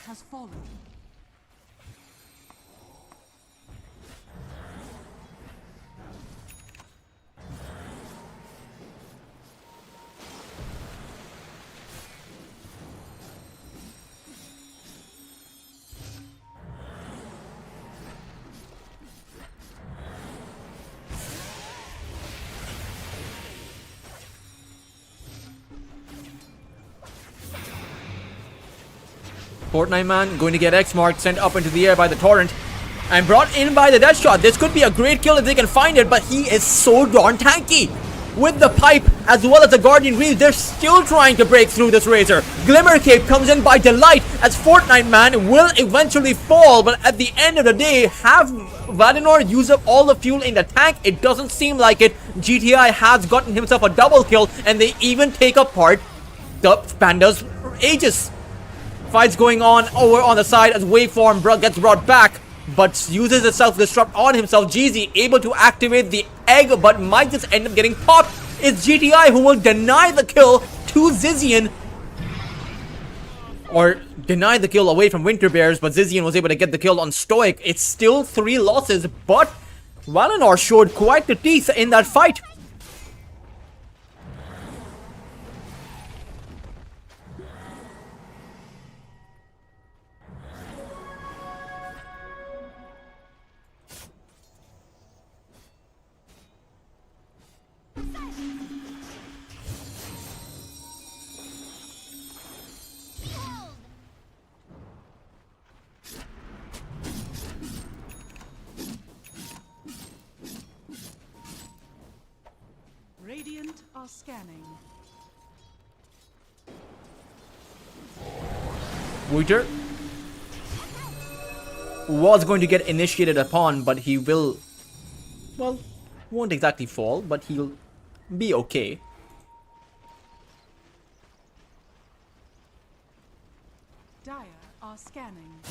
has fallen. Fortnite man going to get X marked, sent up into the air by the torrent, and brought in by the death shot. This could be a great kill if they can find it, but he is so darn tanky. With the pipe as well as the Guardian Greaves, they're still trying to break through this Razor. Glimmer Cape comes in by Delight as Fortnite man will eventually fall, but at the end of the day, have Valinor use up all the fuel in the tank? It doesn't seem like it. GTI has gotten himself a double kill, and they even take apart the Panda's Aegis. Fights going on over on the side as Waveform gets brought back, but uses the self-destruct on himself. GZ able to activate the egg, but might just end up getting popped. It's GTI who will deny the kill to Zizian, or deny the kill away from Winter Bears, but Zizian was able to get the kill on Stoic. It's still 3 losses, but Valinor showed quite the teeth in that fight. Radiant are scanning. Wouter was going to get initiated upon, but he will, well, won't exactly fall, but he'll be okay. Dire are scanning.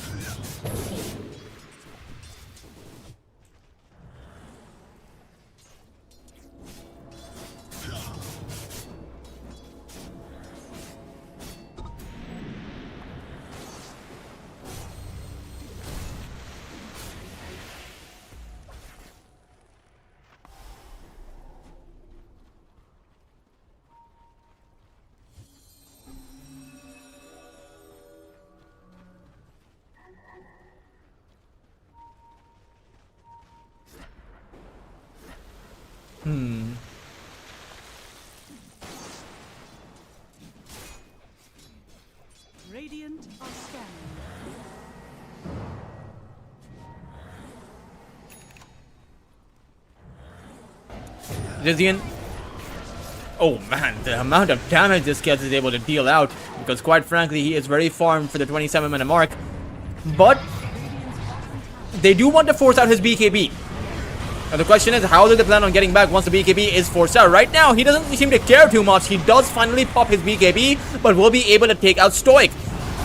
Radiant are scanning. Zizian. Oh man, the amount of damage this kid is able to deal out, because quite frankly, he is very farmed for the 27-minute mark. But they do want to force out his BKB. Now the question is, how do they plan on getting back once the BKB is forced out? Right now, he doesn't seem to care too much. He does finally pop his BKB, but will be able to take out Stoic.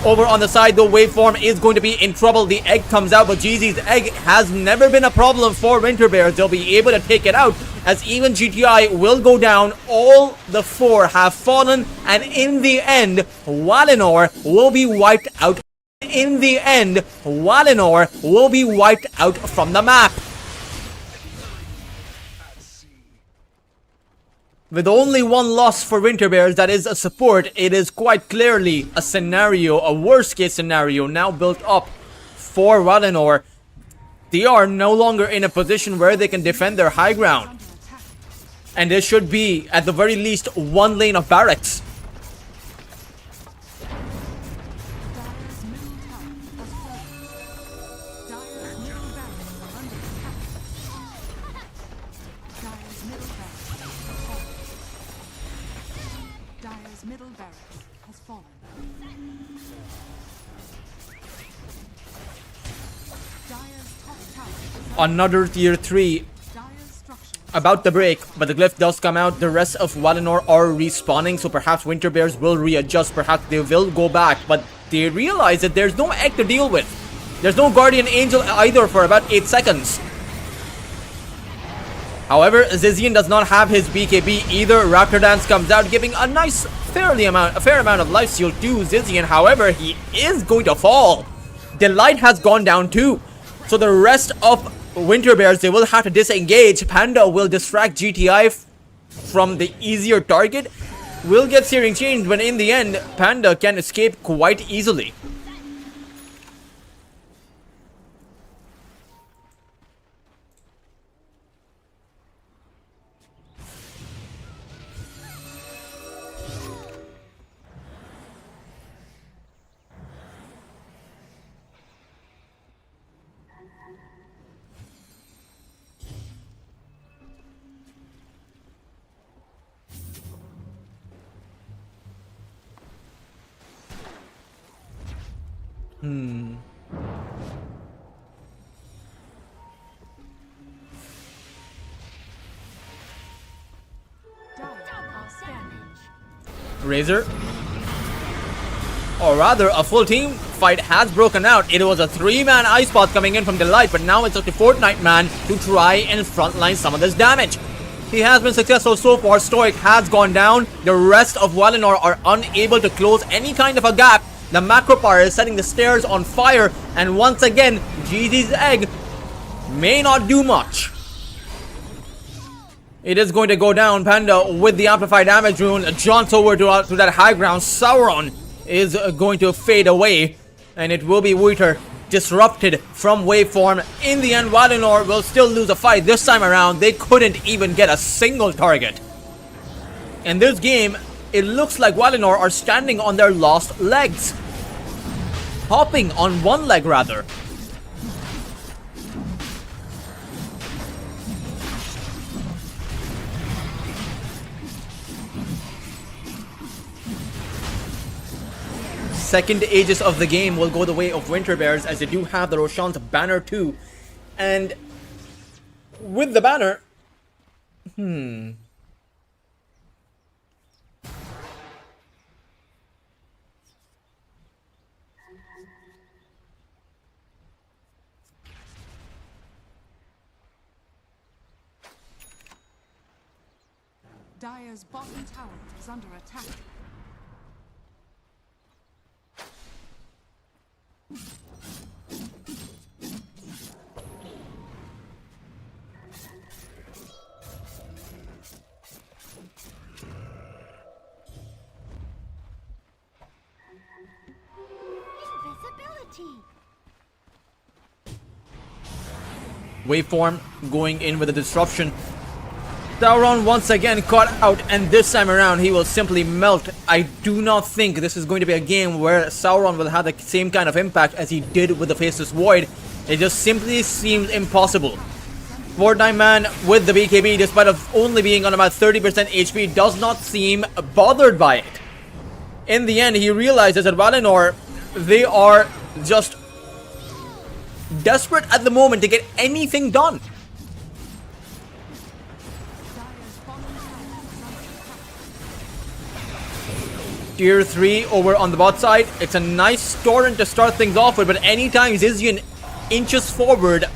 Over on the side, though, Waveform is going to be in trouble. The egg comes out, but GZ's egg has never been a problem for Winter Bears. They'll be able to take it out, as even GTI will go down. All the 4 have fallen, and in the end, Valinor will be wiped out. In the end, Valinor will be wiped out from the map. With only 1 loss for Winter Bears, that is a support, it is quite clearly a scenario, a worst case scenario now built up for Valinor. They are no longer in a position where they can defend their high ground. And there should be, at the very least, 1 lane of barracks. Dire's middle barracks has fallen. Dire's top tower. Another tier 3 about the break, but the glyph does come out. The rest of Valinor are respawning, so perhaps Winter Bears will readjust. Perhaps they will go back, but they realize that there's no egg to deal with. There's no Guardian Angel either for about 8 seconds. However, Zizian does not have his BKB either. Raptor Dance comes out, giving a nice, fair amount of lifesteal to Zizian. However, he is going to fall. Delight has gone down too. So the rest of Winter Bears, they will have to disengage. Panda will distract GTI from the easier target. Will get steering changed, but in the end, Panda can escape quite easily. Dire are scanning. Razor, or rather a full team fight has broken out. It was a 3-man ice path coming in from Delight, but now it's up to Fortnite Man to try and frontline some of this damage. He has been successful so far. Stoic has gone down. The rest of Valinor are unable to close any kind of a gap. The macro power is setting the stairs on fire, and once again, GG's egg may not do much. It is going to go down. Panda with the amplified damage rune jaunts over to that high ground. Sauron is going to fade away, and it will be Wither disrupted from waveform. In the end, Valinor will still lose a fight. This time around, they couldn't even get a single target. In this game, it looks like Valinor are standing on their lost legs. Hopping on one leg, rather. Second Aegis of the game will go the way of Winter Bears, as they do have the Roshan's banner too. And with the banner, Dire's bottom tower is under attack. Invisibility. waveform going in with a disruption. Sauron once again caught out, and this time around he will simply melt. I do not think this is going to be a game where Sauron will have the same kind of impact as he did with the Faceless Void. It just simply seems impossible. Fortnite Man with the BKB, despite of only being on about 30% HP, does not seem bothered by it. In the end, he realizes that Valinor, they are just desperate at the moment to get anything done. Tier 3 over on the bot side. It's a nice torrent to start things off with, but anytime Zizian inches forward,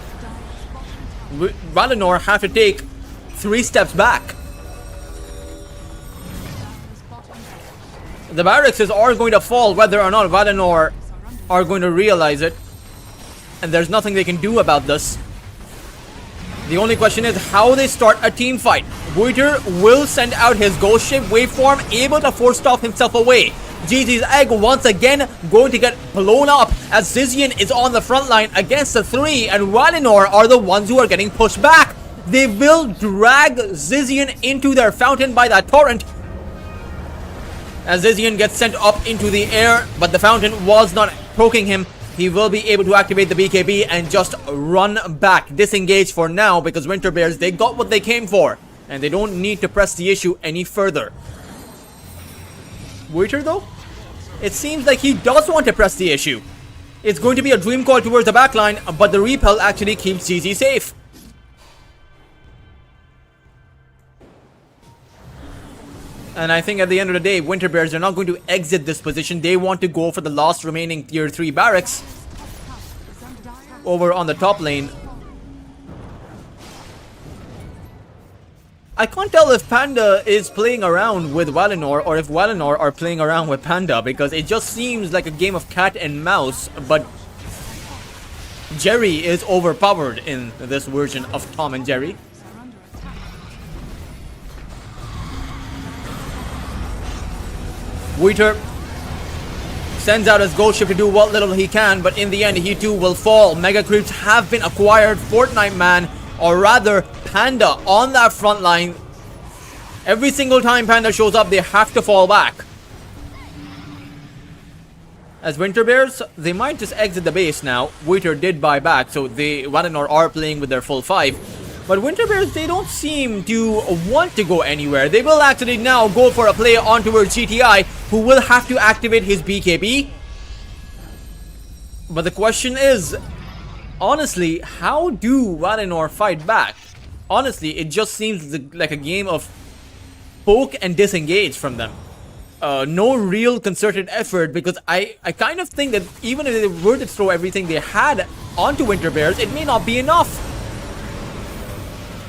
Valinor have to take 3 steps back. The barracks are going to fall whether or not Valinor are going to realize it. And there's nothing they can do about this. The only question is how they start a team fight. Wither will send out his ghost ship waveform, able to force stop himself away. GG's egg once again going to get blown up as Zizian is on the front line against the 3, and Valinor are the ones who are getting pushed back. They will drag Zizian into their fountain by that torrent, as Zizian gets sent up into the air, but the fountain was not poking him. He will be able to activate the BKB and just run back. Disengage for now, because Winter Bears, they got what they came for, and they don't need to press the issue any further. Wither though? It seems like he does want to press the issue. It's going to be a dream call towards the backline, but the repel actually keeps GG safe. And I think at the end of the day, Winter Bears are not going to exit this position. They want to go for the last remaining tier 3 barracks over on the top lane. I can't tell if Panda is playing around with Valinor or if Valinor are playing around with Panda, because it just seems like a game of cat and mouse, but Jerry is overpowered in this version of Tom and Jerry. Are under attack. Wheater sends out his ghost ship to do what little he can, but in the end he too will fall. Mega creeps have been acquired. Fortnite Man, or rather Panda, on that front line. Every single time Panda shows up, they have to fall back. As Winter Bears, they might just exit the base now. Wheater did buy back, so they Valinor are playing with their full 5. But Winter Bears, they don't seem to want to go anywhere. They will actually now go for a play on towards GTI, who will have to activate his BKB. But the question is, honestly, how do Valinor fight back? Honestly, it just seems like a game of poke and disengage from them. No real concerted effort, because I kind of think that even if they were to throw everything they had onto Winter Bears, it may not be enough.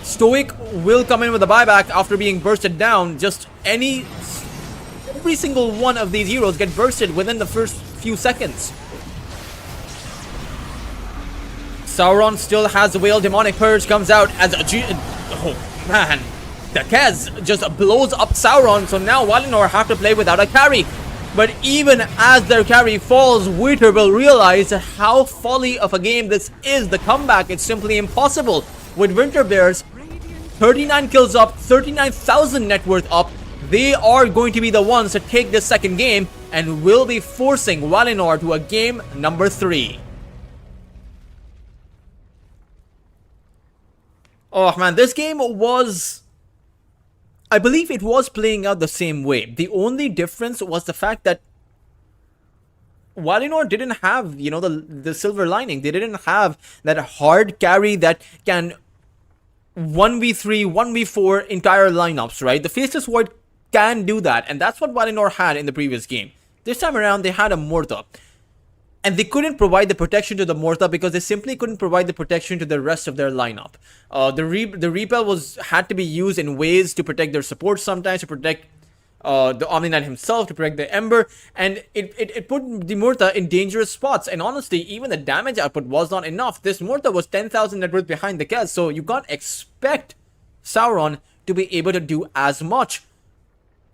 Stoic will come in with a buyback after being bursted down. Just every single one of these heroes get bursted within the first few seconds. Sauron still has the Whale Demonic Purge, comes out as a oh man, the Kez just blows up Sauron, so now Valinor have to play without a carry. But even as their carry falls, Wheater will realize how folly of a game this is. The comeback is simply impossible. With Winter Bears 39 kills up, 39,000 net worth up, they are going to be the ones to take this second game and will be forcing Valinor to a game number 3. Oh man, this game was, I believe it was playing out the same way. The only difference was the fact that Valinor didn't have, you know, the silver lining. They didn't have that hard carry that can 1v3, 1v4 entire lineups, right? The Faceless Void can do that, and that's what Valinor had in the previous game. This time around, they had a Morta. And they couldn't provide the protection to the Morta because they simply couldn't provide the protection to the rest of their lineup. The Repel had to be used in ways to protect their support sometimes, to protect the Omni Knight himself, to protect the Ember, and it put the Morta in dangerous spots. And honestly, even the damage output was not enough. This Morta was 10,000 net worth behind the Kez, so you can't expect Sauron to be able to do as much.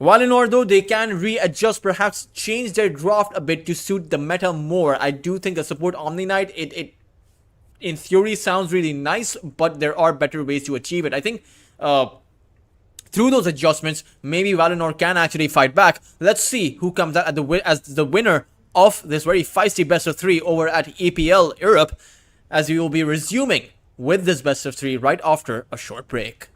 Valinor, though, they can readjust, perhaps change their draft a bit to suit the meta more. I do think the support Omni Knight, it in theory sounds really nice, but there are better ways to achieve it. I think through those adjustments, maybe Valinor can actually fight back. Let's see who comes out as the winner of this very feisty best of 3 over at EPL Europe, as we will be resuming with this best of 3 right after a short break.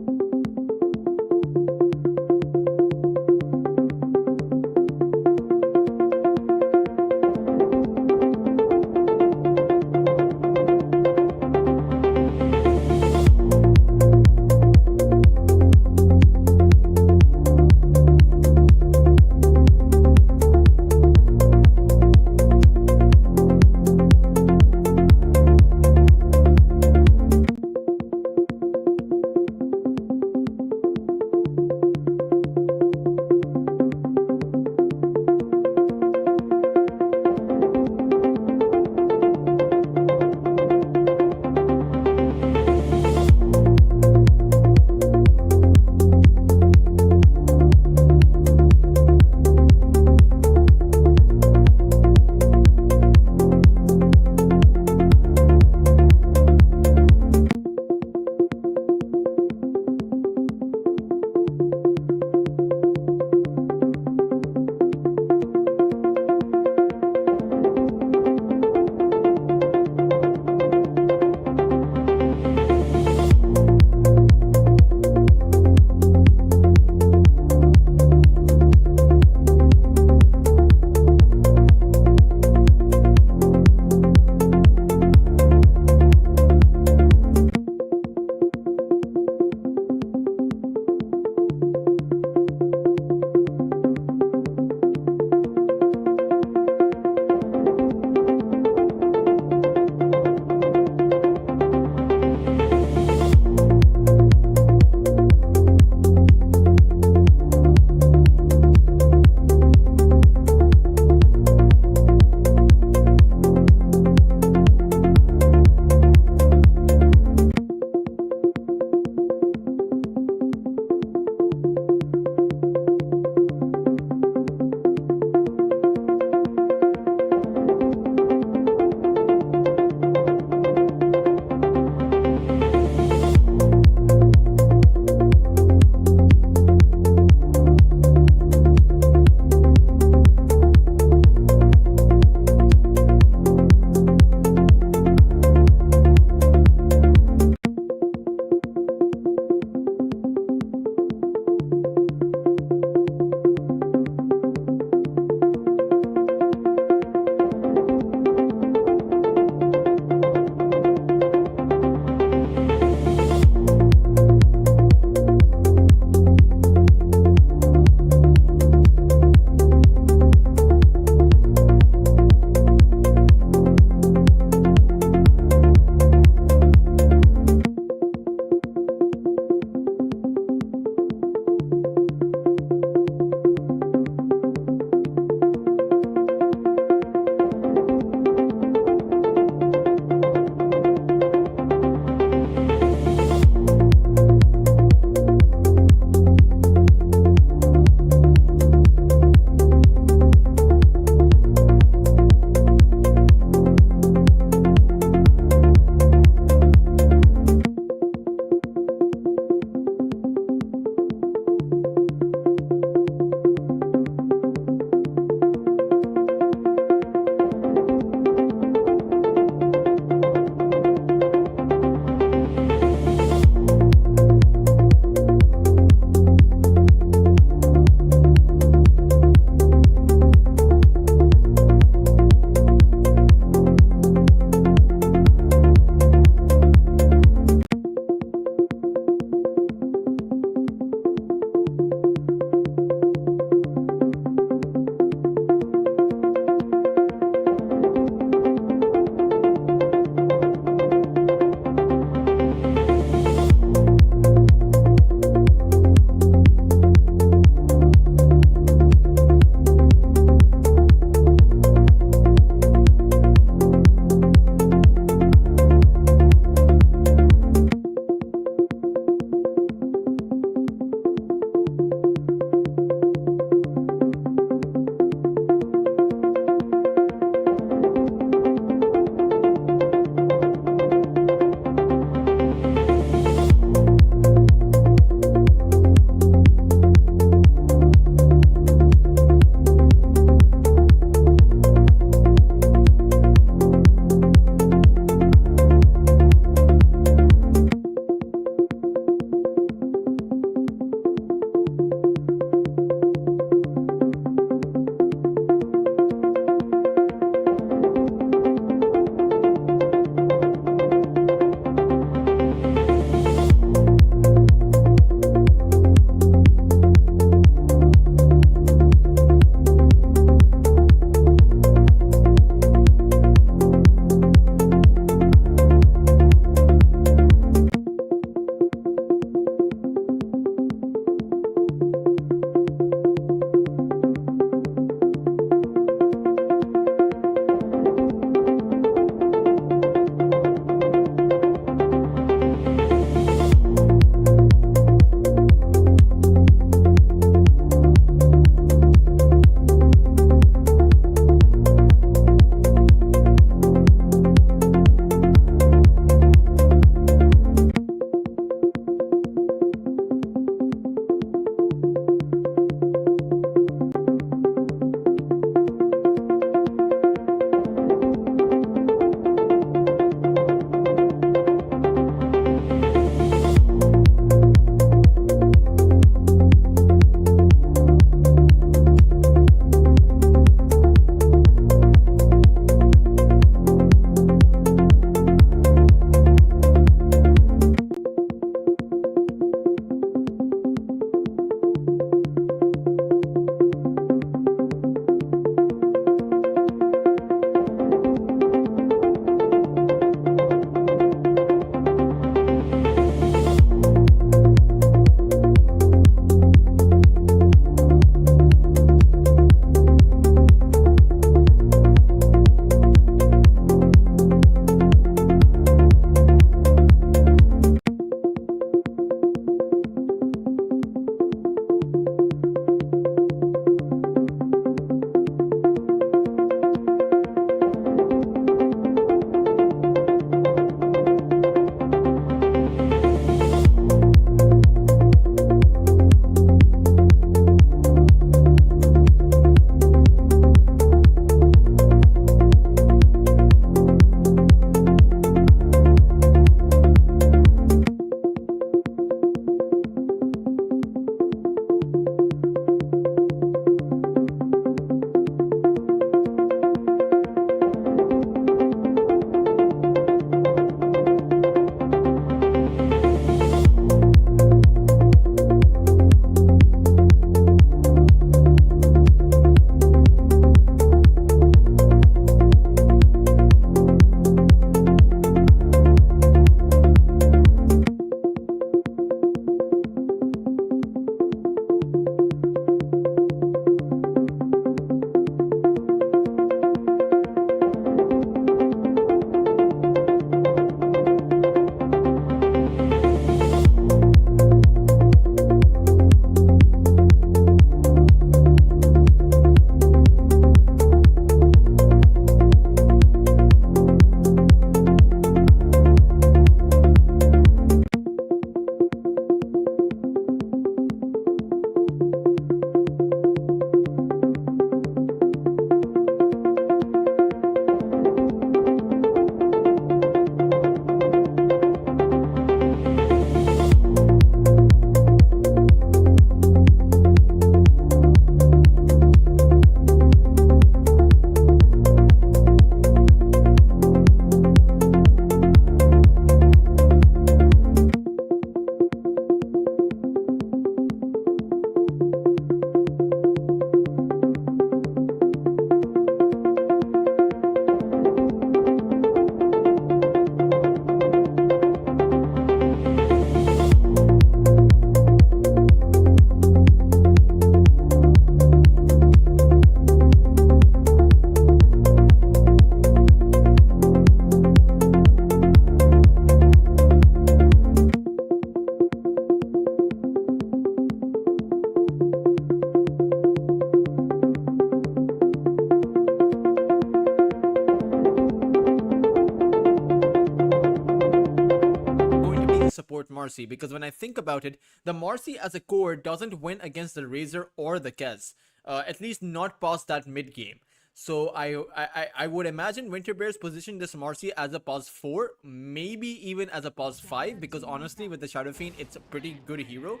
Marcy, because when I think about it, the Marcy as a core doesn't win against the Razor or the Kez, at least not past that mid game. So I would imagine Winter Bears position this Marcy as a pause 4, maybe even as a pause 5, because honestly with the Shadow Fiend it's a pretty good hero.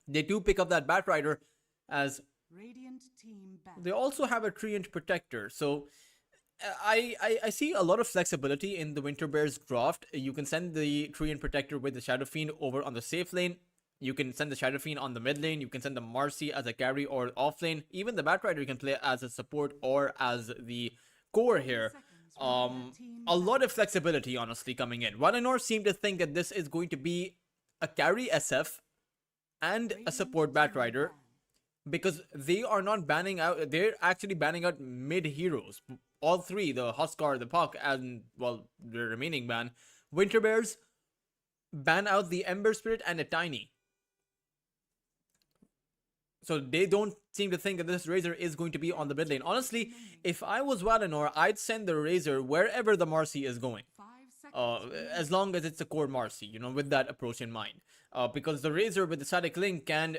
They do pick up that Batrider, as Radiant team back. they also have a Treant Protector. So I see a lot of flexibility in the Winter Bears draft. You can send the Treant Protector with the Shadow Fiend over on the safe lane. You can send the Shadow Fiend on the mid lane. You can send the Marcy as a carry or off lane. Even the Batrider you can play as a support or as the core here. A lot of flexibility, honestly, coming in. Valinor seemed to think that this is going to be a carry SF and a support Batrider, because they are not banning out, they're actually banning out mid heroes. All three, the Huskar, the Puck, and, well, the remaining ban. Winter Bears ban out the Ember Spirit and a Tiny. So they don't seem to think that this Razor is going to be on the mid lane. Honestly, if I was Valinor, I'd send the Razor wherever the Marcy is going. 5 seconds. As long as it's a core Marcy, you know, with that approach in mind. Because the Razor with the static link can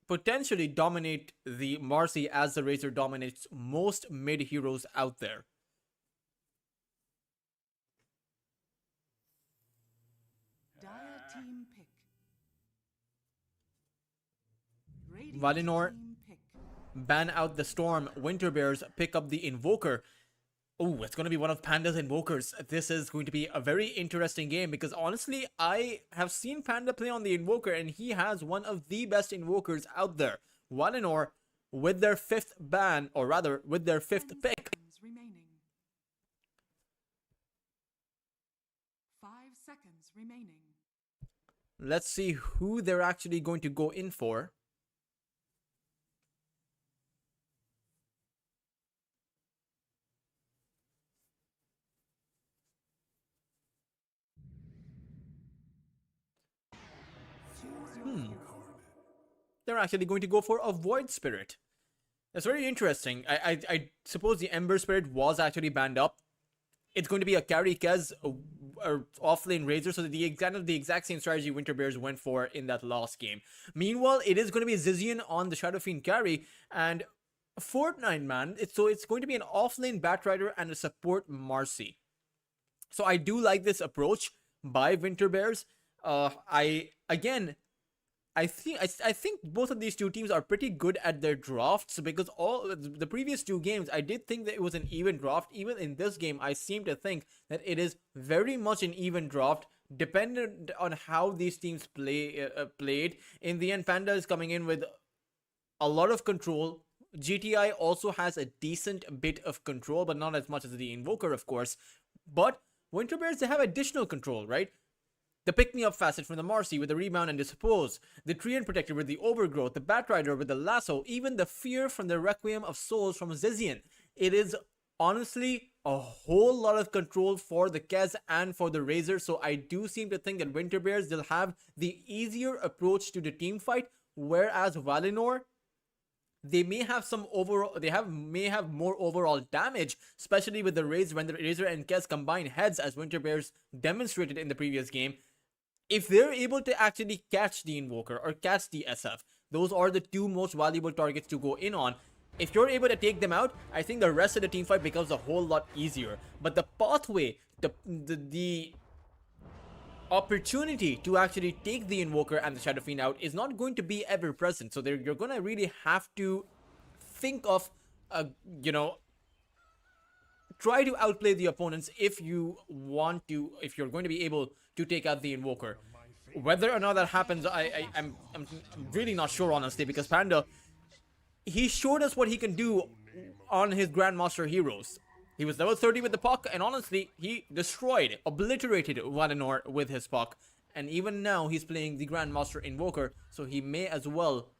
potentially dominate the Marcy as the Razor dominates most mid heroes out there. Dire team pick. Radiant Valinor team pick. ban out the Storm. Winter Bears pick up the Invoker. Oh, it's going to be one of Panda's Invokers. This is going to be a very interesting game, because honestly, I have seen Panda play on the Invoker and he has one of the best Invokers out there. Valinor, with their 5th ban, or rather, with their 5th 10 pick. seconds remaining. 5 seconds remaining. Let's see who they're actually going to go in for. They're actually going to go for a Void Spirit. That's very interesting. I suppose the Ember Spirit was actually banned up. It's going to be a carry Kez or offlane Razor, so the exact same strategy Winter Bears went for in that last game. Meanwhile, it is going to be Zizian on the Shadow Fiend carry, and Fortnite man. So it's going to be an offlane Batrider and a support Marcy. So I do like this approach by Winter Bears. I think both of these two teams are pretty good at their drafts, because all the previous 2 games I did think that it was an even draft. Even in this game, I seem to think that it is very much an even draft, dependent on how these teams played. In the end, Panda is coming in with a lot of control. GTI also has a decent bit of control, but not as much as the Invoker, of course. But Winter Bears, they have additional control, right? The pick-me-up facet from the Marcy with the Rebound and Dispose, the Treant Protector with the Overgrowth, the Batrider with the Lasso, even the Fear from the Requiem of Souls from Zizian. It is honestly a whole lot of control for the Kez and for the Razor, so I do seem to think that Winter Bears, they'll have the easier approach to the team fight, whereas Valinor, they may have some overall, may have more overall damage, especially with the Razor, when the Razor and Kez combine heads, as Winter Bears demonstrated in the previous game. If they're able to actually catch the Invoker or catch the SF, those are the 2 most valuable targets to go in on. If you're able to take them out, I think the rest of the team fight becomes a whole lot easier. But the pathway, the opportunity to actually take the Invoker and the Shadow Fiend out is not going to be ever present. So you're going to really have to think of, try to outplay the opponents if you're going to be able to take out the Invoker. Whether or not that happens, I'm really not sure, honestly, because Panda, he showed us what he can do on his Grandmaster heroes. He was level 30 with the Puck, and honestly, he obliterated Valinor with his Puck. And even now, he's playing the Grandmaster Invoker, so he may as well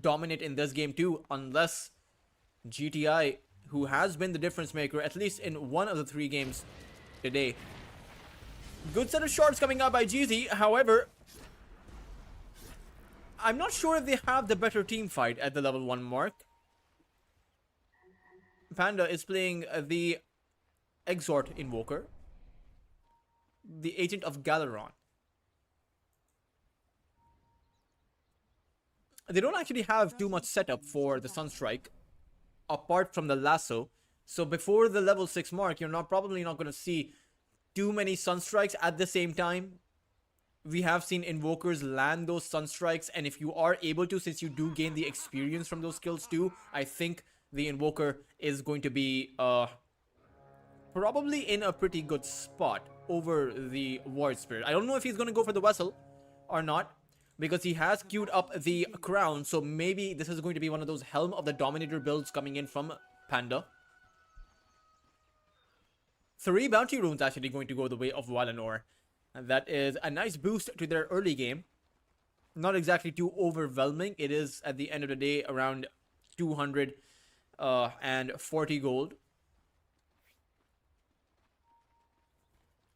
dominate in this game too, unless GTI, who has been the difference maker, at least in one of the 3 games today. Good set of shots coming out by GZ, however, I'm not sure if they have the better team fight at the level 1 mark. Panda is playing the Exort Invoker, the Agent of Galeron. they don't actually have too much setup for the Sunstrike apart from the lasso. So before the level 6 mark, you're probably not going to see too many Sunstrikes at the same time. We have seen invokers land those Sunstrikes, and if you are able to, since you do gain the experience from those skills too, I think the invoker is going to be probably in a pretty good spot over the Void Spirit. I don't know if he's going to go for the Vessel or not, because he has queued up the Crown, so maybe this is going to be one of those Helm of the Dominator builds coming in from Panda. 3 bounty runes actually going to go the way of Valinor. And that is a nice boost to their early game. Not exactly too overwhelming. It is, at the end of the day, around 240 gold.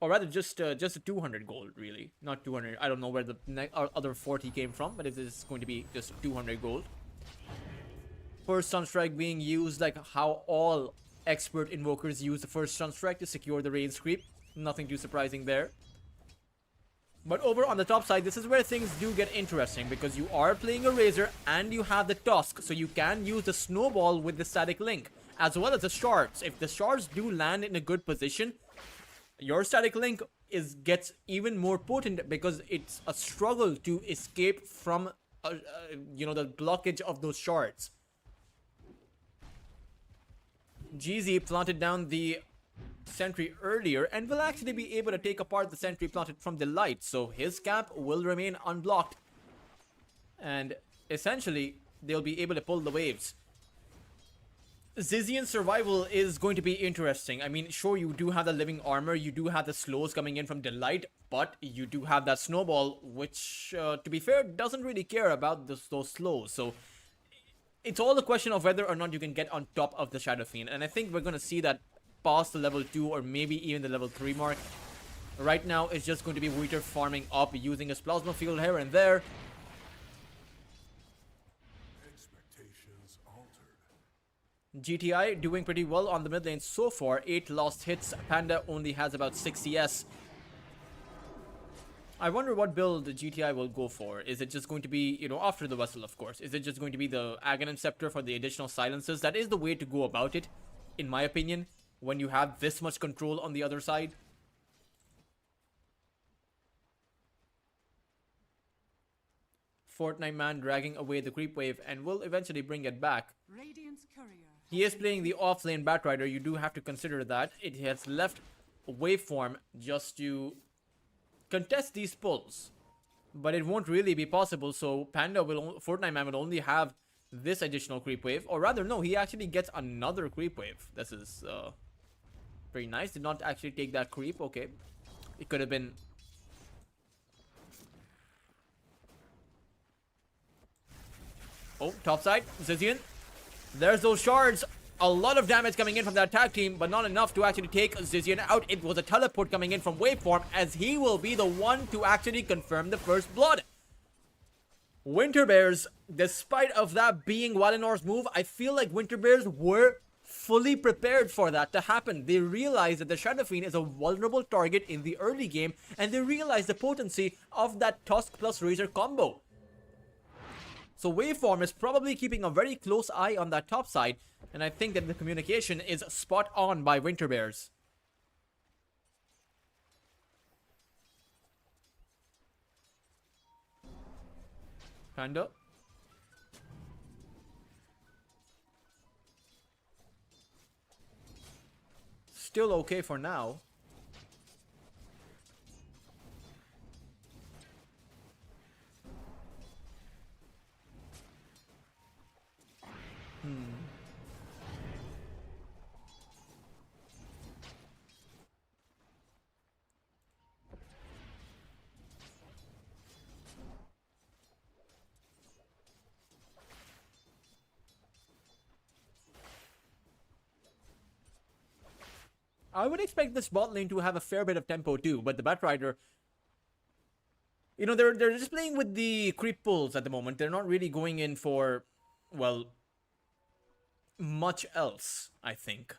Or rather, just 200 gold, really. Not 200. I don't know where the other 40 came from, but it is going to be just 200 gold. First Sunstrike being used like how all expert invokers use the first Sunstrike to secure the range creep. Nothing too surprising there. But over on the top side, this is where things do get interesting, because you are playing a Razor and you have the Tusk, so you can use the Snowball with the Static Link, as well as the Shards. If the Shards do land in a good position, your Static Link gets even more potent, because it's a struggle to escape from, the blockage of those Shards. GZ planted down the sentry earlier and will actually be able to take apart the sentry planted from the light, so his camp will remain unblocked, and essentially they'll be able to pull the waves. Zizian's survival is going to be interesting. I mean, sure, you do have the living armor, you do have the slows coming in from Delight, but you do have that Snowball, which, to be fair, doesn't really care about those slows. So it's all a question of whether or not you can get on top of the Shadow Fiend, and I think we're going to see that past the level 2 or maybe even the level 3 mark. Right now, it's just going to be Wheater farming up, using his Plasma Field here and there. GTI doing pretty well on the mid lane so far. 8 lost hits. Panda only has about 6 CS. I wonder what build GTI will go for. Is it just going to be, after the Vessel, of course. Is it just going to be the Aghanim Scepter for the additional silences? That is the way to go about it, in my opinion, when you have this much control on the other side. Fortnite man dragging away the creep wave and will eventually bring it back. Radiant's courier. He is playing the off-lane Batrider. You do have to consider that. It has left waveform just to contest these pulls, but it won't really be possible, so Fortnite man will only have this additional creep wave, or rather, no, he actually gets another creep wave. This is very nice. Did not actually take that creep. Okay, it could have been. Oh, topside, Zizian. There's those shards. A lot of damage coming in from that tag team, but not enough to actually take Zizian out. It was a teleport coming in from Waveform, as he will be the one to actually confirm the first blood. Winter Bears, despite of that being Valinor's move, I feel like Winter Bears were fully prepared for that to happen. They realized that the Shadow Fiend is a vulnerable target in the early game, and they realized the potency of that Tusk plus Razor combo. So Waveform is probably keeping a very close eye on that top side, and I think that the communication is spot on by Winter Bears. Panda. Still okay for now. I would expect this bot lane to have a fair bit of tempo too, but the Batrider, they're just playing with the creep pulls at the moment. They're not really going in for, well, much else, I think.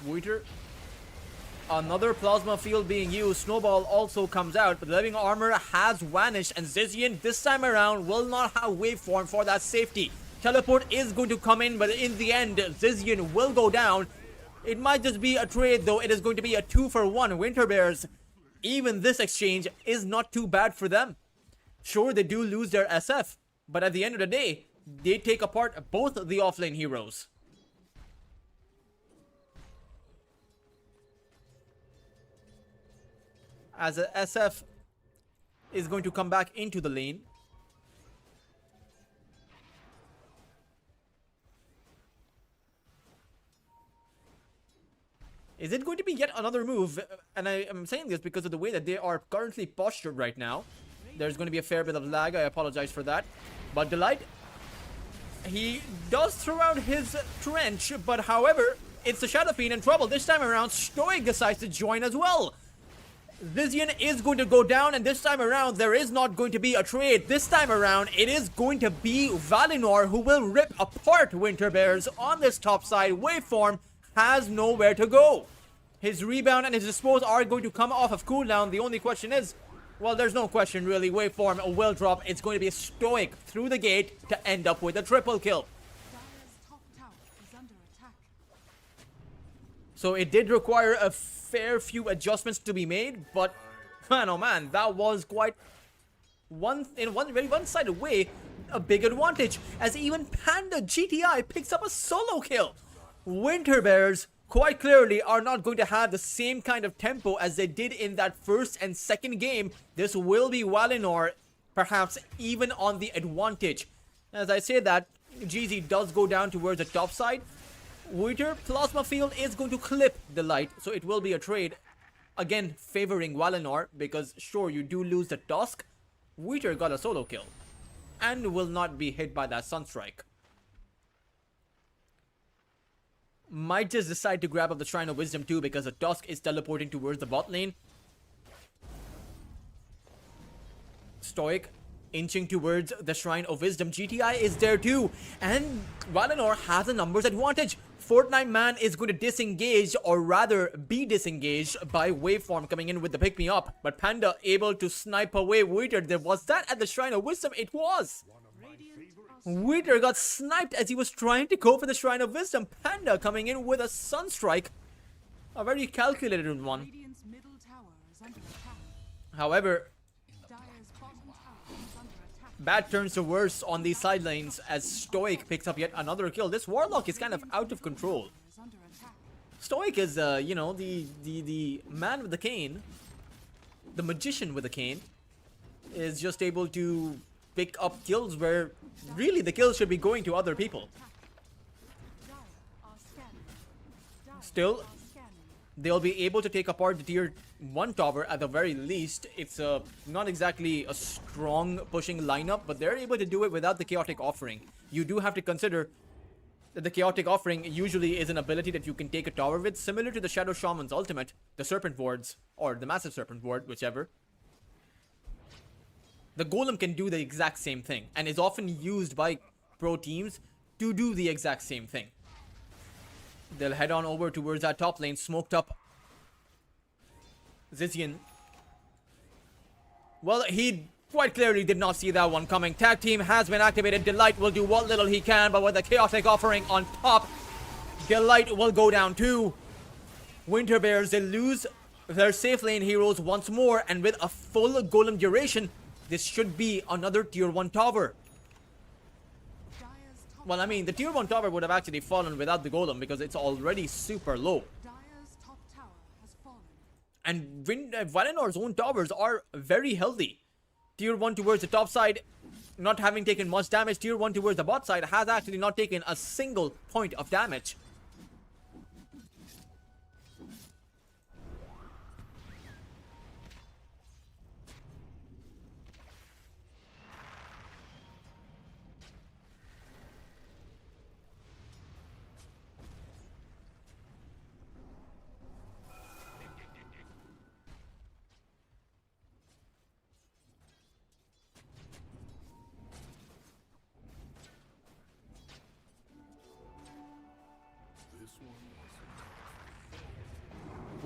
Wooter. Another plasma field being used. Snowball also comes out, but the living armor has vanished, and Zizian this time around will not have waveform for that safety. Teleport is going to come in, but in the end, Zizian will go down. It might just be a trade, though. It is going to be a 2-for-1. Winter Bears, even this exchange is not too bad for them. Sure, they do lose their SF, but at the end of the day, they take apart both the offlane heroes. As a SF is going to come back into the lane. Is it going to be yet another move? And I am saying this because of the way that they are currently postured right now. There's going to be a fair bit of lag. I apologize for that. But Delight, he does throw out his trench, but however, it's the Shadow Fiend in trouble. This time around, Stoic decides to join as well. Zizian is going to go down, and this time around, there is not going to be a trade. This time around, it is going to be Valinor who will rip apart Winter Bears on this top side. Waveform has nowhere to go. His rebound and his dispose are going to come off of cooldown. The only question is, well, there's no question really. Waveform will drop. It's going to be a Stoic through the gate to end up with a triple kill. Dire's top tower is under attack. So it did require a fair few adjustments to be made, but man oh man, that was quite in one very one-sided way a big advantage, as even Panda GTI picks up a solo kill. Winter Bears quite clearly are not going to have the same kind of tempo as they did in that first and second game. This will be Valinor perhaps even on the advantage. As I say that, GZ does go down towards the top side. Wooter Plasma Field is going to clip the light, so it will be a trade. Again, favoring Valinor, because sure, you do lose the Tusk. Wooter got a solo kill, and will not be hit by that Sunstrike. Might just decide to grab up the Shrine of Wisdom too, because the Tusk is teleporting towards the bot lane. Stoic inching towards the Shrine of Wisdom. GTI is there too, and Valinor has a numbers advantage. Fortnite Man is going to disengage, or rather be disengaged by Waveform coming in with the pick me up, but Panda able to snipe away Wooter. There was that at the Shrine of Wisdom. It was Wooter got sniped as he was trying to go for the Shrine of Wisdom. Panda coming in with a Sunstrike, a very calculated one. Radiant's middle tower is under attack. However, Dire's bottom tower is under attack. bad turns to worse on these side lanes as Stoic picks up yet another kill. This Warlock is kind of out of control. Is under attack. Stoic is, you know, the man with the cane, the magician with the cane, is just able to pick up kills where really the kills should be going to other people. Dire are scanning. Dire Still, are scanning. they'll be able to take apart the tier 1 tower at the very least. It's not exactly a strong pushing lineup, but they're able to do it without the chaotic offering. You do have to consider that the chaotic offering usually is an ability that you can take a tower with, similar to the Shadow Shaman's ultimate, the Serpent Wards, or the Massive Serpent Ward, whichever. The Golem can do the exact same thing, and is often used by pro teams to do the exact same thing. They'll head on over towards that top lane, smoked up Zizian. Well, he quite clearly did not see that one coming. Tag team has been activated. Delight will do what little he can, but with the chaotic offering on top, Delight will go down too. Winter Bears, they lose their safe lane heroes once more, and with a full golem duration, this should be another tier 1 tower. Dire's top Well, I mean, the tier 1 tower would have actually fallen without the golem because it's already super low. Dire's top tower has fallen. And Valinor's own towers are very healthy. Tier 1 towards the top side, not having taken much damage. Tier 1 towards the bot side has actually not taken a single point of damage.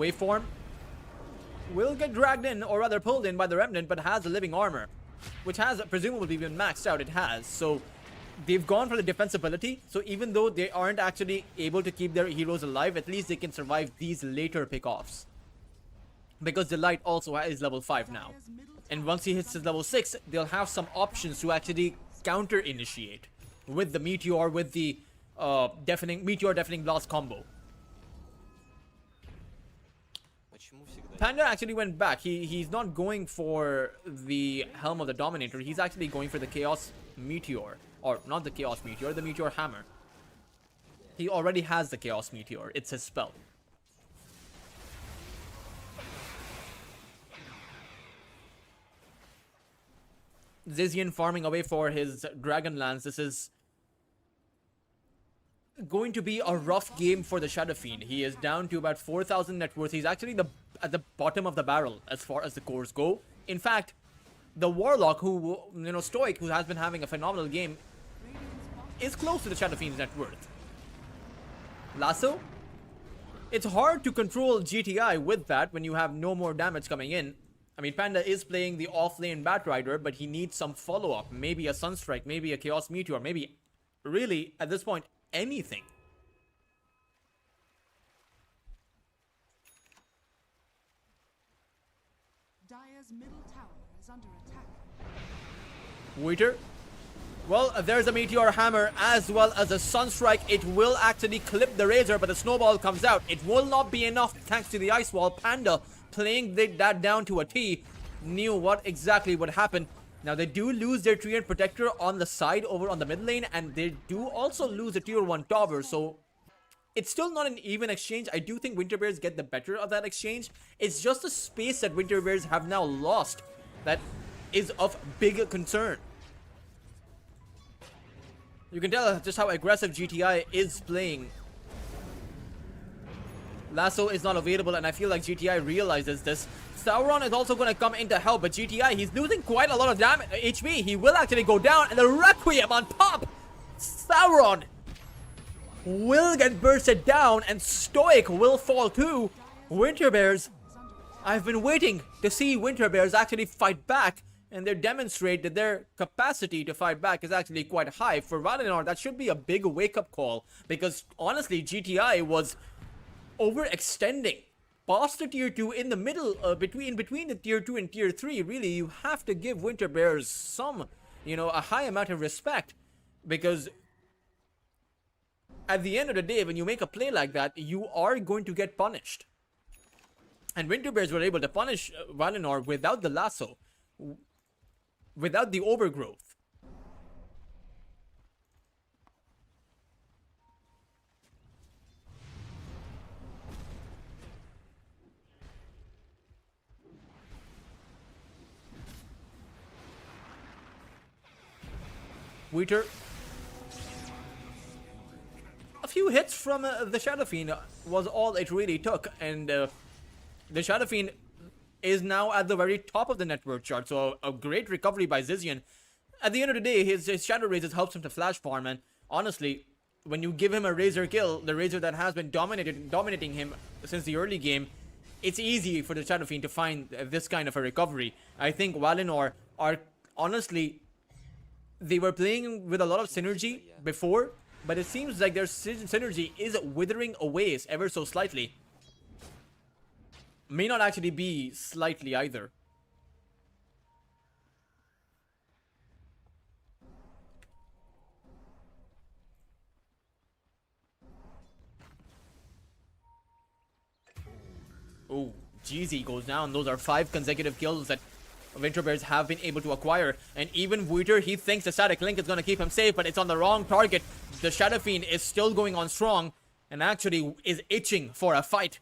Waveform will get dragged in, or rather pulled in by the Remnant, but has a living armor, which has presumably been maxed out. It has. So they've gone for the defensibility. So even though they aren't actually able to keep their heroes alive, at least they can survive these later pickoffs. Because Delight also is level 5 now. And once he hits his level 6, they'll have some options to actually counter-initiate with the Meteor, with the Meteor Deafening Blast combo. Panda actually went back. He's not going for the Helm of the Dominator. He's actually going for the Chaos Meteor. Or not the Chaos Meteor, the Meteor Hammer. He already has the Chaos Meteor. It's his spell. Zizian farming away for his Dragonlance. This is going to be a rough game for the Shadow Fiend. He is down to about 4,000 net worth. He's actually at the bottom of the barrel as far as the cores go. In fact, the Warlock, who, Stoic, who has been having a phenomenal game, is close to the Shadow Fiend's net worth. Lasso? It's hard to control GTI with that when you have no more damage coming in. I mean, Panda is playing the off-lane Batrider, but he needs some follow-up. Maybe a Sunstrike, maybe a Chaos Meteor, maybe, really, at this point, anything. Dire's middle tower is under attack. Waiter. Well, there's a Meteor Hammer as well as a Sunstrike. It will actually clip the Razor, but the Snowball comes out. It will not be enough thanks to the Ice Wall. Panda, playing that down to a T, knew what exactly would happen. Now, they do lose their Treant Protector on the side over on the mid lane, and they do also lose a tier 1 tower, so it's still not an even exchange. I do think Winter Bears get the better of that exchange. It's just the space that Winter Bears have now lost that is of big concern. You can tell just how aggressive GTI is playing. Lasso is not available, and I feel like GTI realizes this. Sauron is also going to come in to help, but GTI, he's losing quite a lot of damage, HP. He will actually go down, and the Requiem on top. Sauron will get bursted down, and Stoic will fall too. Winter Bears, I've been waiting to see Winter Bears actually fight back, and they demonstrate that their capacity to fight back is actually quite high. For Valinor, that should be a big wake-up call, because honestly, GTI was overextending past the tier 2 in the middle, between the tier 2 and tier 3. Really, you have to give Winter Bears some, a high amount of respect, because at the end of the day, when you make a play like that, you are going to get punished. And Winter Bears were able to punish Valinor without the lasso, without the overgrowth. Wheater. A few hits from the Shadow Fiend was all it really took, and the Shadow Fiend is now at the very top of the network chart, so a great recovery by Zizian. At the end of the day, his Shadow Razors helps him to flash farm, and honestly, when you give him a Razor kill, the Razor that has been dominating him since the early game, it's easy for the Shadow Fiend to find this kind of a recovery. I think Valinor are, honestly, they were playing with a lot of synergy before, but it seems like their synergy is withering away ever so slightly. May not actually be slightly either. Oh, Jeezy goes down. Those are 5 consecutive kills that Winter Bears have been able to acquire. And even Wheater, he thinks the static link is going to keep him safe, but it's on the wrong target. The Shadow Fiend is still going on strong and actually is itching for a fight.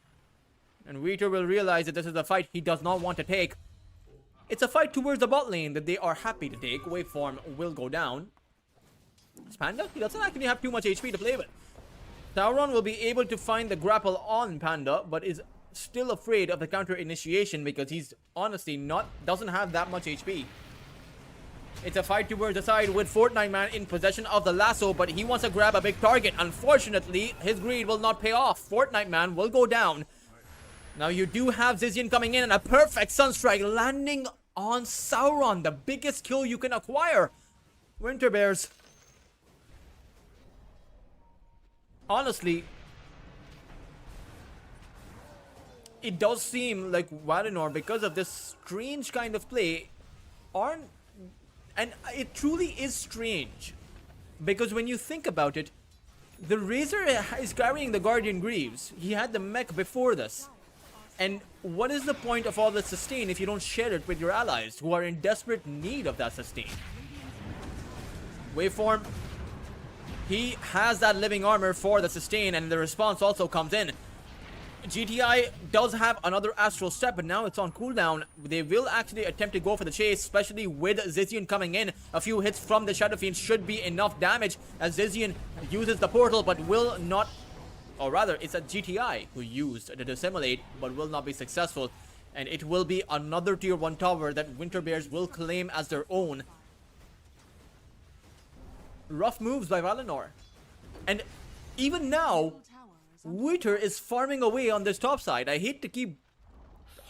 And Wheater will realize that this is a fight he does not want to take. It's a fight towards the bot lane that they are happy to take. Waveform will go down. Panda, he doesn't actually have too much HP to play with. Sauron will be able to find the grapple on Panda, but is still afraid of the counter initiation because he's honestly doesn't have that much HP. It's a fight towards the side with Fortnite Man in possession of the lasso, but he wants to grab a big target. Unfortunately, his greed will not pay off. Fortnite Man will go down. Now you do have Zizian coming in and a perfect Sunstrike landing on Sauron. The biggest kill you can acquire. Winter Bears. Honestly, it does seem like Valinor, because of this strange kind of play, aren't... And it truly is strange. Because when you think about it, the Razor is carrying the Guardian Greaves. He had the mech before this. And what is the point of all the sustain if you don't share it with your allies who are in desperate need of that sustain? Waveform. He has that living armor for the sustain, and the response also comes in. GTI does have another astral step, but now it's on cooldown. They will actually attempt to go for the chase, especially with Zizian coming in. A few hits from the Shadow Fiend should be enough damage as Zizian uses the portal, but will not... Or rather, it's a GTI who used the Dissimulate, but will not be successful. And it will be another tier 1 tower that Winter Bears will claim as their own. Rough moves by Valinor. And even now, Winter is farming away on this top side. I hate to keep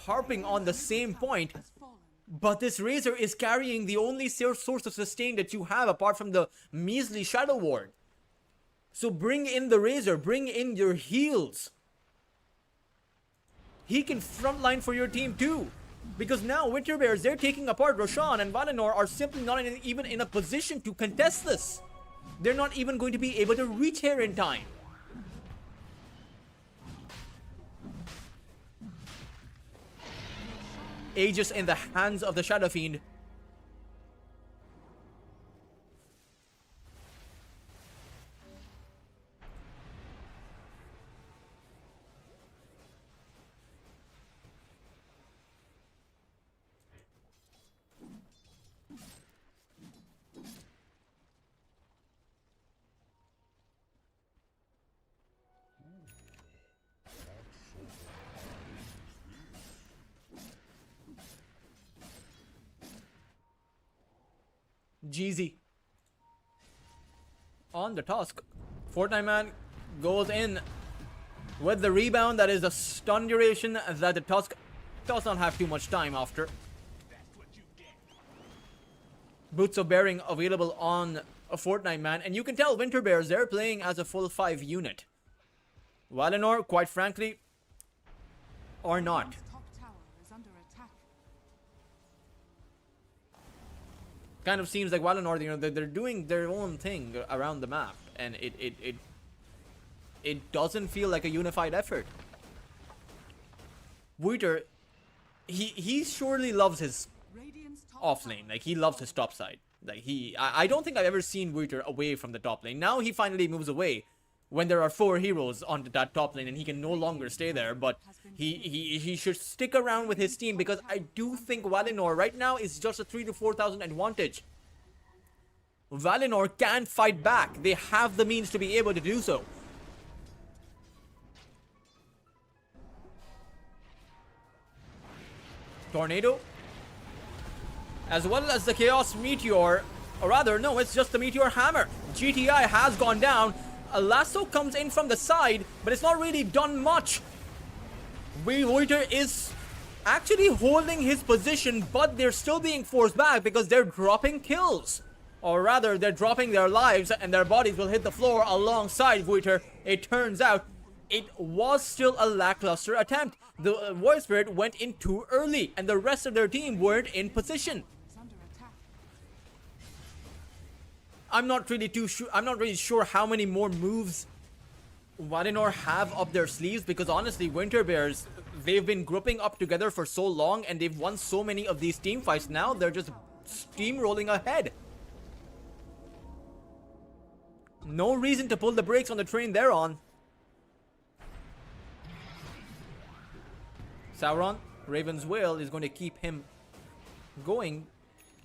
harping on the same point, but this Razor is carrying the only source of sustain that you have apart from the measly Shadow Ward. So bring in the Razor, bring in your heals. He can frontline for your team too. Because now Winter Bears, they're taking apart Roshan, and Valinor are simply not even in a position to contest this. They're not even going to be able to reach here in time. Aegis in the hands of the Shadow Fiend. Jeezy on the Tusk. Fortnite Man goes in with the rebound. That is a stun duration that the Tusk does not have too much time after. Boots of Bearing available on a Fortnite Man, and you can tell Winter Bears, they're playing as a full 5 unit. Valinor, quite frankly, are not. Top tower is under attack. Kind of seems like Valinor, you know, they're doing their own thing around the map, and it doesn't feel like a unified effort. Wuiter, he surely loves his Radiant's top off lane, like he loves his top side. Like I don't think I've ever seen Wuiter away from the top lane. Now he finally moves away when there are 4 heroes on that top lane and he can no longer stay there, but he should stick around with his team, because I do think Valinor right now is just a 3,000 to 4,000 advantage. Valinor can fight back. They have the means to be able to do so. Tornado, as well as the Chaos Meteor, or rather, no, it's just the Meteor Hammer. GTI has gone down. A lasso comes in from the side, but it's not really done much. Wuiter is actually holding his position, but they're still being forced back because they're dropping kills. Or rather, they're dropping their lives, and their bodies will hit the floor alongside Wuiter. It turns out it was still a lackluster attempt. The Void Spirit went in too early, and the rest of their team weren't in position. under attack. I'm not really sure how many more moves Valinor have up their sleeves, because honestly, Winter Bears, they've been grouping up together for so long and they've won so many of these team fights. Now they're just steamrolling ahead. No reason to pull the brakes on the train they're on. Sauron, Raven's Wail is going to keep him going.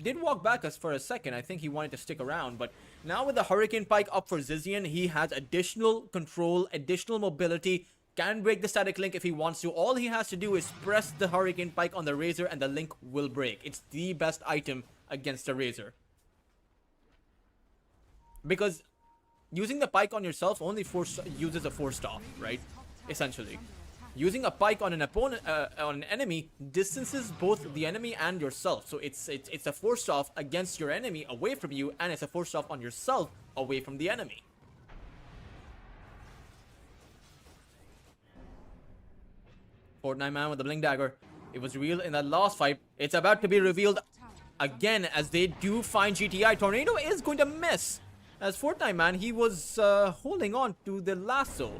Did walk back us for a second. I think he wanted to stick around, but now with the Hurricane Pike up for Zizian, he has additional control, additional mobility, can break the static link if he wants to. All he has to do is press the Hurricane Pike on the Razor and the link will break. It's the best item against the Razor. Because using the Pike on yourself only uses a force off, right? Essentially. Using a pike on an opponent, on an enemy, distances both the enemy and yourself. So it's a force off against your enemy away from you, and it's a force off on yourself away from the enemy. Fortnite man with the blink dagger. It was revealed in that last fight. It's about to be revealed again as they do find GTI. Tornado is going to miss. As Fortnite man, he was holding on to the lasso.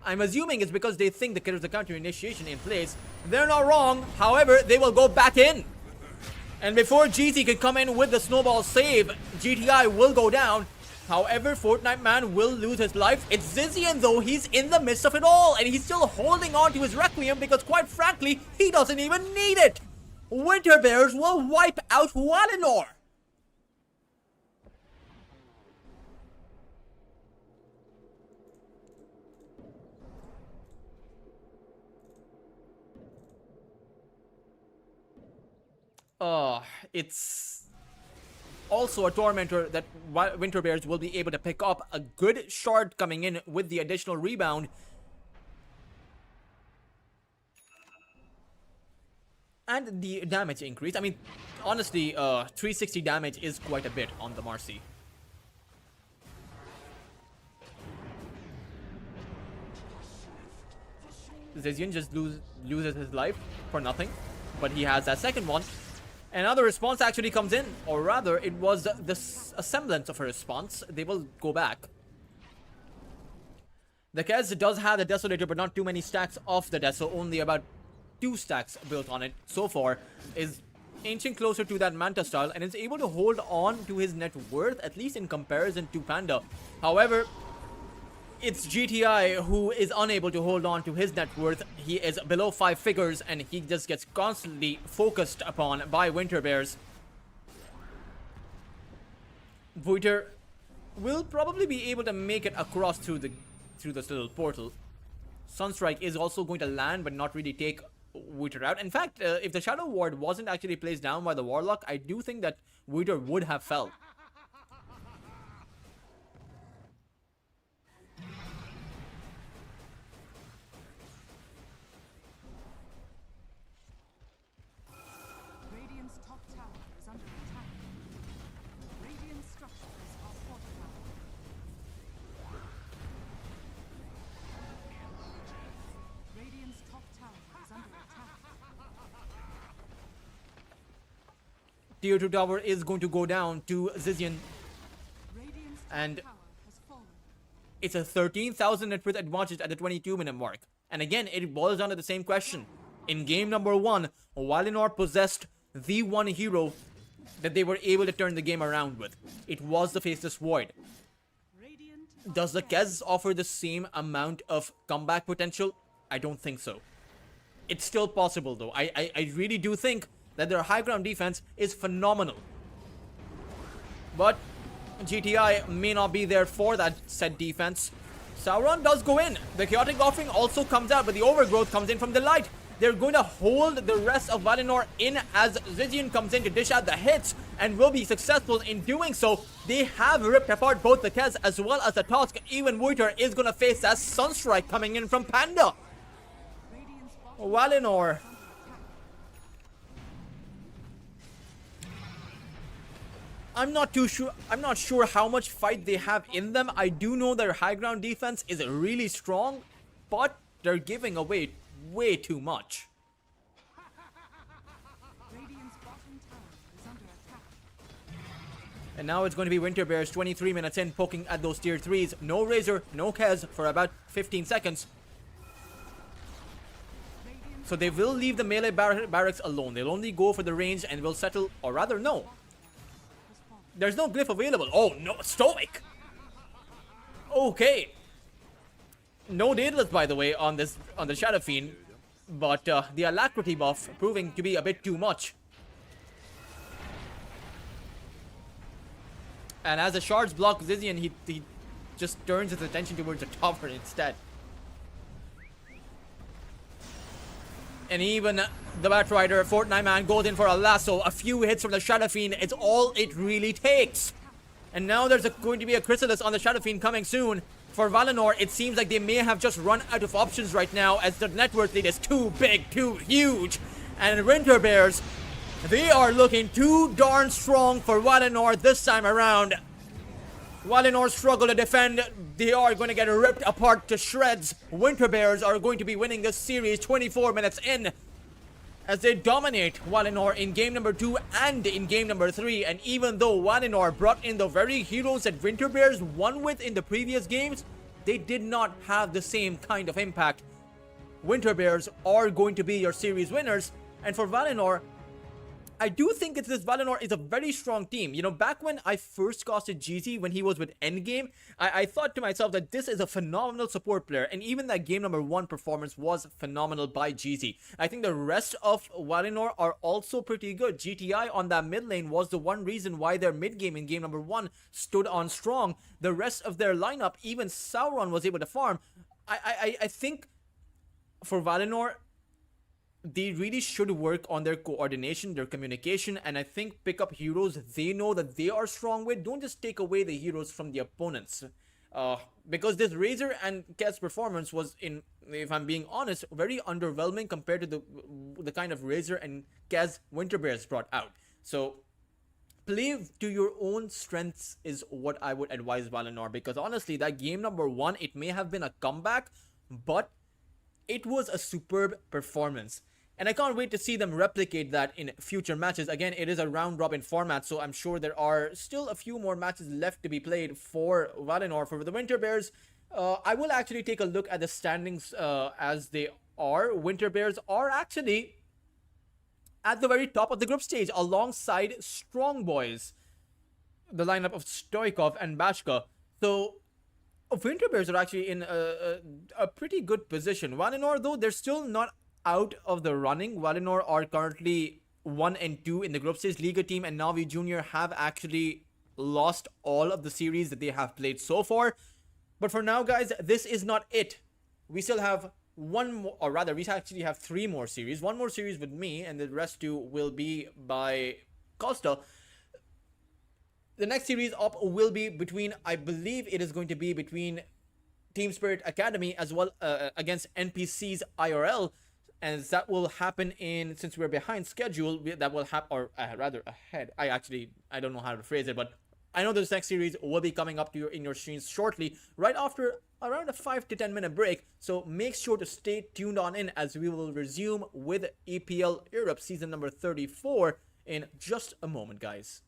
I'm assuming it's because they think there's a counter initiation in place. They're not wrong. However, they will go back in. And before GT can come in with the snowball save, GTI will go down. However, Fortnite man will lose his life. It's Zizian though, he's in the midst of it all. And he's still holding on to his Requiem because quite frankly, he doesn't even need it. Winter Bears will wipe out Valinor. It's also a tormentor that Winter Bears will be able to pick up a good shard coming in with the additional rebound. And the damage increase. I mean, honestly, 360 damage is quite a bit on the Marcy. Zizian just loses his life for nothing. But he has that second one. Another response actually comes in, or rather, it was a semblance of a response. They will go back. The Kez does have the Desolator, but not too many stacks of the Deso. Only about 2 stacks built on it so far. Is inching closer to that Manta style and is able to hold on to his net worth, at least in comparison to Panda. However, it's GTI who is unable to hold on to his net worth. He is below 5 figures and he just gets constantly focused upon by Winter Bears. Voiter will probably be able to make it across through this little portal. Sunstrike is also going to land but not really take Voiter out. In fact, if the Shadow Ward wasn't actually placed down by the Warlock, I do think that Voiter would have fell. Radiant's top tower is under attack. Radiant structures are fortified. Radiant's top tower is under attack. Tier 2 tower is going to go down to Zizian. Radiant's top And tower has fallen. it's a 13,000 net worth advantage at the 22-minute mark. And again, it boils down to the same question. In game number 1, Valinor possessed the one hero that they were able to turn the game around with. It was the Faceless Void. Radiant Does the Kez offer the same amount of comeback potential? I don't think so. It's still possible though. I really do think that their high ground defense is phenomenal. But GTI may not be there for that said defense. Sauron does go in. The Chaotic Offering also comes out, but the Overgrowth comes in from the light. They're going to hold the rest of Valinor in as Zizian comes in to dish out the hits and will be successful in doing so. They have ripped apart both the Kez as well as the Tusk. Even Voiter is going to face that Sunstrike coming in from Panda. Radiant's bottom Valinor. I'm not sure how much fight they have in them. I do know their high ground defense is really strong, but they're giving away way too much. Radiant's bottom tower is under attack. And now it's going to be Winter Bears 23 minutes in, poking at those tier 3s. No Razor, no Kez for about 15 seconds. Radiant's So they will leave the melee barracks alone. They'll only go for the range and will settle, or rather no. has fallen. There's no glyph available. Oh no, Stoic. Okay. No Daedalus, by the way, on the Shadow Fiend, but the Alacrity buff proving to be a bit too much. And as the shards block Zizian, he just turns his attention towards the tower instead. And even the Batrider, Fortnite man, goes in for a lasso. A few hits from the Shadow Fiend, it's all it really takes. And now there's going to be a Chrysalis on the Shadow Fiend coming soon. For Valinor, it seems like they may have just run out of options right now as the net worth lead is too big, too huge. And Winter Bears, they are looking too darn strong for Valinor this time around. Valinor struggle to defend. They are going to get ripped apart to shreds. Winter Bears are going to be winning this series 24 minutes in, as they dominate Valinor in game number 2 and in game number 3. And even though Valinor brought in the very heroes that Winter Bears won with in the previous games, they did not have the same kind of impact. Winter Bears are going to be your series winners. And for Valinor, I do think this Valinor is a very strong team. You know, back when I first casted GZ when he was with Endgame, I thought to myself that this is a phenomenal support player. And even that game number 1 performance was phenomenal by GZ. I think the rest of Valinor are also pretty good. GTI on that mid lane was the one reason why their mid game in game number 1 stood on strong. The rest of their lineup, even Sauron was able to farm. I think for Valinor, they really should work on their coordination, their communication, and I think pick up heroes they know that they are strong with. Don't just take away the heroes from the opponents. Because this Razor and Kez performance was, if I'm being honest, very underwhelming compared to the kind of Razor and Kez Winter Bears brought out. So play to your own strengths is what I would advise Valinor, because honestly, that game number 1, it may have been a comeback, but it was a superb performance. And I can't wait to see them replicate that in future matches. Again, it is a round robin format, so I'm sure there are still a few more matches left to be played for Valinor. For the Winter Bears, I will actually take a look at the standings as they are. Winter Bears are actually at the very top of the group stage alongside Strong Boys, the lineup of Stoikov and Bashka. So Winter Bears are actually in a pretty good position. Valinor, though, they're still not out of the running. Valinor are currently 1 and 2 in the group stage. Liga team and Navi Junior have actually lost all of the series that they have played so far. But for now, guys, this is not it. We still have one more, or rather, we actually have 3 more series. 1 more series with me, and the rest 2 will be by Costa. The next series up will be between, I believe it is going to be between Team Spirit Academy as well against NPC's IRL. And that will happen in, since we're behind schedule, that will happen, or rather ahead. I don't know how to phrase it, but I know this next series will be coming up to in your screens shortly, right after around a 5 to 10 minute break. So make sure to stay tuned on in as we will resume with EPL Europe season number 34 in just a moment, guys.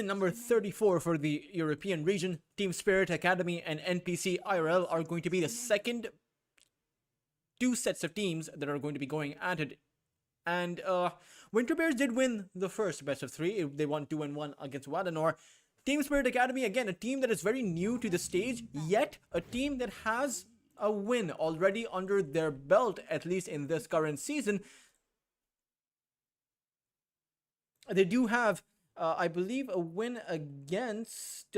position number 34 for the European region, Team Spirit Academy and NPC IRL are going to be the second two sets of teams that are going to be going at it. And Winter Bears did win the first best of 3. They won 2-1 against Wadanor. Team Spirit Academy, again, a team that is very new to the stage, yet a team that has a win already under their belt, at least in this current season. They do have, I believe, a win against,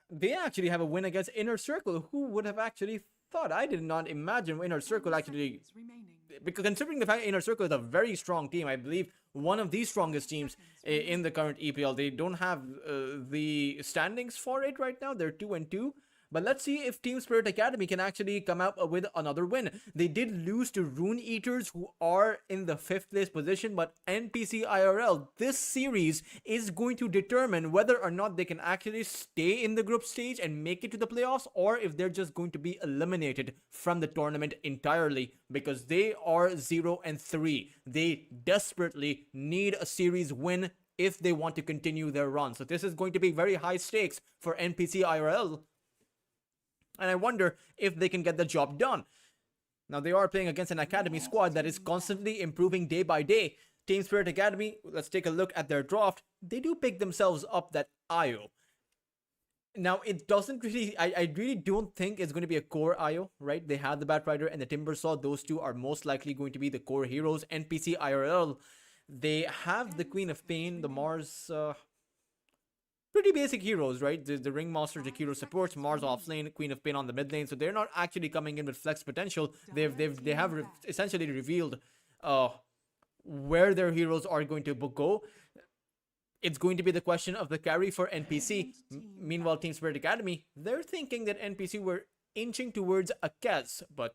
they actually have a win against Inner Circle. Who would have actually thought? I did not imagine Inner Circle actually, because considering the fact Inner Circle is a very strong team, I believe one of the strongest teams in the current EPL. They don't have the standings for it right now. They're 2-2. But let's see if Team Spirit Academy can actually come out with another win. They did lose to Rune Eaters, who are in the 5th place position, but NPC IRL, this series is going to determine whether or not they can actually stay in the group stage and make it to the playoffs, or if they're just going to be eliminated from the tournament entirely, because they are 0-3. They desperately need a series win if they want to continue their run. So this is going to be very high stakes for NPC IRL. And I wonder if they can get the job done. Now, they are playing against an academy squad that is constantly improving day by day. Team Spirit Academy, let's take a look at their draft. They do pick themselves up that IO. Now, it doesn't really, I really don't think it's going to be a core IO, right? They have the Batrider and the Timbersaw. Those two are most likely going to be the core heroes. NPC IRL, they have the Queen of Pain, the Mars, pretty basic heroes, right? The Ringmaster, the hero supports, Mars off lane, Queen of Pain on the mid lane. So they're not actually coming in with flex potential. They have essentially revealed where their heroes are going to go. It's going to be the question of the carry for NPC. Meanwhile, Team Spirit Academy, they're thinking that NPC were inching towards a Kez, but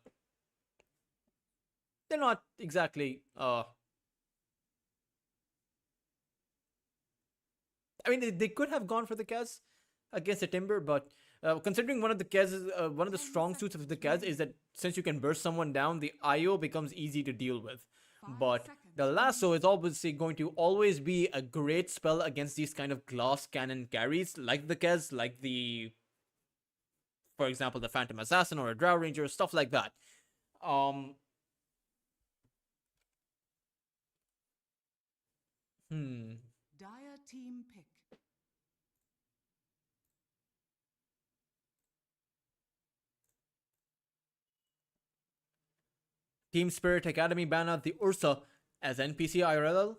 they're not exactly I mean, they could have gone for the Kez against the Timber, but considering one of the Kez's, one of the strong suits of the Kez is that since you can burst someone down, the IO becomes easy to deal with. But the Lasso is obviously going to always be a great spell against these kind of glass cannon carries, like the Kez, like the, for example, the Phantom Assassin or a Drow Ranger, stuff like that. Dire team pick. Team Spirit Academy ban out the Ursa as NPC IRL.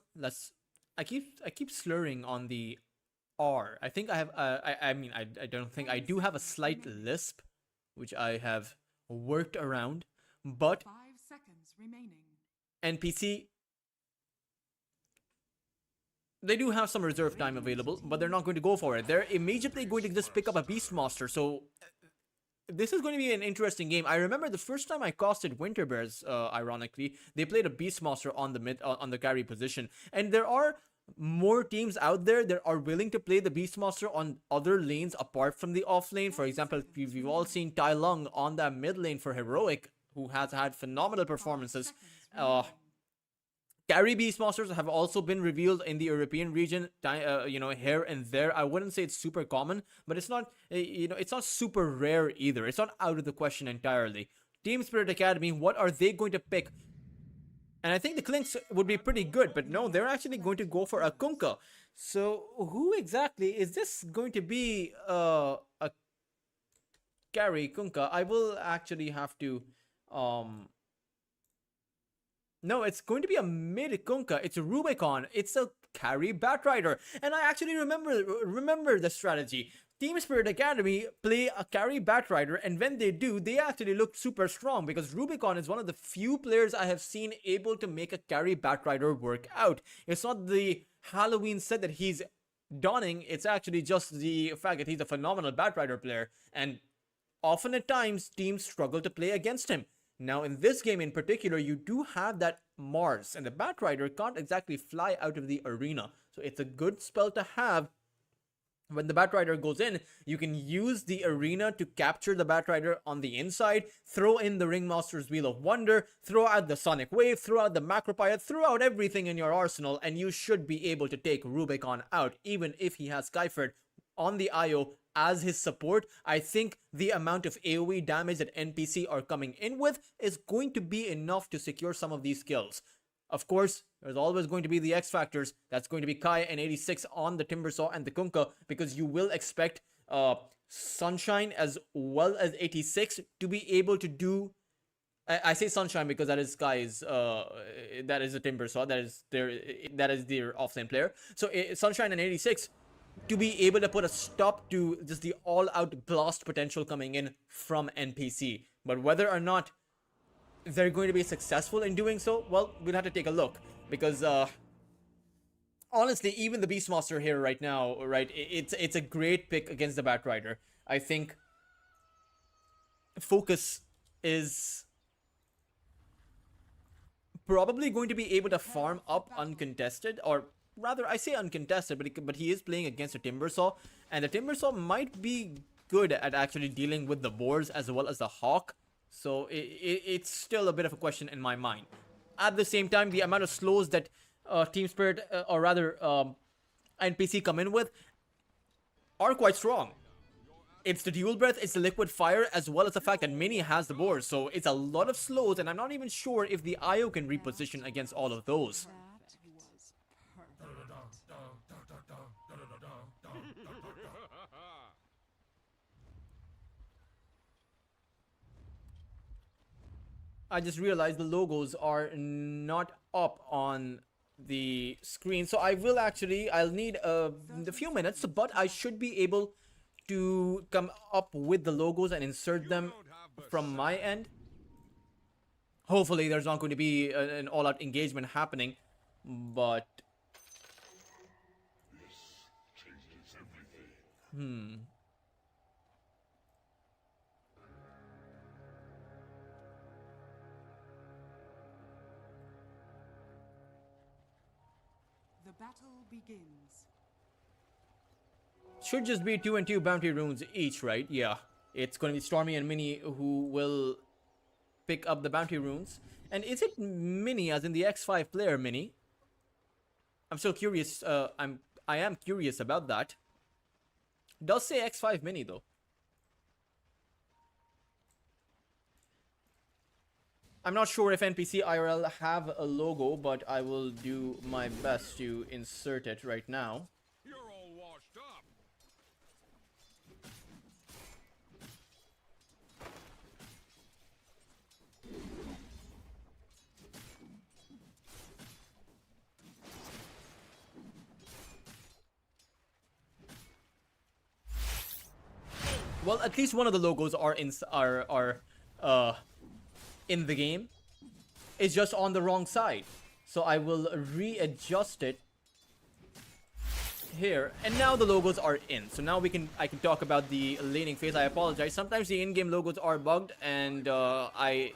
I keep slurring on the R. I think I have I don't think I do have a slight lisp, which I have worked around, but 5 seconds remaining. NPC, they do have some reserve time available, but they're not going to go for it. They're immediately going to just pick up a Beastmaster. So this is going to be an interesting game. I remember the first time I costed Winter Bears, ironically, they played a Beastmaster on the on the carry position. And there are more teams out there that are willing to play the Beastmaster on other lanes apart from the off lane. For example, we've all seen Tai Lung on that mid lane for Heroic, who has had phenomenal performances. Carry Beastmasters have also been revealed in the European region, you know, here and there. I wouldn't say it's super common, but it's not, you know, it's not super rare either. It's not out of the question entirely. Team Spirit Academy, what are they going to pick? And I think the Clinks would be pretty good, but no, they're actually going to go for a Kunkka. So who exactly is this going to be? A carry Kunkka. I will actually have to no, it's going to be a mid Kunkka. It's a Rubicon. It's a carry Batrider. And I actually remember the strategy. Team Spirit Academy play a carry Batrider, and when they do, they actually look super strong, because Rubicon is one of the few players I have seen able to make a carry Batrider work out. It's not the Halloween set that he's donning, it's actually just the fact that he's a phenomenal Batrider player, and often at times, teams struggle to play against him. Now, in this game in particular, you do have that Mars, and the Batrider can't exactly fly out of the arena. So it's a good spell to have. When the Batrider goes in, you can use the arena to capture the Batrider on the inside, throw in the Ringmaster's Wheel of Wonder, throw out the Sonic Wave, throw out the Macropyre, throw out everything in your arsenal, and you should be able to take Rubicon out, even if he has Skyford on the IO as his support, I think the amount of AoE damage that NPC are coming in with is going to be enough to secure some of these kills. Of course, there's always going to be the X factors. That's going to be Kai and 86 on the Timbersaw and the Kunkka, because you will expect Sunshine as well as 86 to be able to do. I say Sunshine because that is Kai's. That is a Timbersaw. That is their offlane player. So Sunshine and 86 to be able to put a stop to just the all-out blast potential coming in from NPC. But whether or not they're going to be successful in doing so, well, we'll have to take a look, because honestly, even the Beastmaster here right now, right, it's a great pick against the Batrider. I think Focus is probably going to be able to farm up uncontested, or rather, I say uncontested, but he is playing against a Timbersaw, and the Timbersaw might be good at actually dealing with the boars as well as the Hawk. So it's still a bit of a question in my mind. At the same time, the amount of slows that Team Spirit, or rather NPC come in with, are quite strong. It's the dual breath, it's the liquid fire, as well as the fact that Mini has the boars. So it's a lot of slows, and I'm not even sure if the IO can reposition against all of those. That was perfect. I just realized the logos are not up on the screen, so I'll need a few minutes, but I should be able to come up with the logos and insert them from my end. Hopefully there's not going to be an all-out engagement happening, but The battle begins. should just be 2 and 2 bounty runes each, right? Yeah, it's going to be Stormy and Mini who will pick up the bounty runes. And is it Mini, as in the X5 player Mini? I'm still curious. I am curious about that. Does say X5 Mini though. I'm not sure if NPC IRL have a logo, but I will do my best to insert it right now. You're all washed up. Well, at least one of the logos are in the game. It's just on the wrong side, so I will readjust it here, and now the logos are in. So now I can talk about the laning phase. I apologize. Sometimes the in-game logos are bugged, and I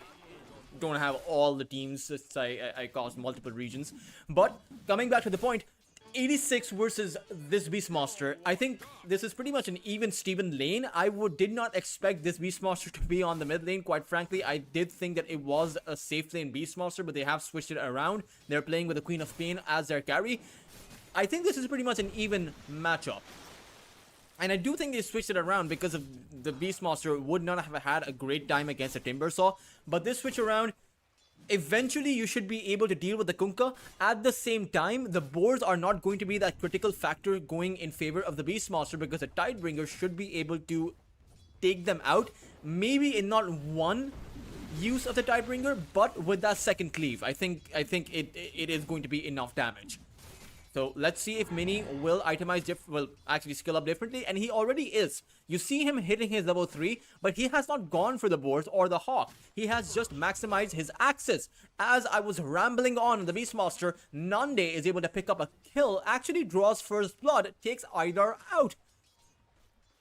don't have all the teams since I caused multiple regions. But coming back to the point, 86 versus this Beastmaster, I think this is pretty much an even Steven lane. I did not expect this Beastmaster to be on the mid lane, quite frankly. I did think that it was a safe lane Beastmaster, but they have switched it around. They're playing with the Queen of Pain as their carry. I think this is pretty much an even matchup. And I do think they switched it around because of the Beastmaster would not have had a great time against the Timbersaw. But this switch around, eventually you should be able to deal with the Kunkka. At the same time, the boars are not going to be that critical factor going in favor of the Beastmaster, because the Tidebringer should be able to take them out. Maybe in not one use of the Tidebringer, but with that second cleave, I think it is going to be enough damage. So let's see if Mini will itemize actually skill up differently, and he already is. You see him hitting his level 3, but he has not gone for the boars or the hawk. He has just maximized his axes. As I was rambling on, the Beastmaster, Nande is able to pick up a kill, actually draws first blood, takes Idar out.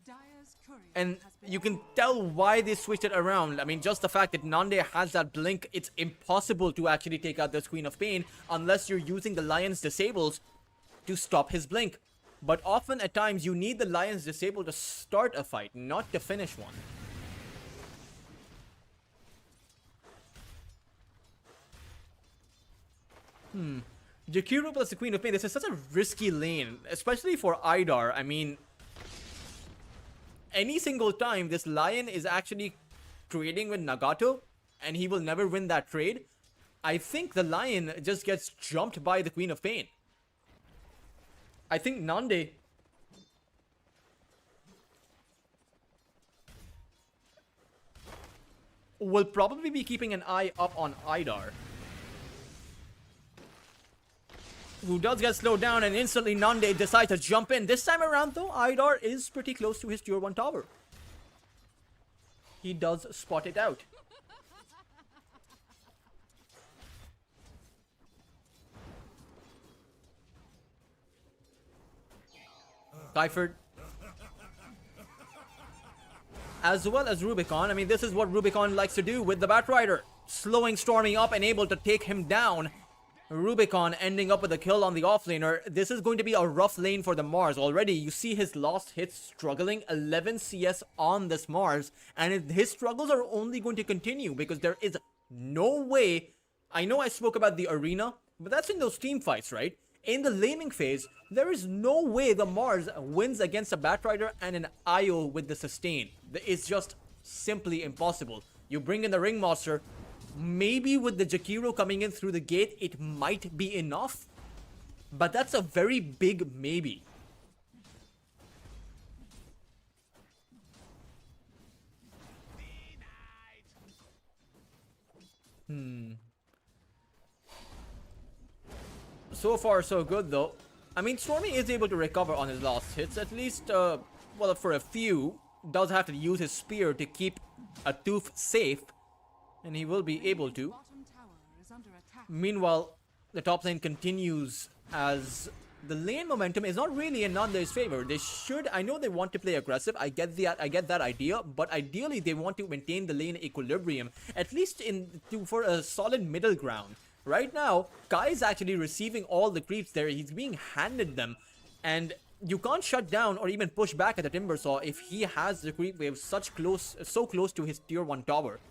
Dire's courier And has been you can tell why they switched it around. I mean, just the fact that Nande has that blink, it's impossible to actually take out this Queen of Pain unless you're using the Lion's Disables to stop his blink. But often at times you need the Lion's Disable to start a fight, not to finish one. Jakiro plus the Queen of Pain, this is such a risky lane, especially for Idar. I mean, any single time this Lion is actually trading with Nagato and he will never win that trade, I think the Lion just gets jumped by the Queen of Pain. I think Nande will probably be keeping an eye up on Idar, who does get slowed down, and instantly Nande decides to jump in. This time around though, Idar is pretty close to his tier 1 tower. He does spot it out. Kaifert, as well as Rubicon. I mean, this is what Rubicon likes to do with the Batrider. Slowing Stormy up and able to take him down. Rubicon ending up with a kill on the offlaner. This is going to be a rough lane for the Mars. Already, you see his last hits struggling. 11 CS on this Mars. And his struggles are only going to continue because there is no way. I know I spoke about the arena, but that's in those team fights, right? In the laning phase, there is no way the Mars wins against a Batrider and an IO with the sustain. It's just simply impossible. You bring in the Ringmaster, maybe with the Jakiro coming in through the gate, it might be enough. But that's a very big maybe. So far, so good though. I mean, Stormy is able to recover on his last hits, at least, well, for a few. Does have to use his spear to keep a tooth safe, and he will be able to. Bottom tower is under attack. Meanwhile, the top lane continues as the lane momentum is not really in Nande's favor. They should, I know they want to play aggressive, I get that idea, but ideally they want to maintain the lane equilibrium, at least for a solid middle ground. Right now, Kai is actually receiving all the creeps there. He's being handed them, and you can't shut down or even push back at the Timbersaw if he has the creep wave so close to his tier 1 tower.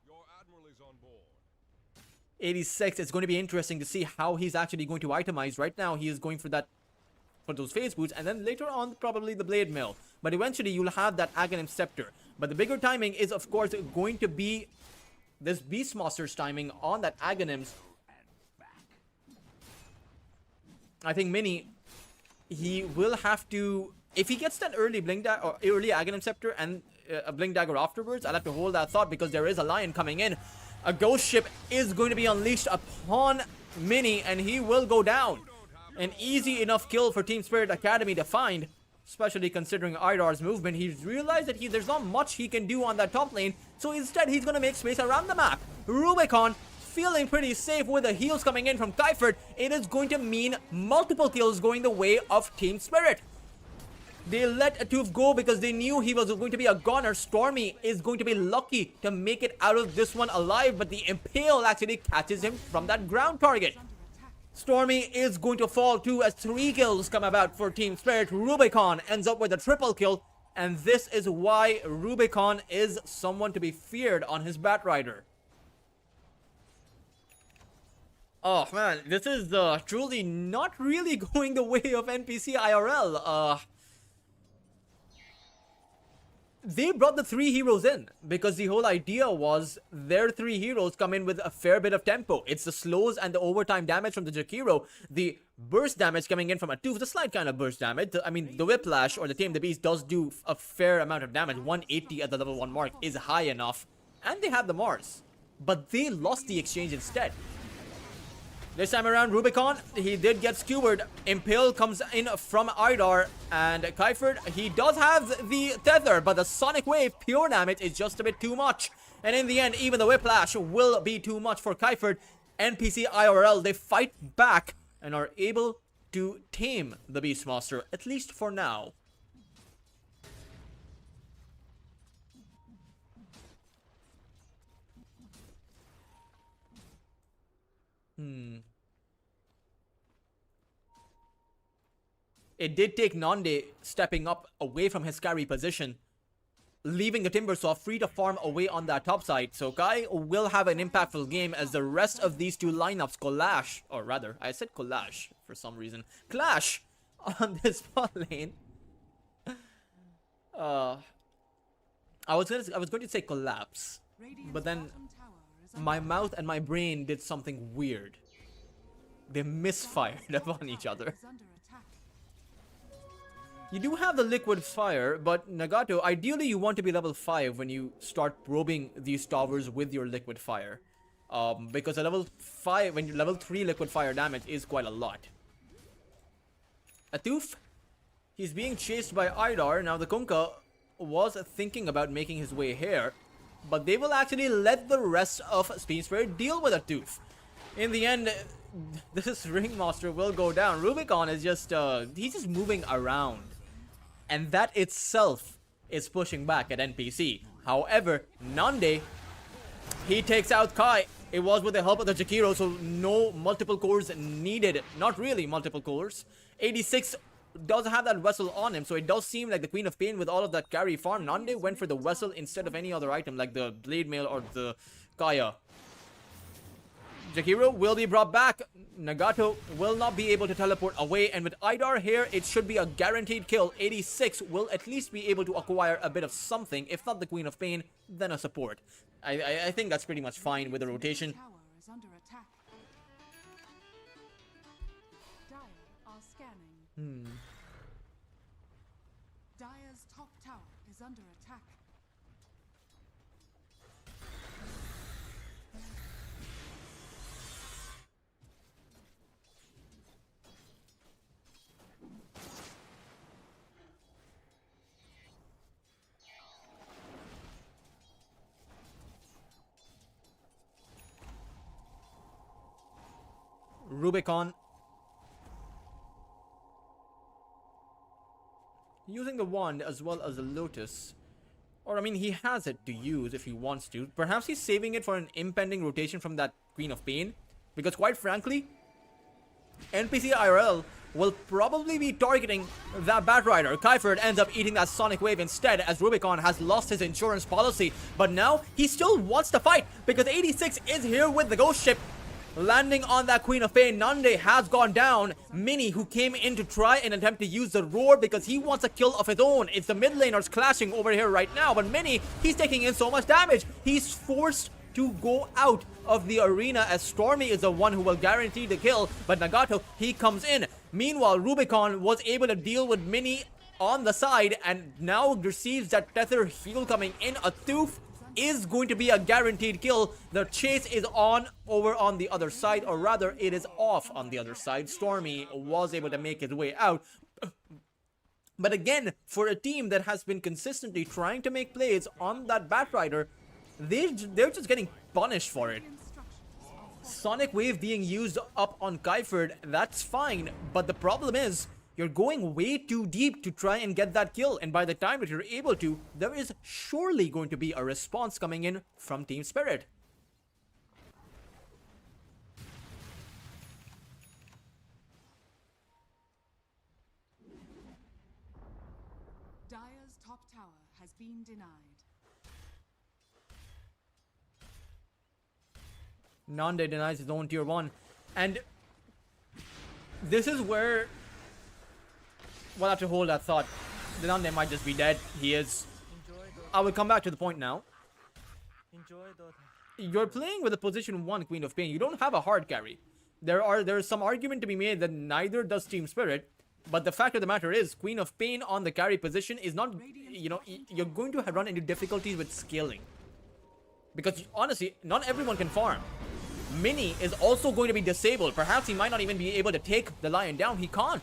Your admiral is on board. 86, it's going to be interesting to see how he's actually going to itemize. Right now, he is going for those phase boots, and then later on, probably the Blade Mill. But eventually, you'll have that Aghanim Scepter. But the bigger timing is, of course, going to be this Beastmaster's timing on that Aghanims. I think Mini, he will have to, if he gets that early Blink Dagger or early Aghanim Scepter and a Blink Dagger afterwards, I'll have to hold that thought because there is a Lion coming in. A Ghost Ship is going to be unleashed upon Mini, and he will go down. An easy enough kill for Team Spirit Academy to find, especially considering Idar's movement. He's realized that there's not much he can do on that top lane, so instead he's going to make space around the map. Rubicon feeling pretty safe with the heals coming in from Kaifert. It is going to mean multiple kills going the way of Team Spirit. They let Atuf go because they knew he was going to be a goner. Stormy is going to be lucky to make it out of this one alive, but the Impale actually catches him from that ground target. Stormy is going to fall too as 3 kills come about for Team Spirit. Rubicon ends up with a triple kill, and this is why Rubicon is someone to be feared on his Batrider. Oh man, this is truly not really going the way of NPC IRL. They brought the 3 heroes in because the whole idea was their 3 heroes come in with a fair bit of tempo. It's the slows and the overtime damage from the Jakiro, the burst damage coming in from Atuf, the slight kind of burst damage. I mean, the Whiplash or the Tame the Beast does do a fair amount of damage. 180 at the level 1 mark is high enough. And they had the Mars. But they lost the exchange instead. This time around, Rubicon, he did get skewered. Impale comes in from Idar, and Kaifert, he does have the Tether, but the Sonic Wave pure damage is just a bit too much. And in the end, even the Whiplash will be too much for Kaifert. NPC IRL, they fight back and are able to tame the Beastmaster, at least for now. It did take Nande stepping up away from his carry position leaving the Timbersaw free to farm away on that top side. So Kai will have an impactful game as the rest of these two lineups clash, or rather, I said collage for some reason, clash on this bot lane. I was going to say collapse, Radiant's but then bottom tower is under my mouth and my brain did something weird. They misfired upon each other. is under attack. You do have the liquid fire, but Nagato, ideally you want to be level 5 when you start probing these towers with your liquid fire. Because a level 5, when you level 3 liquid fire damage is quite a lot. Atuf, he's being chased by Idar. Now the Kunkka was thinking about making his way here, but they will actually let the rest of Speed Spirit deal with Atuf. In the end, this Ringmaster will go down. Rubicon is just, he's just moving around. And that itself is pushing back at NPC. However, Nande, he takes out Kai. It was with the help of the Jakiro, so no multiple cores needed. Not really multiple cores. 86 does have that vessel on him, so it does seem like the Queen of Pain with all of that carry farm. Nande went for the vessel instead of any other item like the Blade Mail or the Kaya. Jakiro will be brought back. Nagato will not be able to teleport away, and with Idar here, it should be a guaranteed kill. 86 will at least be able to acquire a bit of something, if not the Queen of Pain, then a support. I think that's pretty much fine with the rotation. Tower is under attack. Dire are scanning. Dire's top tower is under attack. Rubicon using the wand as well as the lotus, or I mean he has it to use if he wants to. Perhaps he's saving it for an impending rotation from that Queen of Pain, because quite frankly NPC IRL will probably be targeting that Batrider. Kaiferd ends up eating that Sonic Wave instead, as Rubicon has lost his insurance policy, but now he still wants to fight because 86 is here with the ghost ship. Landing on that Queen of Pain, Nande has gone down. Mini, who came in to try and attempt to use the roar because he wants a kill of his own. It's the mid laners clashing over here right now, but Mini, he's taking in so much damage. He's forced to go out of the arena as Stormy is the one who will guarantee the kill, but Nagato, he comes in. Meanwhile, Rubicon was able to deal with Mini on the side and now receives that Tether heal coming in. Atuf is going to be a guaranteed kill. The chase is on over on the other side, or rather it is off on the other side. Stormy was able to make his way out, but again, for a team that has been consistently trying to make plays on that Batrider, they're just getting punished for it. Sonic Wave being used up on Kaiferd, that's fine, but the problem is you're going way too deep to try and get that kill, and by the time that you're able to, there is surely going to be a response coming in from Team Spirit. Dire's top tower has been denied. Nande denies his own tier 1, and this is where we'll have to hold that thought. Nande might just be dead. He is. I will come back to the point now. You're playing with a position 1 Queen of Pain. You don't have a hard carry. There is some argument to be made that neither does Team Spirit, but the fact of the matter is Queen of Pain on the carry position is not, you know, you're going to run into difficulties with scaling, because honestly not everyone can farm. Mini is also going to be disabled. Perhaps he might not even be able to take the Lion down. He can't.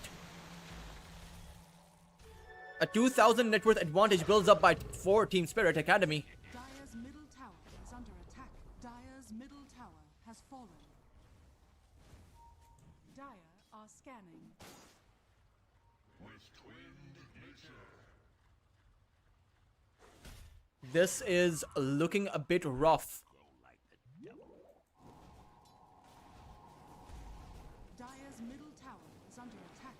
A 2,000 net worth advantage builds up for Team Spirit Academy. Dire's middle tower is under attack. Dire's middle tower has fallen. Dire are scanning. This is looking a bit rough. Dire's middle tower is under attack.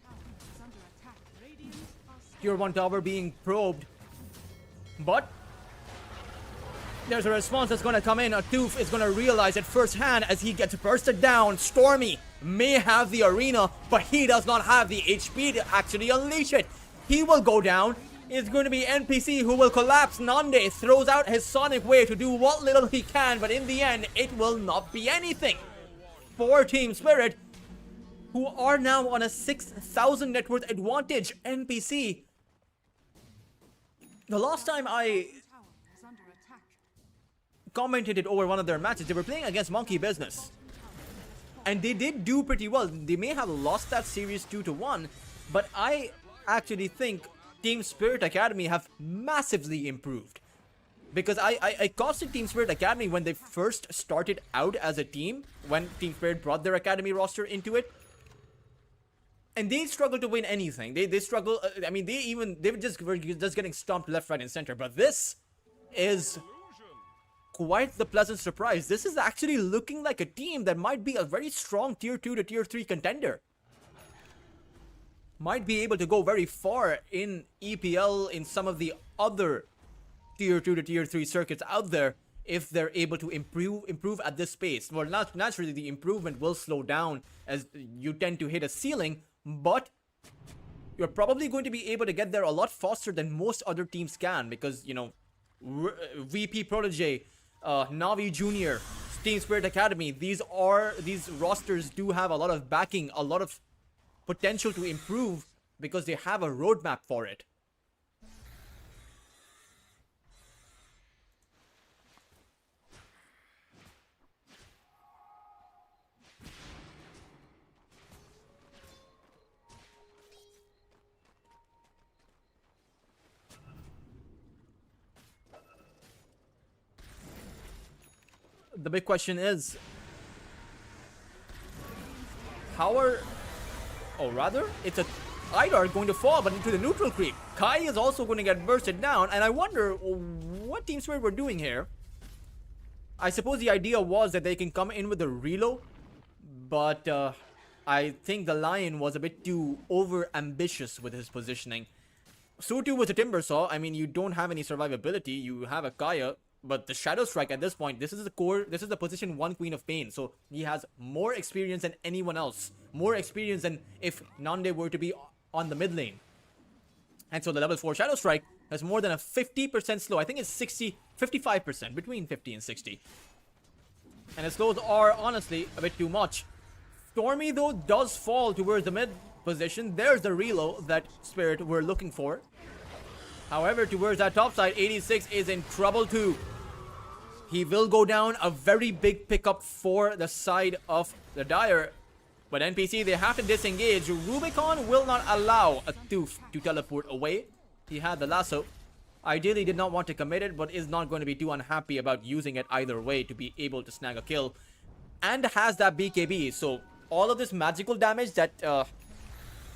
bottom tower is under attack. Radiant are Tier 1 tower being probed. But there's a response that's going to come in. Atoof is going to realize it firsthand as he gets bursted down. Stormy may have the arena, but he does not have the HP to actually unleash it. He will go down. It's going to be NPC who will collapse. Nande throws out his Sonic Wave to do what little he can, but in the end, it will not be anything. For Team Spirit, who are now on a 6,000 net worth advantage. NPC. The last time I tower is under attack. commented it over one of their matches, they were playing against Monkey Business. And they did do pretty well. They may have lost that series 2-1, but I actually think Team Spirit Academy have massively improved. Because I costed Team Spirit Academy when they first started out as a team, when Team Spirit brought their academy roster into it. And they struggled to win anything. They struggle. I mean, they were just getting stomped left, right, and center. But this is quite the pleasant surprise. This is actually looking like a team that might be a very strong tier 2 to tier 3 contender. Might be able to go very far in EPL, in some of the other tier 2 to tier 3 circuits out there, if they're able to improve at this pace. Well, naturally the improvement will slow down as you tend to hit a ceiling, but you're probably going to be able to get there a lot faster than most other teams can, because, you know, VP Protege, Navi Junior, Team Spirit Academy, these rosters do have a lot of backing, a lot of potential to improve, because they have a roadmap for it. The big question is, it's a Idar going to fall, but into the neutral creep. Kai is also going to get bursted down, and I wonder what Team Spirit were doing here. I suppose the idea was that they can come in with a reload, but I think the Lion was a bit too over-ambitious with his positioning. Sutu with a Timber Saw, I mean, you don't have any survivability, you have a Kaya, but the Shadow Strike at this point, this is the position 1 Queen of Pain, so he has more experience than anyone else. More experience than if Nande were to be on the mid lane. And so the level 4 Shadow Strike has more than a 50% slow. I think it's 55%, between 50 and 60. And his slows are honestly a bit too much. Stormy though does fall towards the mid position. There's the reload that Spirit were looking for. However, towards that top side, 86 is in trouble too. He will go down, a very big pickup for the side of the Dire. But NPC, they have to disengage. Rubicon will not allow a Tooth to teleport away. He had the lasso. Ideally did not want to commit it, but is not going to be too unhappy about using it either way to be able to snag a kill. And has that BKB. So all of this magical damage that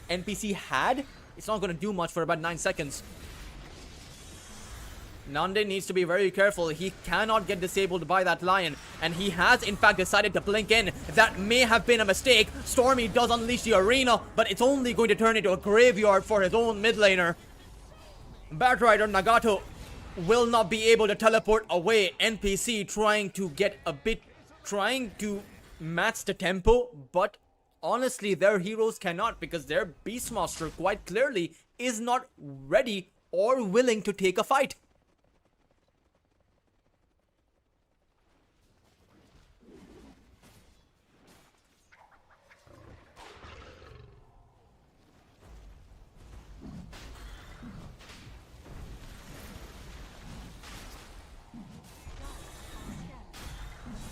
NPC had, it's not going to do much for about 9 seconds. Nande needs to be very careful. He cannot get disabled by that Lion. And he has, in fact, decided to blink in. That may have been a mistake. Stormy does unleash the arena, but it's only going to turn into a graveyard for his own mid laner. Batrider Nagato will not be able to teleport away. NPC trying to match the tempo, but honestly, their heroes cannot, because their Beastmaster quite clearly is not ready or willing to take a fight.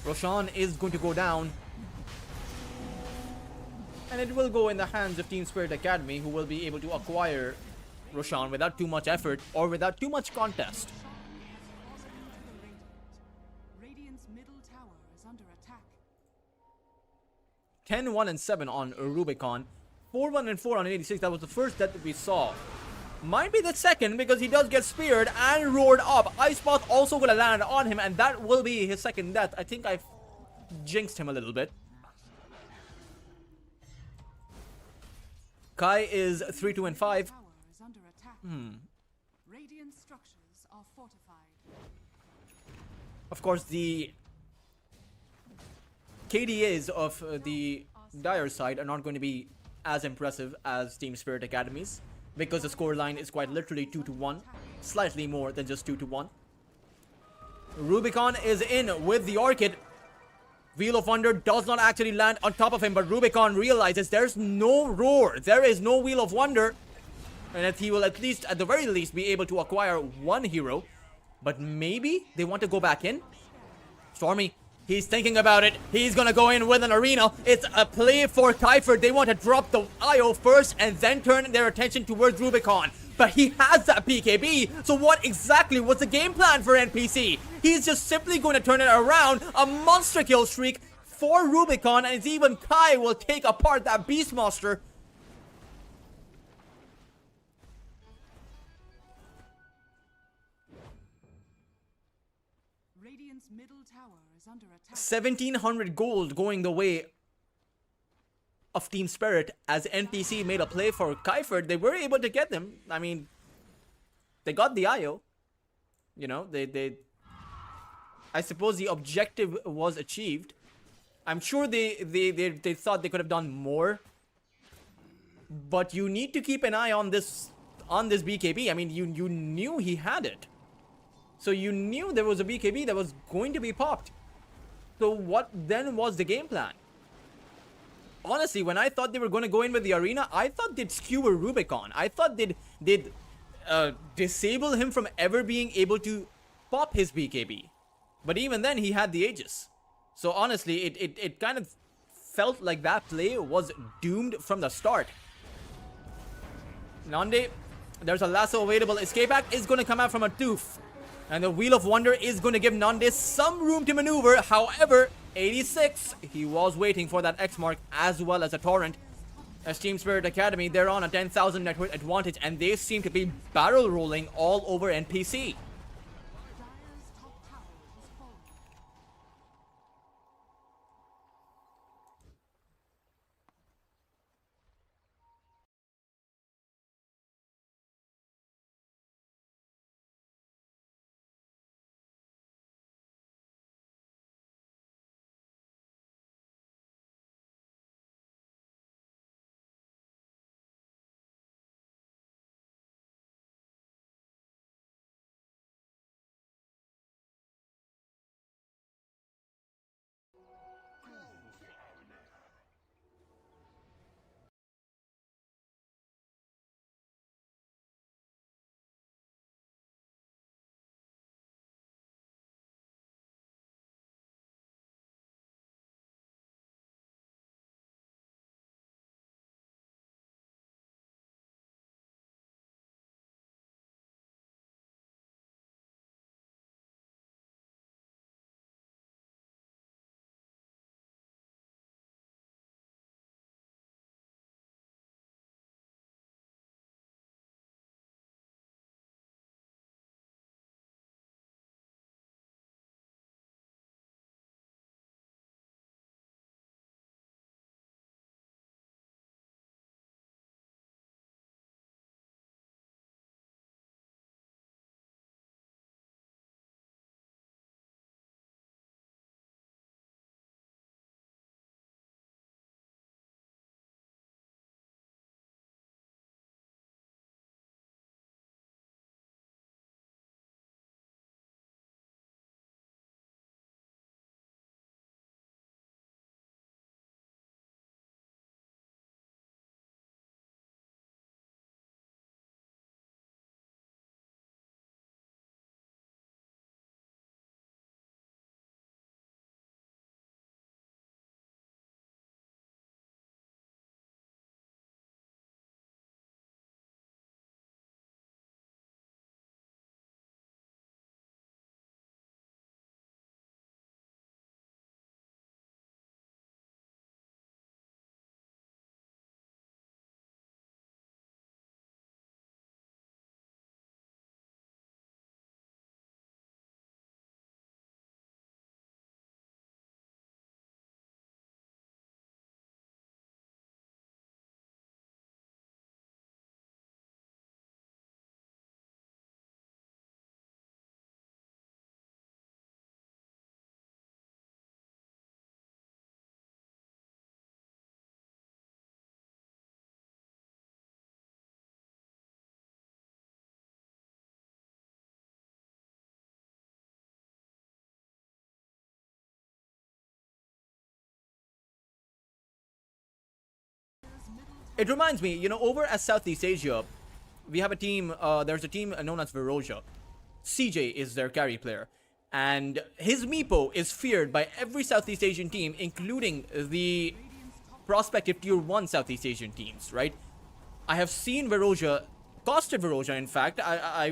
Roshan is going to go down. And it will go in the hands of Team Spirit Academy, who will be able to acquire Roshan without too much effort or without too much contest. Radiant's middle tower is under attack. 10-1-7 on Rubicon. 4-1-4 on 86. That was the first death that we saw. Might be the second, because he does get speared and roared up. Ice Path also going to land on him, and that will be his second death. I think I've jinxed him a little bit. Kai is 3, 2, and 5. Tower is under attack. Radiant structures are fortified. Of course, the KDAs of the Dire side are not going to be as impressive as Team Spirit Academy's, because the scoreline is quite literally 2-1, slightly more than just 2-1. Rubicon is in with the Orchid. Wheel of Wonder does not actually land on top of him, but Rubicon realizes there's no roar, there is no Wheel of Wonder, and that he will at the very least, be able to acquire one hero. But maybe they want to go back in. Stormy, he's thinking about it. He's gonna go in with an arena. It's a play for Kyfer. They want to drop the IO first and then turn their attention towards Rubicon. But he has that PKB, so what exactly was the game plan for NPC? He's just simply going to turn it around, a monster kill streak for Rubicon, and even Kai will take apart that Beast Monster. Radiant's middle tower is under attack. 1700 gold going the way of Team Spirit as NPC made a play for Kyford. They were able to get them. I mean, they got the IO. You know, I suppose the objective was achieved. I'm sure they thought they could have done more. But you need to keep an eye on this BKB. I mean, you knew he had it. So you knew there was a BKB that was going to be popped. So what then was the game plan? Honestly, when I thought they were going to go in with the arena, I thought they'd skewer Rubicon. I thought they'd disable him from ever being able to pop his BKB. But even then, he had the Aegis. So honestly, it kind of felt like that play was doomed from the start. Nande, there's a lasso available. Escape Act is going to come out from a tooth. And the Wheel of Wonder is going to give Nande some room to maneuver. However, 86, he was waiting for that X mark as well as a torrent. As Team Spirit Academy, they're on a 10,000 network advantage, and they seem to be barrel rolling all over NPC. It reminds me, you know, over at Southeast Asia, we have a team, there's a team known as Veroja. CJ is their carry player. And his Meepo is feared by every Southeast Asian team, including the prospective Tier 1 Southeast Asian teams, right? I have seen Veroja, costed Veroja, in fact. I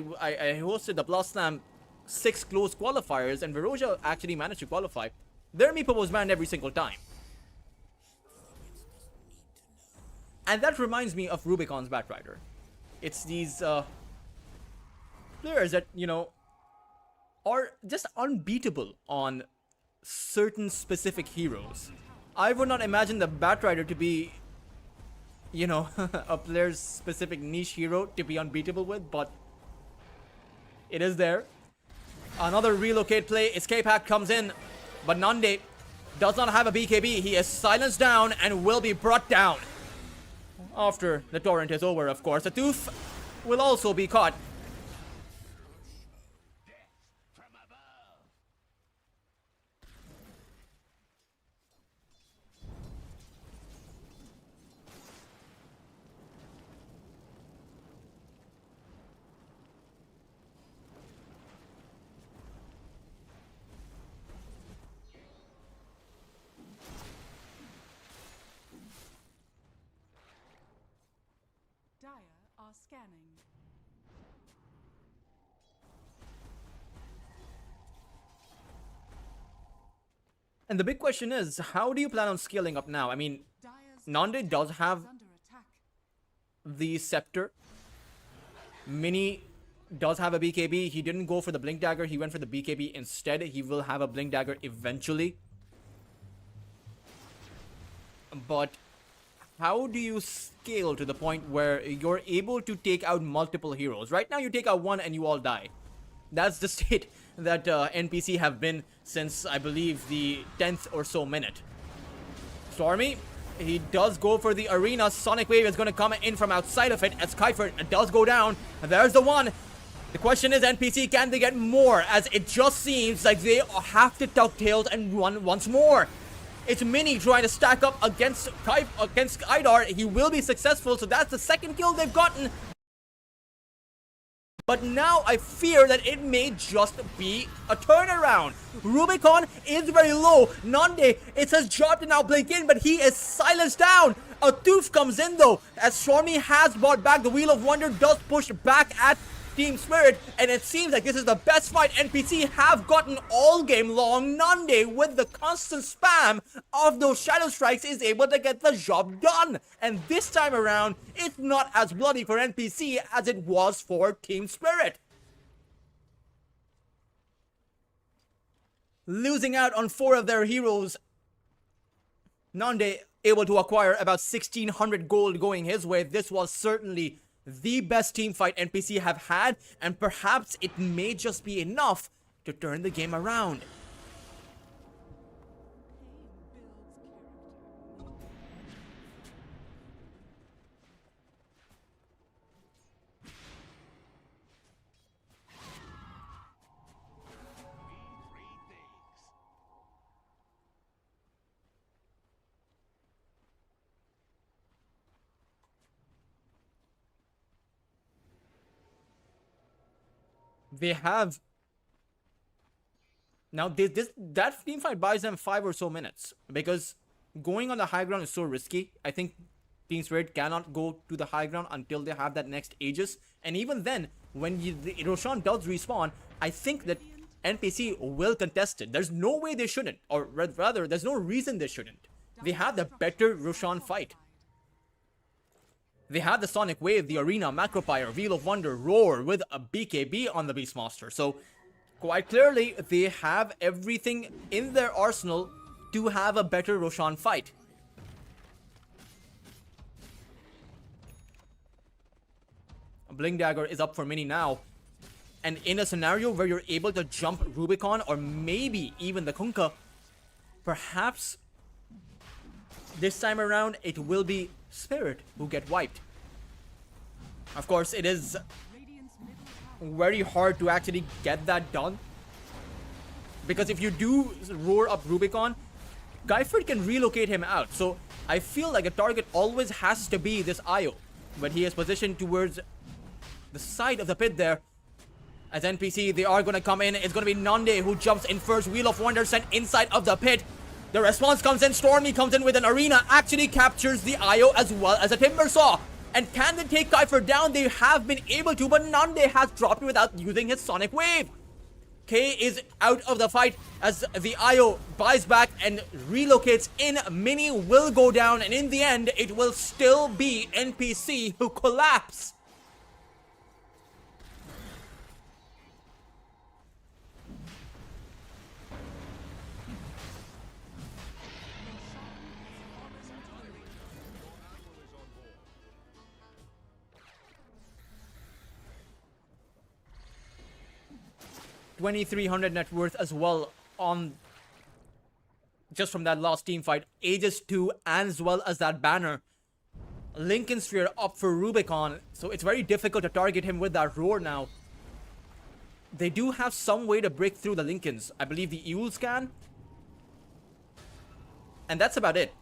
hosted the Plus Slam 6 close qualifiers, and Veroja actually managed to qualify. Their Meepo was banned every single time. And that reminds me of Rubicon's Batrider. It's these players that, you know, are just unbeatable on certain specific heroes. I would not imagine the Batrider to be, you know, a player's specific niche hero to be unbeatable with, but it is there. Another relocate play, escape hack comes in, but Nande does not have a BKB. He is silenced down and will be brought down. After the torrent is over, of course. The Tooth will also be caught. Dire are scanning. And the big question is, how do you plan on scaling up now? I mean, Dire's Nande does have is under attack. the Scepter. Mini does have a BKB. He didn't go for the Blink Dagger. He went for the BKB instead. He will have a Blink Dagger eventually. But how do you scale to the point where you're able to take out multiple heroes? Right now you take out one and you all die. That's the state that NPC have been since, I believe, the 10th or so minute. Stormy, he does go for the arena. Sonic Wave is going to come in from outside of it as Kyfer does go down. There's the one. The question is, NPC, can they get more? As it just seems like they have to tuck tails and run once more. It's Mini trying to stack up against Idar. He will be successful, so that's the second kill they've gotten. But now I fear that it may just be a turnaround. Rubicon is very low. Nande, it's his job to now blink in, but he is silenced down. A Tooth comes in though, as Stormy has brought back. The Wheel of Wonder does push back at Team Spirit, and it seems like this is the best fight NPC have gotten all game long. Nande, with the constant spam of those Shadow Strikes, is able to get the job done. And this time around, it's not as bloody for NPC as it was for Team Spirit. Losing out on 4 of their heroes, Nande able to acquire about 1,600 gold going his way. This was certainly the best team fight NPC have had, and perhaps it may just be enough to turn the game around. They have now that team fight buys them 5 or so minutes, because going on the high ground is so risky. I think Team Spirit cannot go to the high ground until they have that next Aegis, and even then, when the Roshan does respawn, I think that NPC will contest it. There's no way they shouldn't, or rather, there's no reason they shouldn't. They have the better Roshan fight. They have the Sonic Wave, the Arena, Macropyre, Wheel of Wonder, Roar with a BKB on the Beastmaster. So, quite clearly, they have everything in their arsenal to have a better Roshan fight. Blink Dagger is up for Mini now. And in a scenario where you're able to jump Rubicon or maybe even the Kunkka, perhaps this time around it will be Spirit who get wiped. Of course, it is very hard to actually get that done, because if you do roar up Rubicon, Kaifert can relocate him out. So I feel like a target always has to be this IO. But he is positioned towards the side of the pit there. As NPC, they are going to come in. It's going to be Nande who jumps in first. Wheel of Wonder sent inside of the pit. The response comes in. Stormy comes in with an arena. Actually captures the IO as well as a Timber Saw. And can they take Kaifert down? They have been able to, but Nande has dropped without using his Sonic Wave. K is out of the fight as the IO buys back and relocates in. Mini will go down, and in the end, it will still be NPC who collapse. $2,300 net worth as well on just from that last team fight. Aegis 2 as well as that banner. Lincoln Sphere up for Rubicon, so it's very difficult to target him with that roar now. They do have some way to break through the Lincolns. I believe the Eels can. And that's about it.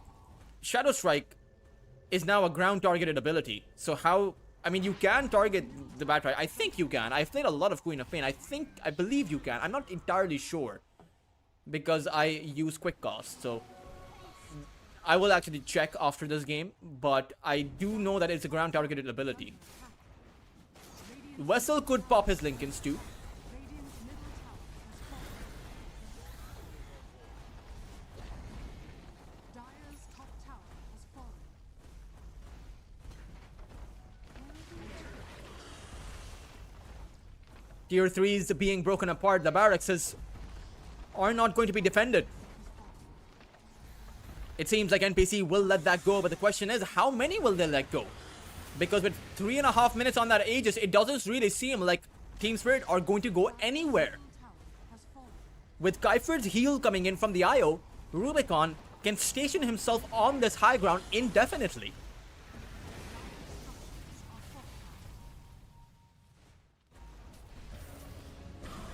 Shadow Strike is now a ground targeted ability. So how... I mean, you can target the Batrider. I think you can. I've played a lot of Queen of Pain. I believe you can. I'm not entirely sure. Because I use Quick Cast. So, I will actually check after this game. But I do know that it's a ground targeted ability. Vessel could pop his Lincolns too. Radiant's middle tower has fallen. Dire's top tower has fallen. Tier 3s being broken apart. The barracks are not going to be defended. It seems like NPC will let that go, but the question is, how many will they let go? Because with 3.5 minutes on that Aegis, it doesn't really seem like Team Spirit are going to go anywhere. Tower has fallen. With Kaifer's heal coming in from the IO, Rubicon can station himself on this high ground indefinitely.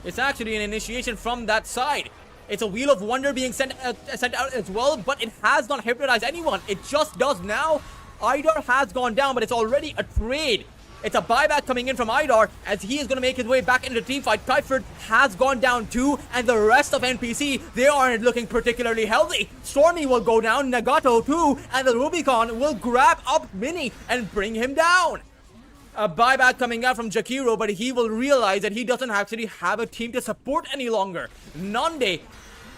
It's actually an initiation from that side. It's a Wheel of Wonder being sent out as well, but it has not hypnotized anyone. It just does now. Idar has gone down, but it's already a trade. It's a buyback coming in from Idar as he is going to make his way back into the team fight. Kaifert has gone down too, and the rest of NPC, they aren't looking particularly healthy. Stormy will go down, Nagato too, and the Rubicon will grab up Mini and bring him down. A buyback coming out from Jakiro, but he will realize that he doesn't actually have a team to support any longer. Nande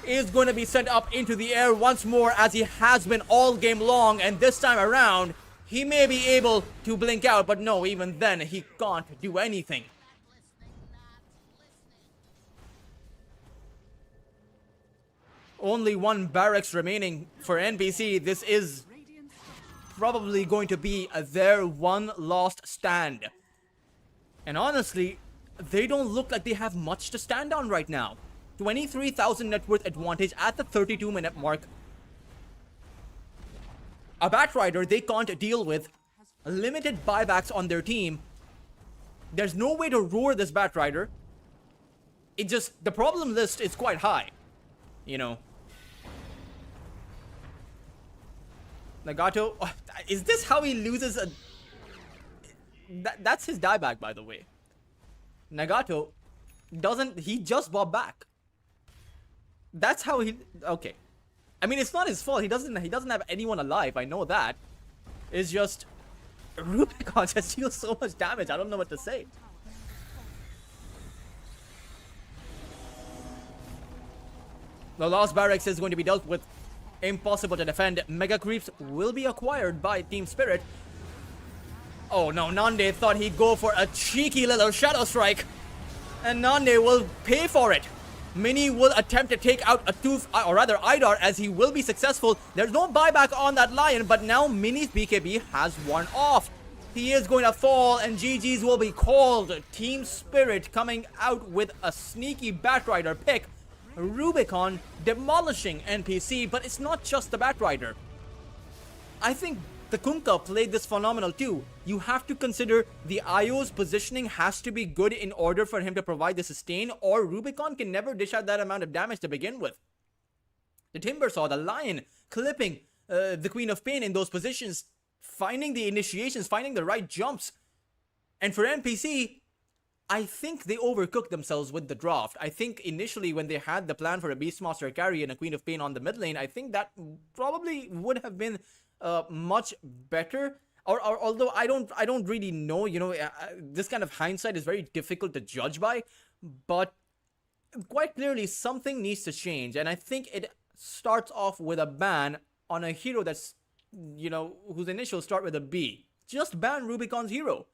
is going to be sent up into the air once more as he has been all game long, and this time around, he may be able to blink out, but no, even then, he can't do anything. Only one barracks remaining for NPC. This is Radiant's probably going to be their one last stand. And honestly, they don't look like they have much to stand on right now. 23,000 net worth advantage at the 32-minute mark. A Batrider they can't deal with. Limited buybacks on their team. There's no way to roar this Batrider. It just, the problem list is quite high. You know. Nagato, oh, is this how he loses a... That's his dieback, by the way. Nagato doesn't, he just bought back. That's how he, okay. I mean, it's not his fault. He doesn't have anyone alive. I know that. It's just Rubicon just deals so much damage. I don't know what to say. The Lost Barracks is going to be dealt with. Impossible to defend. Mega Creeps will be acquired by Team Spirit. Oh no, Nande thought he'd go for a cheeky little Shadow Strike. And Nande will pay for it. Mini will attempt to take out a or rather Idar, as he will be successful. There's no buyback on that Lion, but now Mini's BKB has worn off. He is going to fall and GG's will be called. Team Spirit coming out with a sneaky Batrider pick. Rubicon demolishing NPC, but it's not just the Batrider. I think the Kunkka played this phenomenal too. You have to consider the IO's positioning has to be good in order for him to provide the sustain, or Rubicon can never dish out that amount of damage to begin with. The Timbersaw, the Lion, clipping the Queen of Pain in those positions, finding the initiations, finding the right jumps. And for NPC, I think they overcooked themselves with the draft. I think initially when they had the plan for a Beastmaster carry and a Queen of Pain on the mid lane, I think that probably would have been much better. Or although I don't really know, this kind of hindsight is very difficult to judge by, but quite clearly something needs to change, and I think it starts off with a ban on a hero that's, whose initials start with a B. Just ban Rubicon's hero.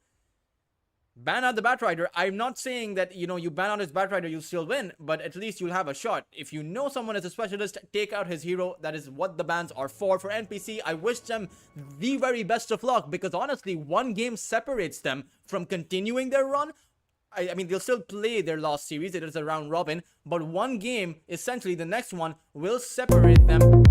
Ban out the Batrider. I'm not saying that, you ban out his Batrider, you'll still win, but at least you'll have a shot. If you know someone is a specialist, take out his hero. That is what the bans are for. For NPC, I wish them the very best of luck, because honestly, one game separates them from continuing their run. I mean, they'll still play their last series. It is a round robin, but one game, essentially the next one, will separate them.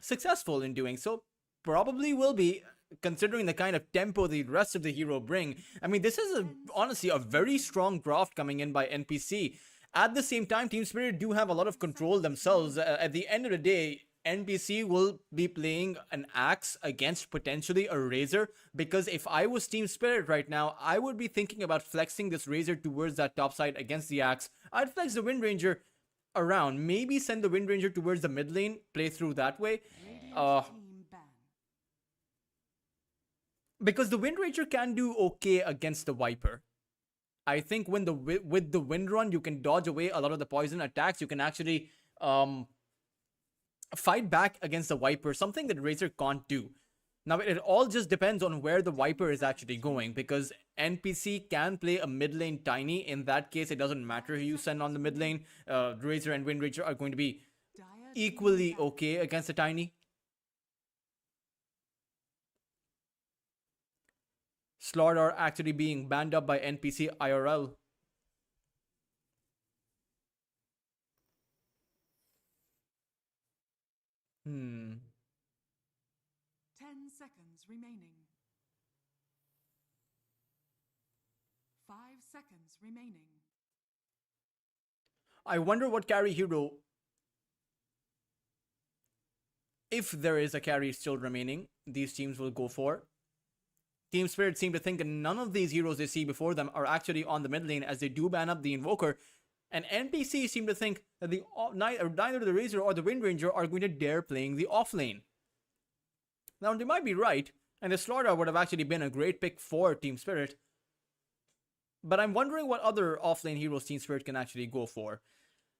successful in doing so. Probably will be, considering the kind of tempo the rest of the hero bring. I mean, this is honestly a very strong graft coming in by NPC. At the same time, Team Spirit do have a lot of control themselves. At the end of the day, NPC will be playing an axe against potentially a razor, because if I was Team Spirit right now, I would be thinking about flexing this razor towards that top side against the axe. I'd flex the Wind Ranger around, maybe send the Wind Ranger towards the mid lane, play through that way. Team ban. Because the Wind Ranger can do okay against the Viper. I think when with the Wind Run, you can dodge away a lot of the poison attacks. You can actually fight back against the Viper, something that Razor can't do. Now, it all just depends on where the Viper is actually going, because NPC can play a mid lane Tiny. In that case, it doesn't matter who you send on the mid lane. Razor and Wind Ranger are going to be Dire equally team ban. okay against the Tiny. Slaughter actually being banned up by NPC IRL. Hmm. 10 seconds remaining. 5 seconds remaining. I wonder what carry hero, if there is a carry still remaining, these teams will go for. Team Spirit seem to think that none of these heroes they see before them are actually on the mid lane, as they do ban up the Invoker. And NPC seem to think that neither the Razor or the Wind Ranger are going to dare playing the off lane. Now, they might be right, and the Slaughter would have actually been a great pick for Team Spirit. But I'm wondering what other offlane heroes Team Spirit can actually go for.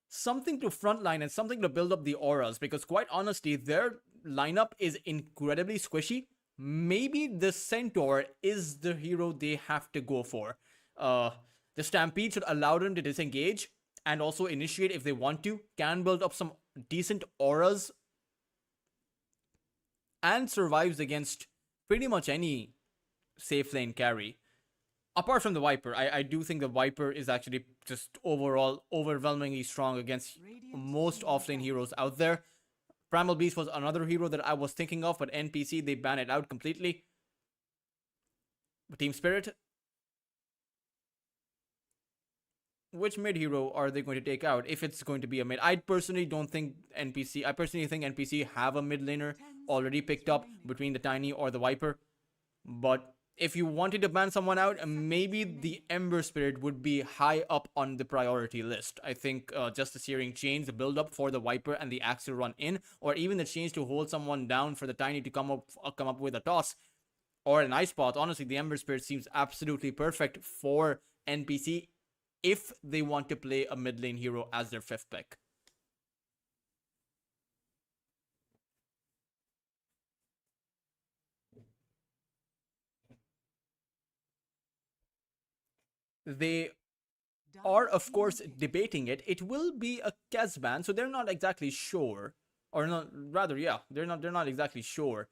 Something to frontline and something to build up the auras, because quite honestly, their lineup is incredibly squishy. Maybe the Centaur is the hero they have to go for. The Stampede should allow them to disengage and also initiate if they want to, can build up some decent auras, and survives against pretty much any safe lane carry. Apart from the Viper, I do think the Viper is actually just overall overwhelmingly strong against most offlane heroes out there. Primal Beast was another hero that I was thinking of, but NPC, they ban it out completely. But Team Spirit, which mid hero are they going to take out if it's going to be a mid? I personally think NPC have a mid laner already picked up between the Tiny or the Viper. But if you wanted to ban someone out, maybe the Ember Spirit would be high up on the priority list. I think just the Searing Chains, the build up for the Viper and the Axe to run in, or even the Chains to hold someone down for the Tiny to come up with a toss or an Ice Path. Honestly, the Ember Spirit seems absolutely perfect for NPC if they want to play a mid lane hero as their fifth pick. They are, of course, debating it. It will be a Kez ban, so they're not exactly sure, or not. Rather, yeah, they're not exactly sure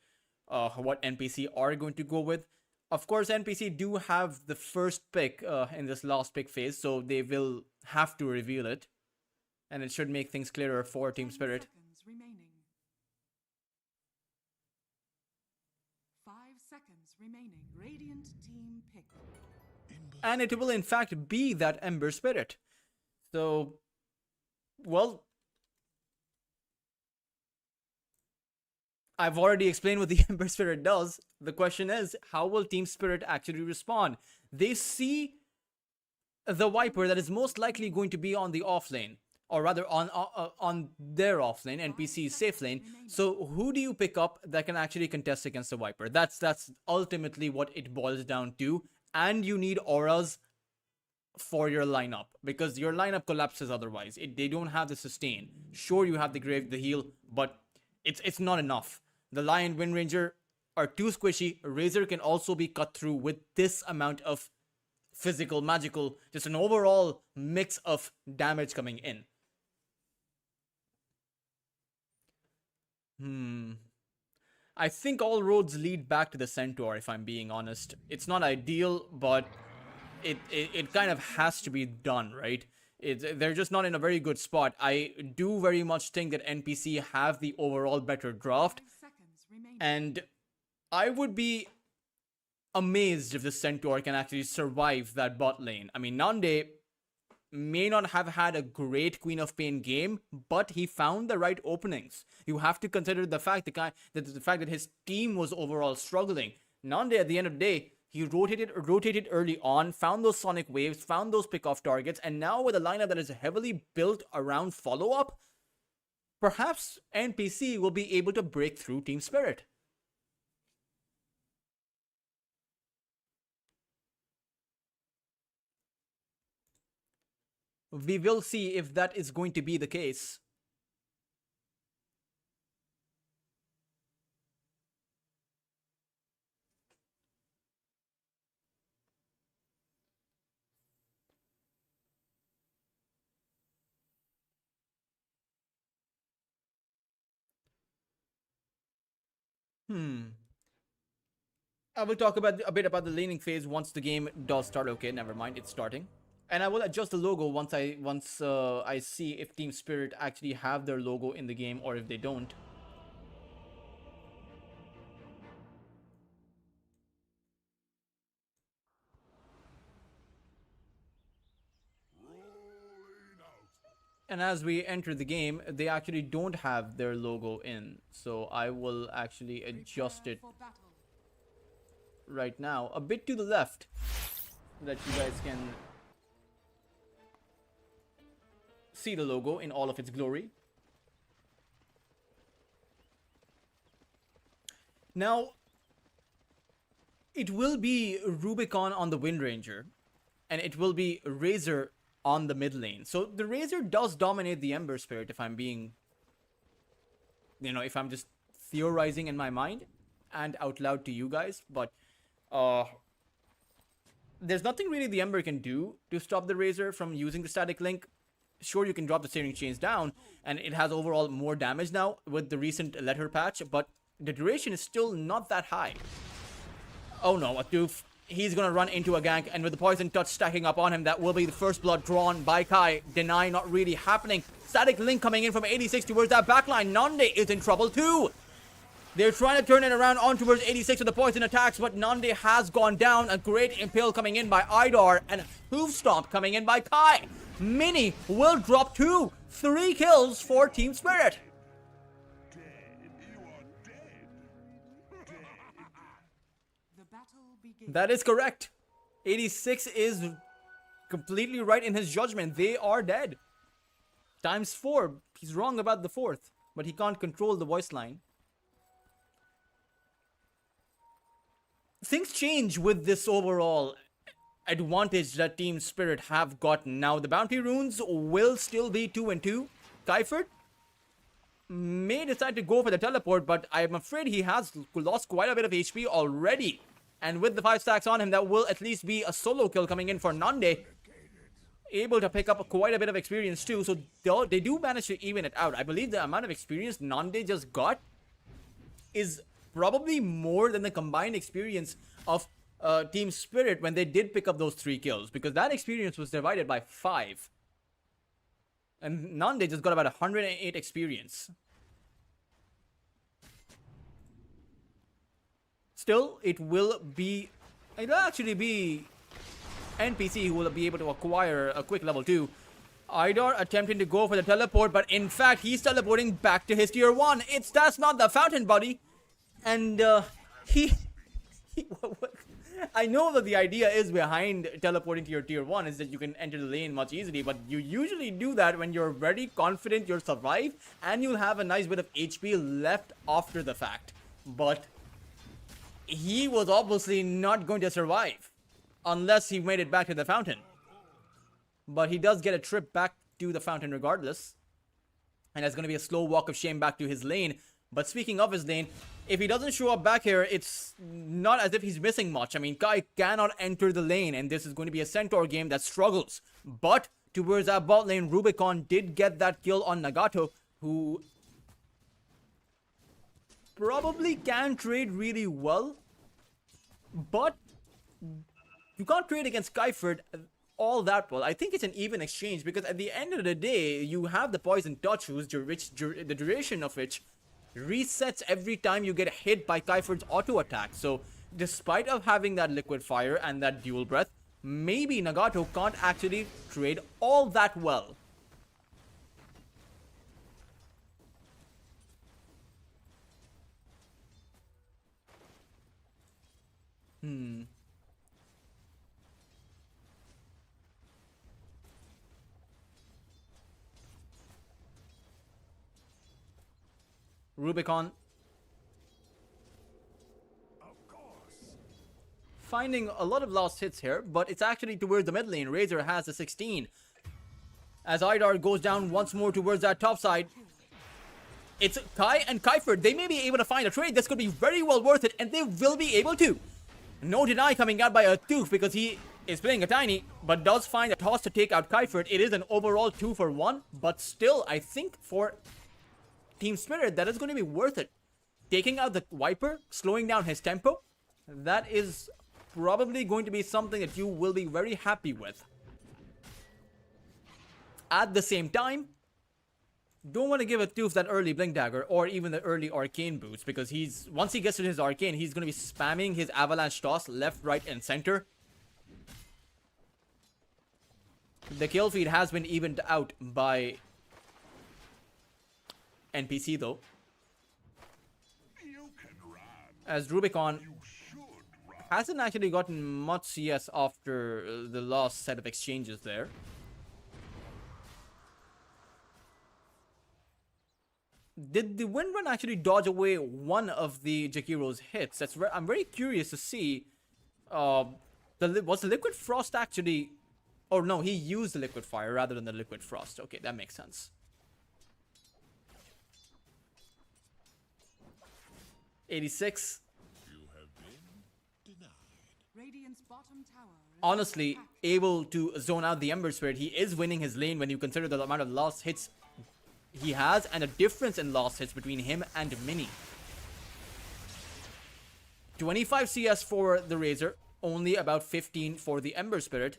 what NPC are going to go with. Of course, NPC do have the first pick in this last pick phase, so they will have to reveal it, and it should make things clearer for Team 10 Spirit. seconds remaining. 5 seconds remaining. Radiant team pick. And it will in fact be that Ember Spirit. So, well, I've already explained what the Ember Spirit does. The question is, how will Team Spirit actually respond? They see the Viper that is most likely going to be on the offlane, or rather on their offlane, NPC's safe lane. So who do you pick up that can actually contest against the Viper? That's ultimately what it boils down to. And you need auras for your lineup, because your lineup collapses otherwise. They don't have the sustain. Sure, you have the Grave, the heal, but it's not enough. The Lion, Wind Ranger are too squishy. Razor can also be cut through with this amount of physical, magical, just an overall mix of damage coming in. I think all roads lead back to the Centaur, if I'm being honest. It's not ideal, but it kind of has to be done, right? They're just not in a very good spot. I do very much think that NPC have the overall better draft, 5 seconds remaining. and I would be amazed if the Centaur can actually survive that bot lane. I mean, Nande may not have had a great Queen of Pain game, but he found the right openings. You have to consider the fact that his team was overall struggling. Nande, at the end of the day, he rotated early on, found those sonic waves, found those pick-off targets, and now with a lineup that is heavily built around follow-up, perhaps NPC will be able to break through Team Spirit. We will see if that is going to be the case. I will talk a bit about the laning phase once the game does start. Okay, never mind, it's starting. And I will adjust the logo once I see if Team Spirit actually have their logo in the game or if they don't. And as we enter the game, they actually don't have their logo in. So I will actually adjust it For battle. right now a bit to the left so that you guys can see the logo in all of its glory. Now, it will be Rubicon on the Wind Ranger, and it will be Razor on the mid lane. So the Razor does dominate the Ember Spirit, if I'm being, if I'm just theorizing in my mind and out loud to you guys. But there's nothing really the Ember can do to stop the Razor from using the static link. Sure, you can drop the steering chains down, and it has overall more damage now with the recent letter patch, but the duration is still not that high. Oh no, a doof. He's gonna run into a gank, and with the poison touch stacking up on him, that will be the first blood drawn by Kai. Deny not really happening. Static link coming in from 86 towards that backline. Nande is in trouble too. They're trying to turn it around on towards 86 with the poison attacks, but Nande has gone down. A great impale coming in by Idar, and a hoof stomp coming in by Kai. Mini will drop 2. 3 kills for Team Spirit. The battle begins. That is correct. 86 is completely right in his judgment. They are dead. Times 4. He's wrong about the 4th, but he can't control the voice line. Things change with this overall advantage that Team Spirit have gotten. Now, the bounty runes will still be 2 and 2. Kaifert may decide to go for the teleport, but I'm afraid he has lost quite a bit of HP already. And with the 5 stacks on him, that will at least be a solo kill coming in for Nande. Able to pick up quite a bit of experience too, so they do manage to even it out. I believe the amount of experience Nande just got is probably more than the combined experience of Team Spirit when they did pick up those 3 kills, because that experience was divided by 5. And Nande just got about 108 experience. Still, it'll actually be NPC who will be able to acquire a quick level 2. Idar attempting to go for the teleport, but in fact, he's teleporting back to his tier 1. That's not the fountain, buddy. And I know that the idea is behind teleporting to your tier 1 is that you can enter the lane much easily, but you usually do that when you're very confident you'll survive and you'll have a nice bit of HP left after the fact. But he was obviously not going to survive unless he made it back to the fountain. But he does get a trip back to the fountain regardless, and that's going to be a slow walk of shame back to his lane. But speaking of his lane, if he doesn't show up back here, it's not as if he's missing much. I mean, Kai cannot enter the lane, and this is going to be a Centaur game that struggles. But towards that bot lane, Rubicon did get that kill on Nagato, who probably can trade really well. But you can't trade against Kaifert all that well. I think it's an even exchange because at the end of the day, you have the poison touch, the duration of which resets every time you get hit by Kiefer's auto attack. So despite of having that liquid fire and that dual breath, maybe Nagato can't actually trade all that well. Rubicon finding a lot of lost hits here, but it's actually towards the mid lane. Razor has a 16. As Idar goes down once more towards that top side. It's Kai and Kiefer. They may be able to find a trade. This could be very well worth it, and they will be able to. No deny coming out by a Tooth because he is playing a tiny, but does find a toss to take out Kiefer. It is an overall 2-for-1, but still, I think for Team Spirit, that is going to be worth it. Taking out the Viper, slowing down his tempo, that is probably going to be something that you will be very happy with. At the same time, don't want to give a Tooth that early Blink Dagger or even the early Arcane boost because once he gets to his Arcane, he's going to be spamming his Avalanche toss left, right, and center. The kill feed has been evened out by NPC though. As Rubicon hasn't actually gotten much CS after the last set of exchanges there. Did the Windrun actually dodge away one of the Jakiro's hits? I'm very curious to see. Was the Liquid Frost actually... Oh no, he used the Liquid Fire rather than the Liquid Frost. Okay, that makes sense. 86. Radiant's bottom tower is Honestly, able to zone out the Ember Spirit. He is winning his lane when you consider the amount of lost hits he has and a difference in lost hits between him and Mini. 25 CS for the Razor, only about 15 for the Ember Spirit.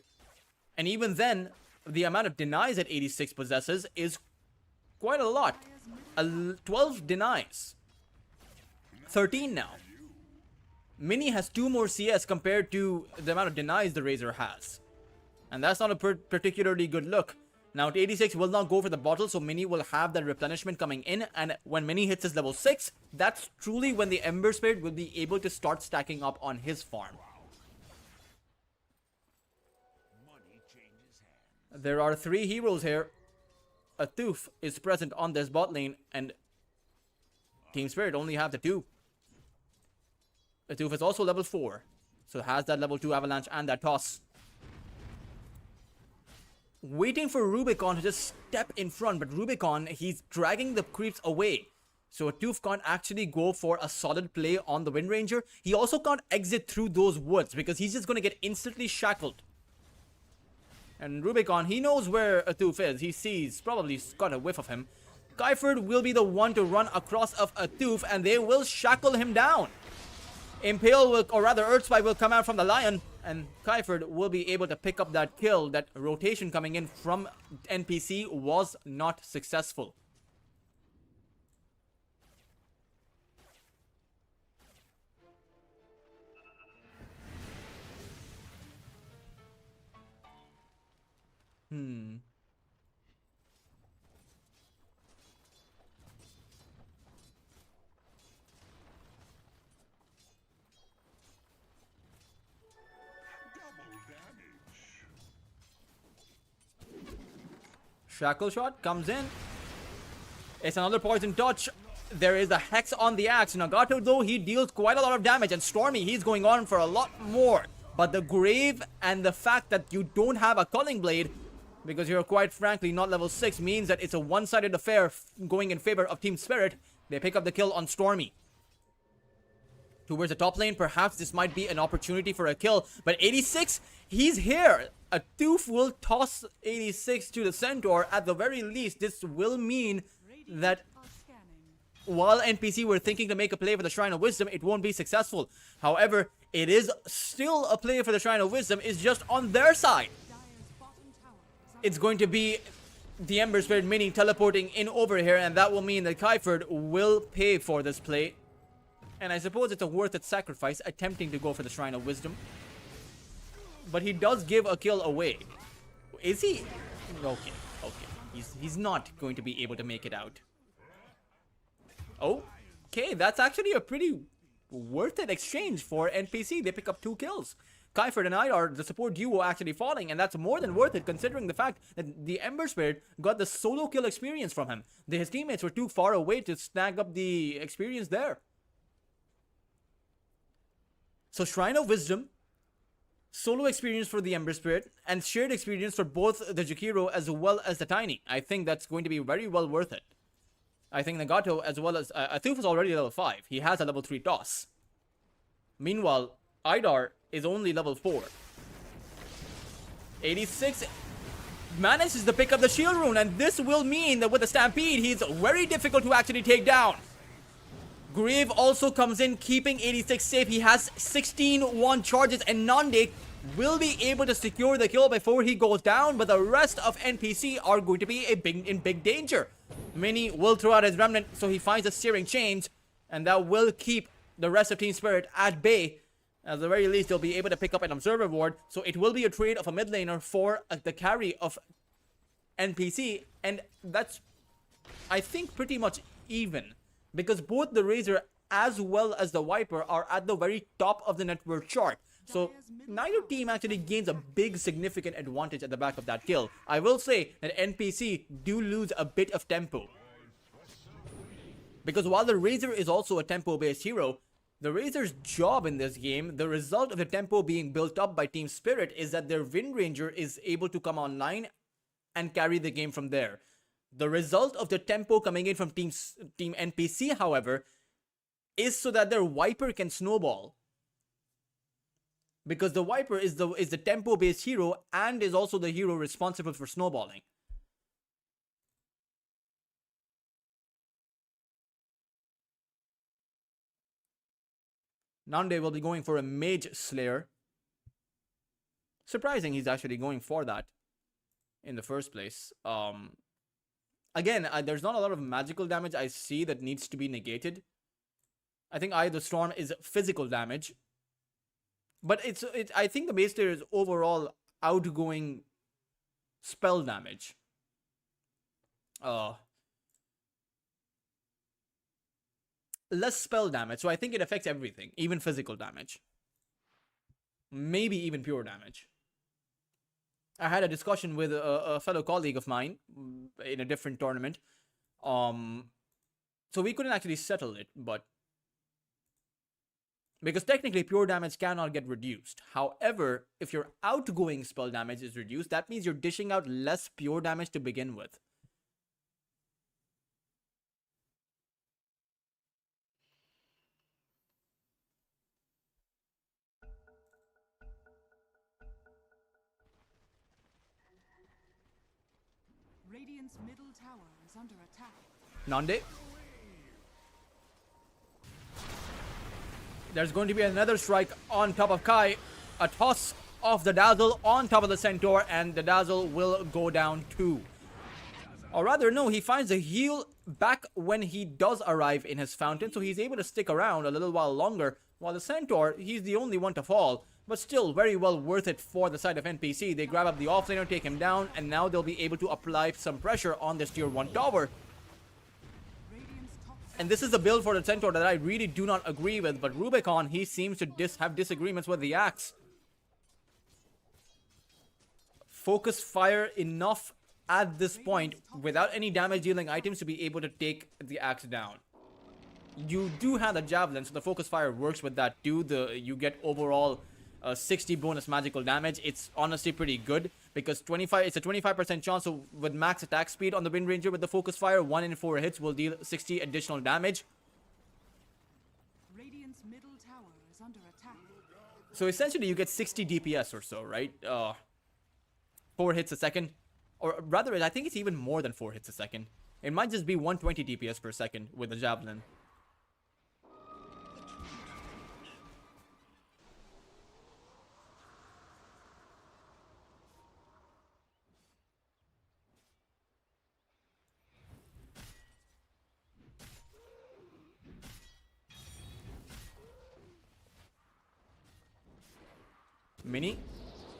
And even then, the amount of denies that 86 possesses is quite a lot. 12 denies. 13 now. Mini has 2 more CS compared to the amount of denies the Razor has. And that's not a particularly good look. Now, 86 will not go for the bottle, so Mini will have that replenishment coming in. And when Mini hits his level 6, that's truly when the Ember Spirit will be able to start stacking up on his farm. There are 3 heroes here. A Tooth is present on this bot lane, and Team Spirit only have the 2. A Tooth is also level 4, so has that level 2 Avalanche and that toss. Waiting for Rubicon to just step in front, but Rubicon, he's dragging the creeps away. So a Tooth can't actually go for a solid play on the Wind Ranger. He also can't exit through those woods because he's just going to get instantly shackled. And Rubicon, he knows where a Tooth is. He sees, probably got a whiff of him. Kiefer will be the one to run across of a Tooth and they will shackle him down. Impale will, or rather Earthspike will come out from the Lion, and Kiefer will be able to pick up that kill. That rotation coming in from NPC was not successful. Shackle shot comes in. It's another poison touch. There is a Hex on the axe. Nagato, though, he deals quite a lot of damage. And Stormy, he's going on for a lot more. But the Grave and the fact that you don't have a Culling Blade, because you're quite frankly not level 6, means that it's a one-sided affair going in favor of Team Spirit. They pick up the kill on Stormy. Towards the top lane, perhaps this might be an opportunity for a kill. But 86, he's here. A Tooth will toss 86 to the Centaur. At the very least, this will mean that while NPC were thinking to make a play for the Shrine of Wisdom, it won't be successful. However, it is still a play for the Shrine of Wisdom. It's just on their side. it's going to be the Ember Spirit mini teleporting in over here, and that will mean that Kaiferd will pay for this play. And I suppose it's a worth it sacrifice, attempting to go for the Shrine of Wisdom. But he does give a kill away. Is he? Okay, okay. He's not going to be able to make it out. Okay, that's actually a pretty worth it exchange for NPC. They pick up 2 kills. Kaiferd and Idar, the support duo, actually falling, and that's more than worth it considering the fact that the Ember Spirit got the solo kill experience from him. His teammates were too far away to snag up the experience there. So Shrine of Wisdom, solo experience for the Ember Spirit, and shared experience for both the Jakiro as well as the Tiny. I think that's going to be very well worth it. I think Nagato as well as... Athuf is already level 5. He has a level 3 toss. Meanwhile, Idar is only level 4. 86 manages to pick up the shield rune, and this will mean that with the Stampede, he's very difficult to actually take down. Grave also comes in, keeping 86 safe. He has 16-1 charges, and Nande will be able to secure the kill before he goes down, but the rest of NPC are going to be in big danger. Mini will throw out his remnant, so he finds a steering change, and that will keep the rest of Team Spirit at bay. At the very least, they'll be able to pick up an observer ward, so it will be a trade of a mid laner for the carry of NPC, and that's, I think, pretty much even. Because both the Razor as well as the Viper are at the very top of the network chart. So neither team actually gains a big significant advantage at the back of that kill. I will say that NPC do lose a bit of tempo. Because while the Razor is also a tempo based hero, the Razor's job in this game, the result of the tempo being built up by Team Spirit, is that their Wind Ranger is able to come online and carry the game from there. The result of the tempo coming in from Team NPC, however, is so that their Viper can snowball. Because the Viper is the tempo-based hero and is also the hero responsible for snowballing. Nande will be going for a Mage Slayer. Surprising he's actually going for that in the first place. Again, there's not a lot of magical damage I see that needs to be negated. I think Eye of the Storm is physical damage. But I think the base tier is overall outgoing spell damage. Less spell damage, so I think it affects everything, even physical damage. Maybe even pure damage. I had a discussion with a fellow colleague of mine in a different tournament. So we couldn't actually settle it, but... Because technically pure damage cannot get reduced. However, if your outgoing spell damage is reduced, that means you're dishing out less pure damage to begin with. Radiant's middle tower is under attack. Nande. There's going to be another strike on top of Kai. A toss of the Dazzle on top of the Centaur, and the Dazzle will go down too. Or rather, no, he finds a heal back when he does arrive in his fountain, so he's able to stick around a little while longer. While the Centaur, he's the only one to fall, but still very well worth it for the side of NPC. They grab up the offlaner, take him down, and now they'll be able to apply some pressure on this tier 1 tower. And this is the build for the Centaur that I really do not agree with, but Rubicon, he seems to have disagreements with the axe. Focus fire enough at this point without any damage dealing items to be able to take the axe down. You do have the javelin, so the focus fire works with that too. You get overall 60 bonus magical damage. It's honestly pretty good because it's a 25% chance, so with max attack speed on the Wind Ranger with the focus fire, 1 in 4 hits will deal 60 additional damage. Radiant's middle tower is under attack. So essentially you get 60 DPS or so, right? 4 hits a second. Or rather, I think it's even more than 4 hits a second. It might just be 120 DPS per second with the javelin. Mini.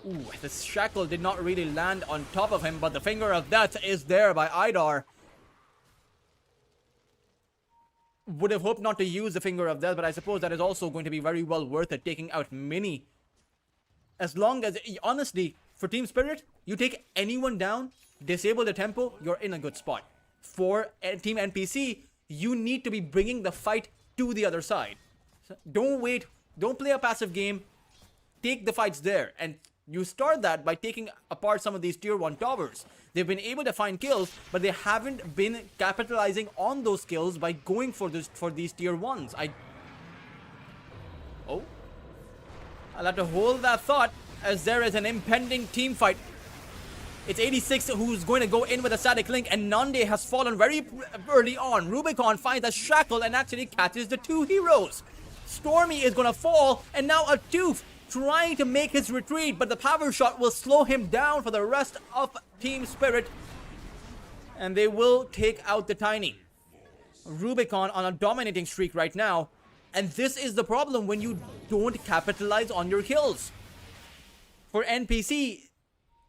Ooh, the shackle did not really land on top of him, but the finger of death is there by Idar. Would have hoped not to use the finger of death, but I suppose that is also going to be very well worth it, taking out Mini. As long as, honestly, for Team Spirit, you take anyone down, disable the tempo, you're in a good spot. For Team NPC, you need to be bringing the fight to the other side. So don't wait, don't play a passive game, take the fights there. And you start that by taking apart some of these tier 1 towers. They've been able to find kills, but they haven't been capitalizing on those kills by going for these tier 1s. I'll have to hold that thought as there is an impending team fight. It's EPL who's going to go in with a static link, and Nande has fallen very early on. Rubicon finds a shackle and actually catches the 2 heroes. Stormy is going to fall, and now a Tooth trying to make his retreat, but the power shot will slow him down for the rest of Team Spirit, and they will take out the Tiny. Rubicon on a dominating streak right now, and this is the problem when you don't capitalize on your kills. For NPC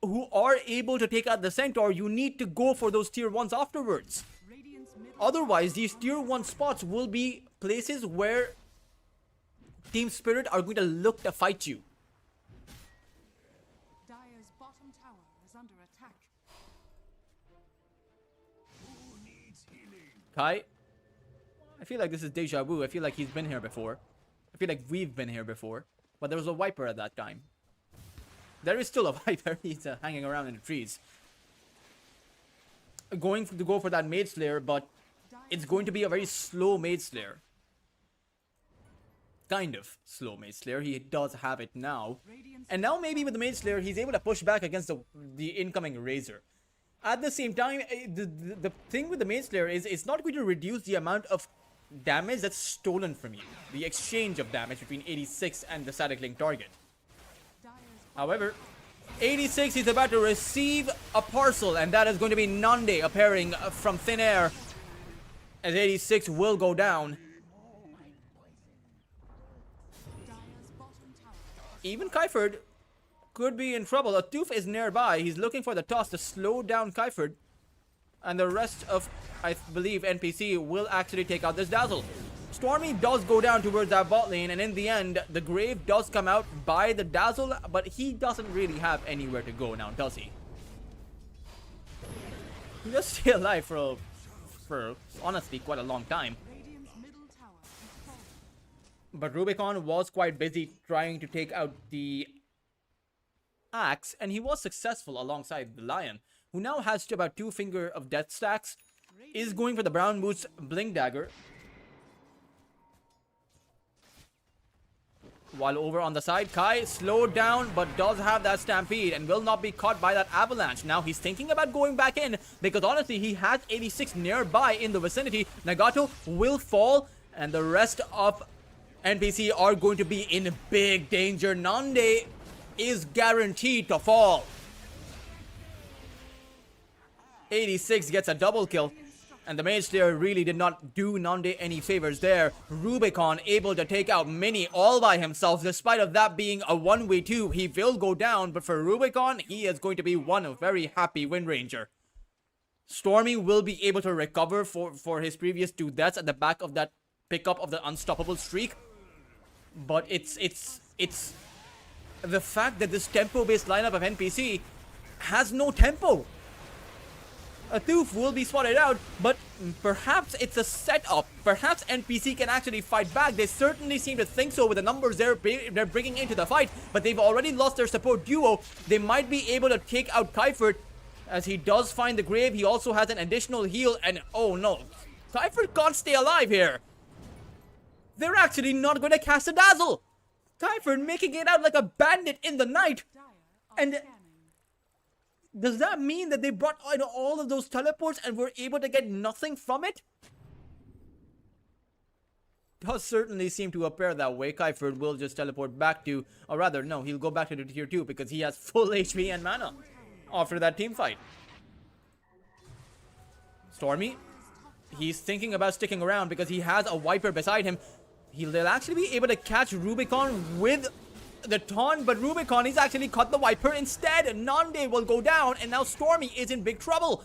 who are able to take out the Centaur, you need to go for those tier 1s afterwards. Otherwise, these tier 1 spots will be places where Team Spirit are going to look to fight you. Dire's bottom tower is under attack. Kai, I feel like this is deja vu. I feel like he's been here before. I feel like we've been here before. But there was a Viper at that time. There is still a Viper. He's hanging around in the trees. Going to go for that Mage Slayer, but it's going to be a very slow Mage Slayer. Kind of slow Mage Slayer. He does have it now. And now maybe with the Mage Slayer, he's able to push back against the incoming Razor. At the same time, the thing with the Mage Slayer is it's not going to reduce the amount of damage that's stolen from you. The exchange of damage between EPL and the static link target. However, EPL is about to receive a parcel, and that is going to be Nande appearing from thin air, as EPL will go down. Even Kaiferd could be in trouble. A Tooth is nearby. He's looking for the toss to slow down Kaiferd. And the rest of, I believe, NPC will actually take out this Dazzle. Stormy does go down towards that bot lane, and in the end, the Grave does come out by the Dazzle, but he doesn't really have anywhere to go now, does he? He does stay alive for honestly quite a long time. But Rubicon was quite busy trying to take out the Axe, and he was successful alongside the Lion, who now has to about 2 Finger of Death stacks, is going for the Brown Boots Blink Dagger. While over on the side, Kai slowed down but does have that Stampede and will not be caught by that Avalanche. Now he's thinking about going back in because honestly he has EPL nearby in the vicinity. Nagato will fall and the rest of NPC are going to be in big danger. Nande is guaranteed to fall. 86 gets a double kill. And the Mage Slayer really did not do Nande any favors there. Rubicon able to take out Mini all by himself. Despite of that being a 1v2, he will go down. But for Rubicon, he is going to be one very happy Wind Ranger. Stormy will be able to recover for his previous 2 deaths at the back of that pickup of the unstoppable streak. But it's the fact that this tempo-based lineup of NPC has no tempo. A Tooth will be spotted out, but perhaps it's a setup. Perhaps NPC can actually fight back. They certainly seem to think so with the numbers they're bringing into the fight, but they've already lost their support duo. They might be able to take out Kaiferd as he does find the Grave. He also has an additional heal, and oh no, Kaiferd can't stay alive here. They're actually not going to cast a Dazzle. Kaiferd making it out like a bandit in the night. And does that mean that they brought in all of those teleports and were able to get nothing from it? Does certainly seem to appear that way. Kaiferd will just teleport back to, or rather, no, he'll go back to the tier 2 because he has full HP and mana after that team fight. Stormy, he's thinking about sticking around because he has a Viper beside him. He'll actually be able to catch Rubicon with the taunt, but Rubicon, he's actually caught the Viper instead. Nande will go down, and now Stormy is in big trouble.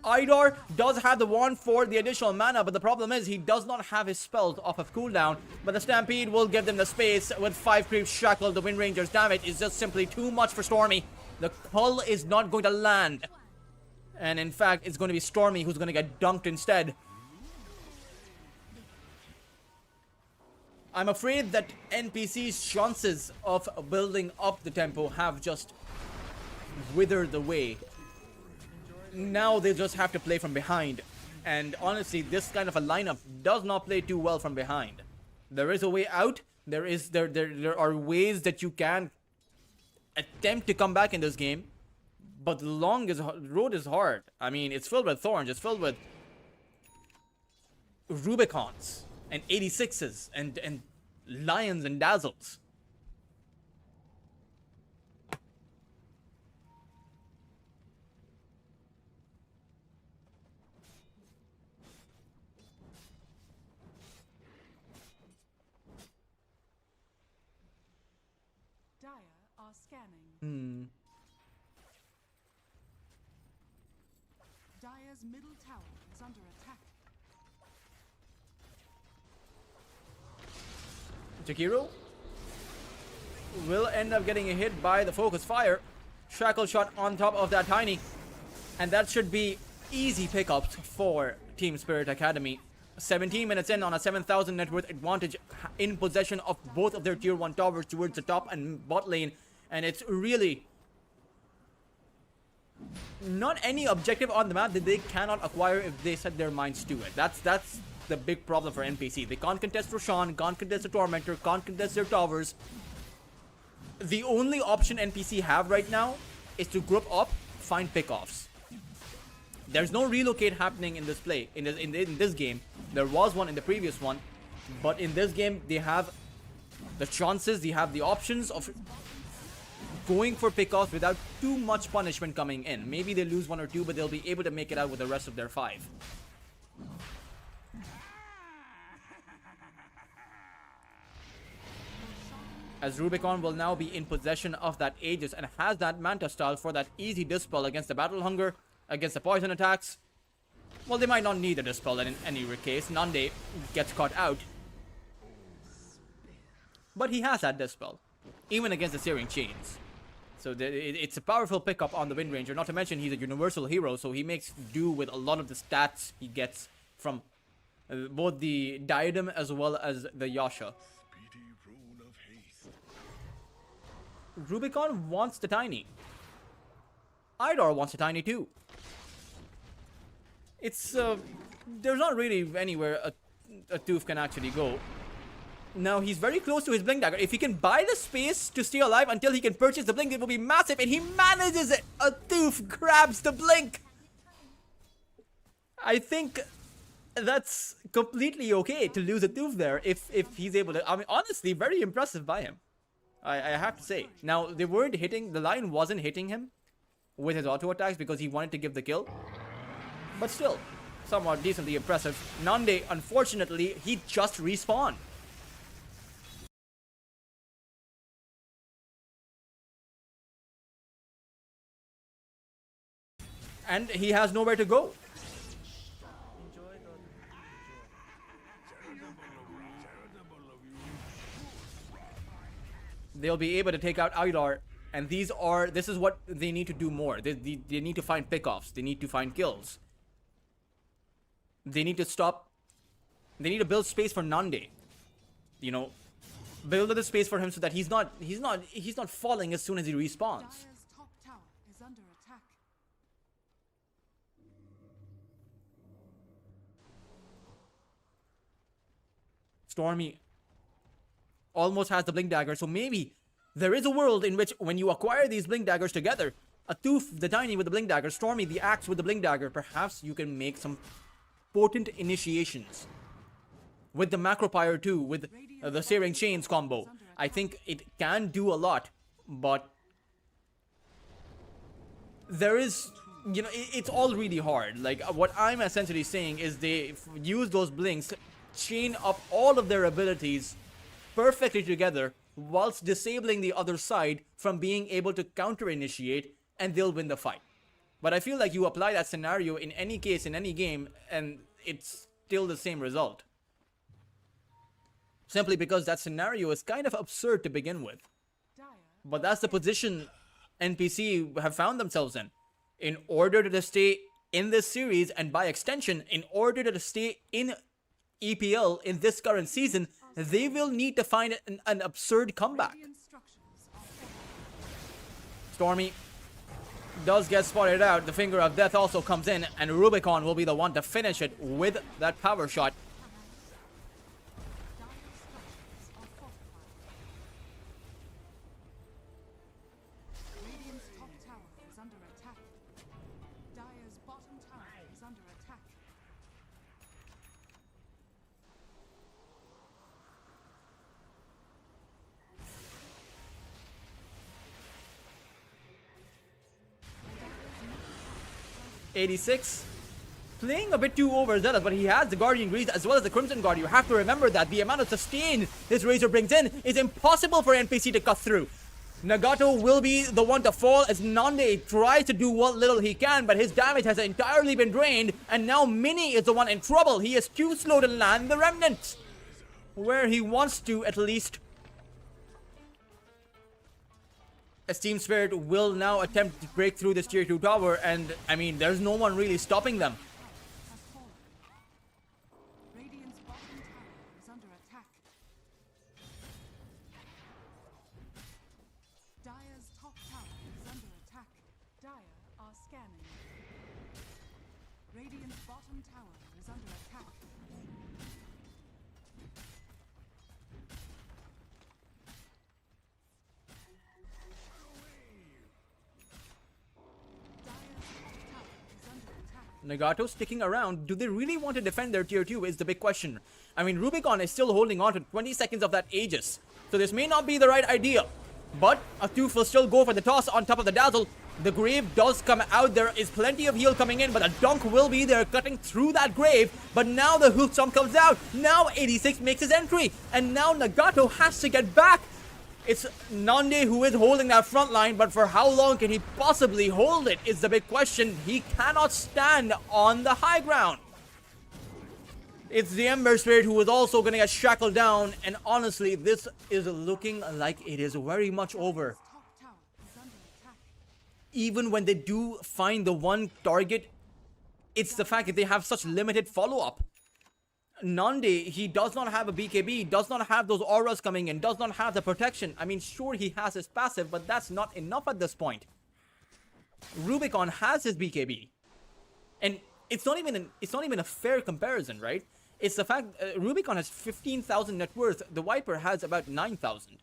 Idar does have the wand for the additional mana, but the problem is he does not have his spells off of cooldown. But the Stampede will give them the space with 5 creeps shackled. The Wind Ranger's damage is just simply too much for Stormy. The hull is not going to land. And in fact, it's going to be Stormy who's going to get dunked instead. I'm afraid that NPC's chances of building up the tempo have just withered away. Now they just have to play from behind. And honestly, this kind of a lineup does not play too well from behind. There is a way out. There are ways that you can attempt to come back in this game. But the road is hard. I mean, it's filled with thorns. It's filled with Rubicons and 86s and lions and dazzles. Dire are scanning. Dire's middle tower is under attack. Jakiro will end up getting hit by the focus fire. Shackle shot on top of that Tiny. And that should be easy pickups for Team Spirit Academy. 17 minutes in on a 7,000 net worth advantage in possession of both of their tier 1 towers towards the top and bot lane. And it's really not any objective on the map that they cannot acquire if they set their minds to it. That's the big problem for NPC. They can't contest Roshan, can't contest the Tormentor, can't contest their towers. The only option NPC have right now is to group up, find pickoffs. There's no relocate happening in this play, in this game. There was one in the previous one, but in this game they have the chances, they have the options of going for pickoffs without too much punishment coming in. Maybe they lose 1 or 2, but they'll be able to make it out with the rest of their 5. As Rubicon will now be in possession of that Aegis and has that Manta style for that easy dispel against the Battle Hunger, against the poison attacks. Well, they might not need a dispel in any case. Nande gets caught out. But he has that dispel, even against the Searing Chains. So it's a powerful pickup on the Wind Ranger, not to mention he's a universal hero, so he makes do with a lot of the stats he gets from both the Diadem as well as the Yasha. Rubicon wants the Tiny. Idar wants the Tiny too. It's, there's not really anywhere a Tooth can actually go. Now, he's very close to his Blink Dagger. If he can buy the space to stay alive until he can purchase the Blink, it will be massive, and he manages it! A Tooth grabs the Blink! I think that's completely okay to lose a Tooth there if he's able to. I mean, honestly, very impressive by him. I have to say. Now, they weren't hitting, the line wasn't hitting him with his auto attacks because he wanted to give the kill. But still, somewhat decently impressive. Nande, unfortunately, he just respawned. And he has nowhere to go. They'll be able to take out Idar, and this is what they need to do more. They need to find pickoffs. They need to find kills. They need to stop. They need to build space for Nande. You know, build the space for him so that he's not falling as soon as he respawns. Dire's top tower is under attack. Stormy almost has the Blink Dagger, so maybe there is a world in which when you acquire these Blink Daggers together, a Tooth, the Tiny with the Blink Dagger, Stormy, the Axe with the Blink Dagger, perhaps you can make some potent initiations. With the Macropyre too, with the Searing Chains combo, I think it can do a lot, but there is, you know, it's all really hard. Like, what I'm essentially saying is they use those blinks, chain up all of their abilities perfectly together, whilst disabling the other side from being able to counter-initiate, and they'll win the fight. But I feel like you apply that scenario in any case, in any game, and it's still the same result. Simply because that scenario is kind of absurd to begin with. But that's the position NPC have found themselves in. In order to stay in this series, and by extension, in order to stay in EPL in this current season, they will need to find an absurd comeback. Radiant structures are fortified. Stormy does get spotted out. The finger of death also comes in, and Rubicon will be the one to finish it with that power shot. Dire structures are fortified. Radiant's top tower is under attack. Dire's bottom tower is under attack. '86 playing a bit too overzealous, but he has the Guardian Greaves as well as the Crimson Guard. You have to remember that the amount of sustain this Razor brings in is impossible for NPC to cut through. Nagato will be the one to fall as Nande tries to do what little he can, but his damage has entirely been drained, and now Mini is the one in trouble. He is too slow to land the Remnants, where he wants to at least. Esteemed Spirit will now attempt to break through this tier 2 tower, and I mean, there's no one really stopping them. Has fallen. Radiant's bottom tower is under attack. Dire's top tower is under attack. Dire are scanning. Radiant's bottom tower is under attack. Nagato sticking around. Do they really want to defend their tier 2 is the big question. I mean, Rubicon is still holding on to 20 seconds of that Aegis, so this may not be the right idea. But Atuf will still go for the toss on top of the Dazzle. The Grave does come out. There is plenty of heal coming in, but the Dunk will be there cutting through that Grave. But now the Hook Stomp comes out. Now 86 makes his entry, and now Nagato has to get back. It's Nande who is holding that front line, but for how long can he possibly hold it is the big question. He cannot stand on the high ground. It's the Ember Spirit who is also going to get shackled down, and honestly, this is looking like it is very much over. Top tower is under attack. Even when they do find the one target, it's the fact that they have such limited follow-up. Nande, he does not have a BKB, does not have those auras coming in, does not have the protection. I mean, sure, he has his passive, but that's not enough at this point. Rubicon has his BKB, and it's not even a fair comparison, right? It's the fact Rubicon has 15,000 net worth. The Viper has about 9,000,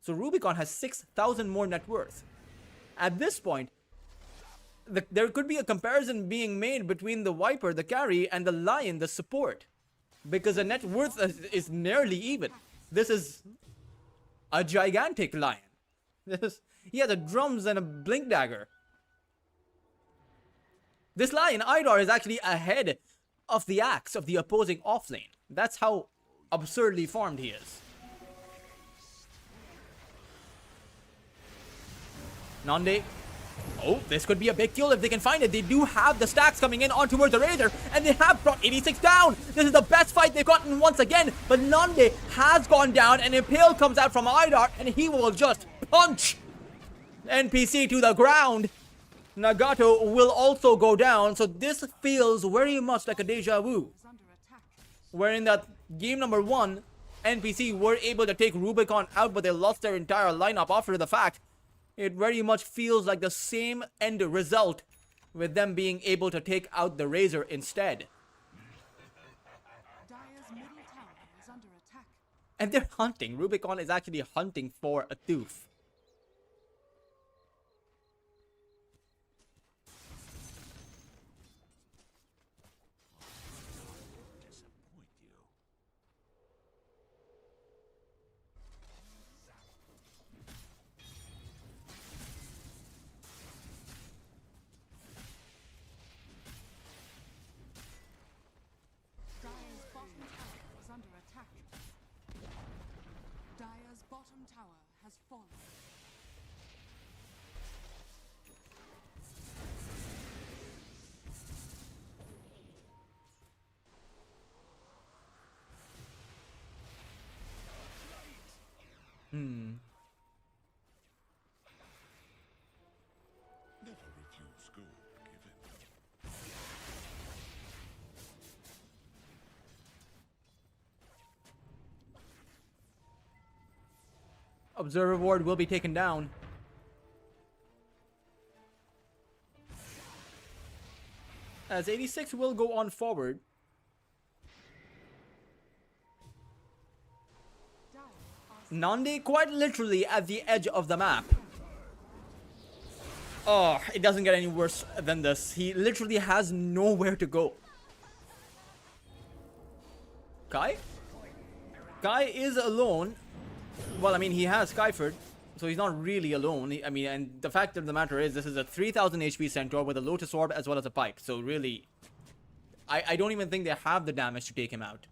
so Rubicon has 6,000 more net worth. At this point, there could be a comparison being made between the Viper, the carry, and the Lion, the support. Because the net worth is nearly even. This is a gigantic lion. He has a drums and a blink dagger. This lion, Idar, is actually ahead of the axe of the opposing offlane. That's how absurdly formed he is. Nande. Oh, this could be a big kill if they can find it. They do have the stacks coming in on towards the Razor, and they have brought 86 down. This is the best fight they've gotten once again, but Nande has gone down, and Impale comes out from Idar, and he will just punch NPC to the ground. Nagato will also go down, so this feels very much like a deja vu, Is under attack. where in that game number 1, NPC were able to take Rubicon out, but they lost their entire lineup after the fact. It very much feels like the same end result, with them being able to take out the Razor instead. Dire's middle tower is under attack. And they're hunting. Rubicon is actually hunting for a tooth. Dire's bottom tower is under attack. Dire's bottom tower has fallen. Never refuse gold given. Observer ward will be taken down. As 86 will go on forward. Dire are Nande quite literally at the edge of the map. Oh, it doesn't get any worse than this. He literally has nowhere to go. Kai? Kai is alone. Well, I mean, he has Skyford, so he's not really alone. I mean, and the fact of the matter is, this is a 3000 HP Centaur with a Lotus Orb as well as a pipe. So really, I don't even think they have the damage to take him out.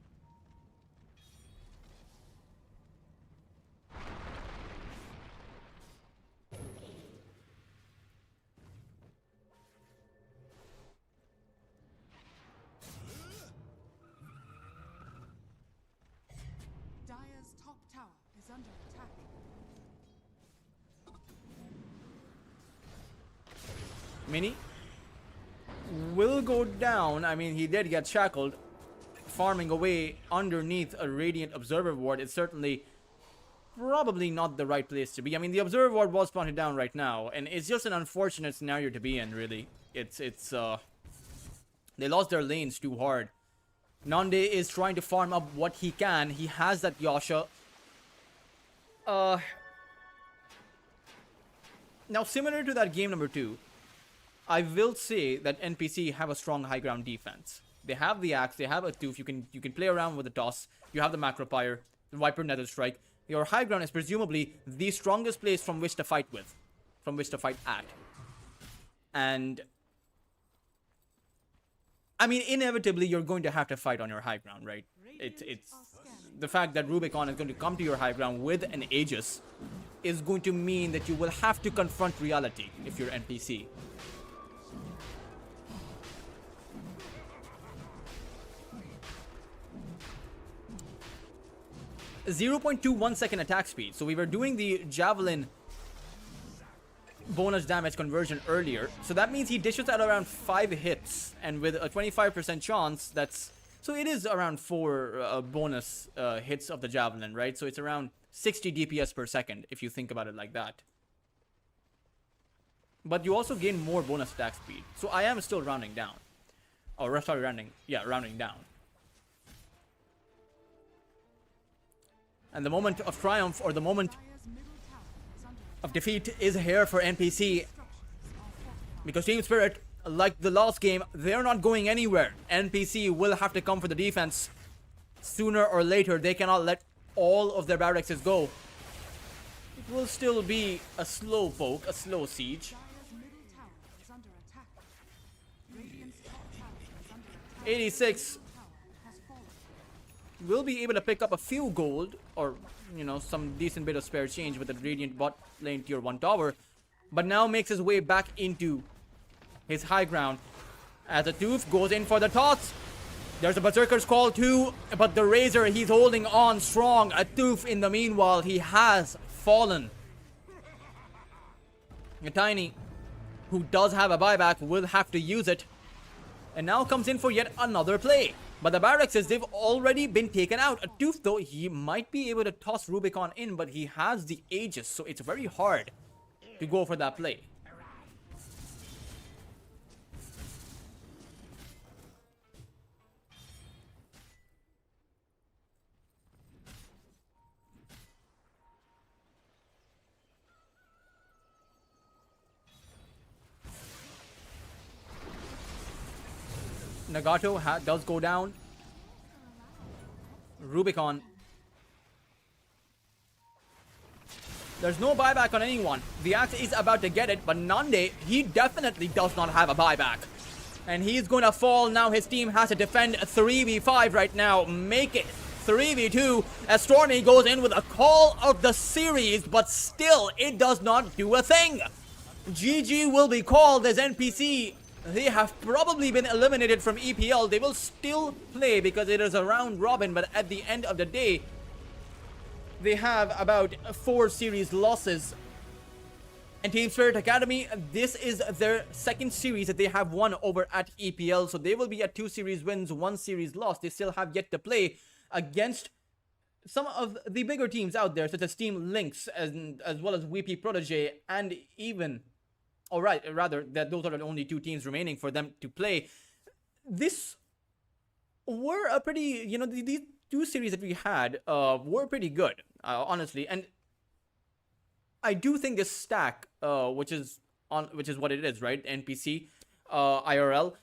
Dire's top tower is under attack. Mini will go down. I mean, he did get shackled. Farming away underneath a Radiant Observer Ward is certainly probably not the right place to be. I mean, the Observer Ward was planted down right now, and it's just an unfortunate scenario to be in, really. They lost their lanes too hard. Nande is trying to farm up what he can. He has that Yasha. Now, similar to that game number 2, I will say that NPC have a strong high ground defense. They have the axe, they have a tooth, you can play around with the toss, you have the Macropyre, the Viper Nether Strike. Your high ground is presumably the strongest place from which to fight with, from which to fight at. And I mean, inevitably you're going to have to fight on your high ground, right? It's the fact that Rubicon is going to come to your high ground with an Aegis is going to mean that you will have to confront reality if you're NPC. 0.21 second attack speed. So we were doing the javelin bonus damage conversion earlier. So that means he dishes out around 5 hits. And with a 25% chance, that's... So it is around 4 bonus hits of the javelin, right? So it's around 60 DPS per second, if you think about it like that. But you also gain more bonus attack speed. So I am still rounding down. Oh, sorry, rounding down. And the moment of triumph, or the moment Dire's middle tower is under attack. of defeat, is here for NPC. Structures are fortified. Because Team Spirit, like the last game, they're not going anywhere. NPC will have to come for the defense. Sooner or later, they cannot let all of their barracks go. It will still be a slow poke, a slow siege. Dire's middle tower is under attack. Radiant's top tower is under attack. 86 Tower has fallen. will be able to pick up a few gold, or, you know, some decent bit of spare change with the Radiant bot lane tier 1 tower. But now makes his way back into his high ground. As a Tooth goes in for the toss. There's a Berserker's Call too, but the Razor, he's holding on strong. A Tooth in the meanwhile, he has fallen. A Tiny, who does have a buyback, will have to use it. And now comes in for yet another play. But the barracks, they've already been taken out. A Tooth, though, he might be able to toss Rubicon in, but he has the Aegis, so it's very hard to go for that play. Nagato does go down. Rubicon. There's no buyback on anyone. The axe is about to get it, but Nande, he definitely does not have a buyback. And he's going to fall now. His team has to defend 3v5 right now. Make it 3v2 as Stormy goes in with a call of the series, but still it does not do a thing. GG will be called as NPC. They have probably been eliminated from EPL. They will still play because it is a round robin, but at the end of the day, they have about 4 series losses. And Team Spirit Academy, this is their second series that they have won over at EPL. So they will be at 2 series wins, 1 series loss. They still have yet to play against some of the bigger teams out there, such as Team Lynx, as well as VP Protege, and even, rather, that those are the only 2 teams remaining for them to play. This were a pretty, these 2 series that we had were pretty good, honestly. And I do think this stack, which is what it is, right? NPC, IRL,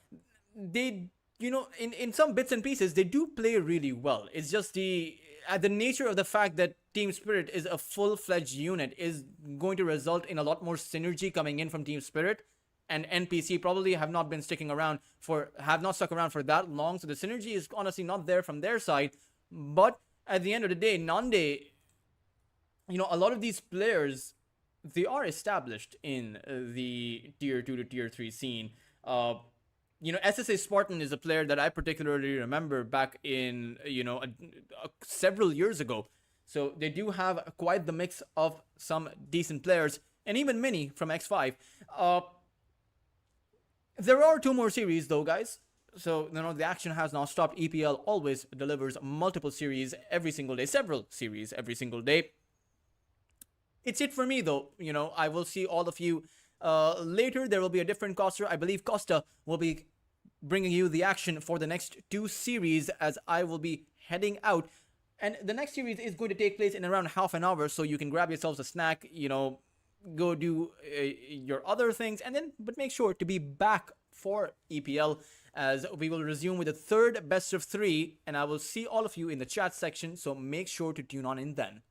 they, in some bits and pieces, they do play really well. It's just the nature of the fact that Team Spirit is a full-fledged unit is going to result in a lot more synergy coming in from Team Spirit, and NPC probably have not stuck around for that long, so the synergy is honestly not there from their side. But at the end of the day, Nande, a lot of these players, they are established in the tier 2 to tier 3 scene. SSA Spartan is a player that I particularly remember back in, several years ago. So they do have quite the mix of some decent players, and even Mini from X5. There are 2 more series though, guys. So, the action has not stopped. EPL always delivers multiple series every single day, several series every single day. It's it for me though. I will see all of you later. There will be a different Costa. I believe Costa will be bringing you the action for the next 2 series as I will be heading out. And the next series is going to take place in around half an hour, so you can grab yourselves a snack, go do your other things, but make sure to be back for EPL as we will resume with the 3rd best of 3, and I will see all of you in the chat section, so make sure to tune on in then.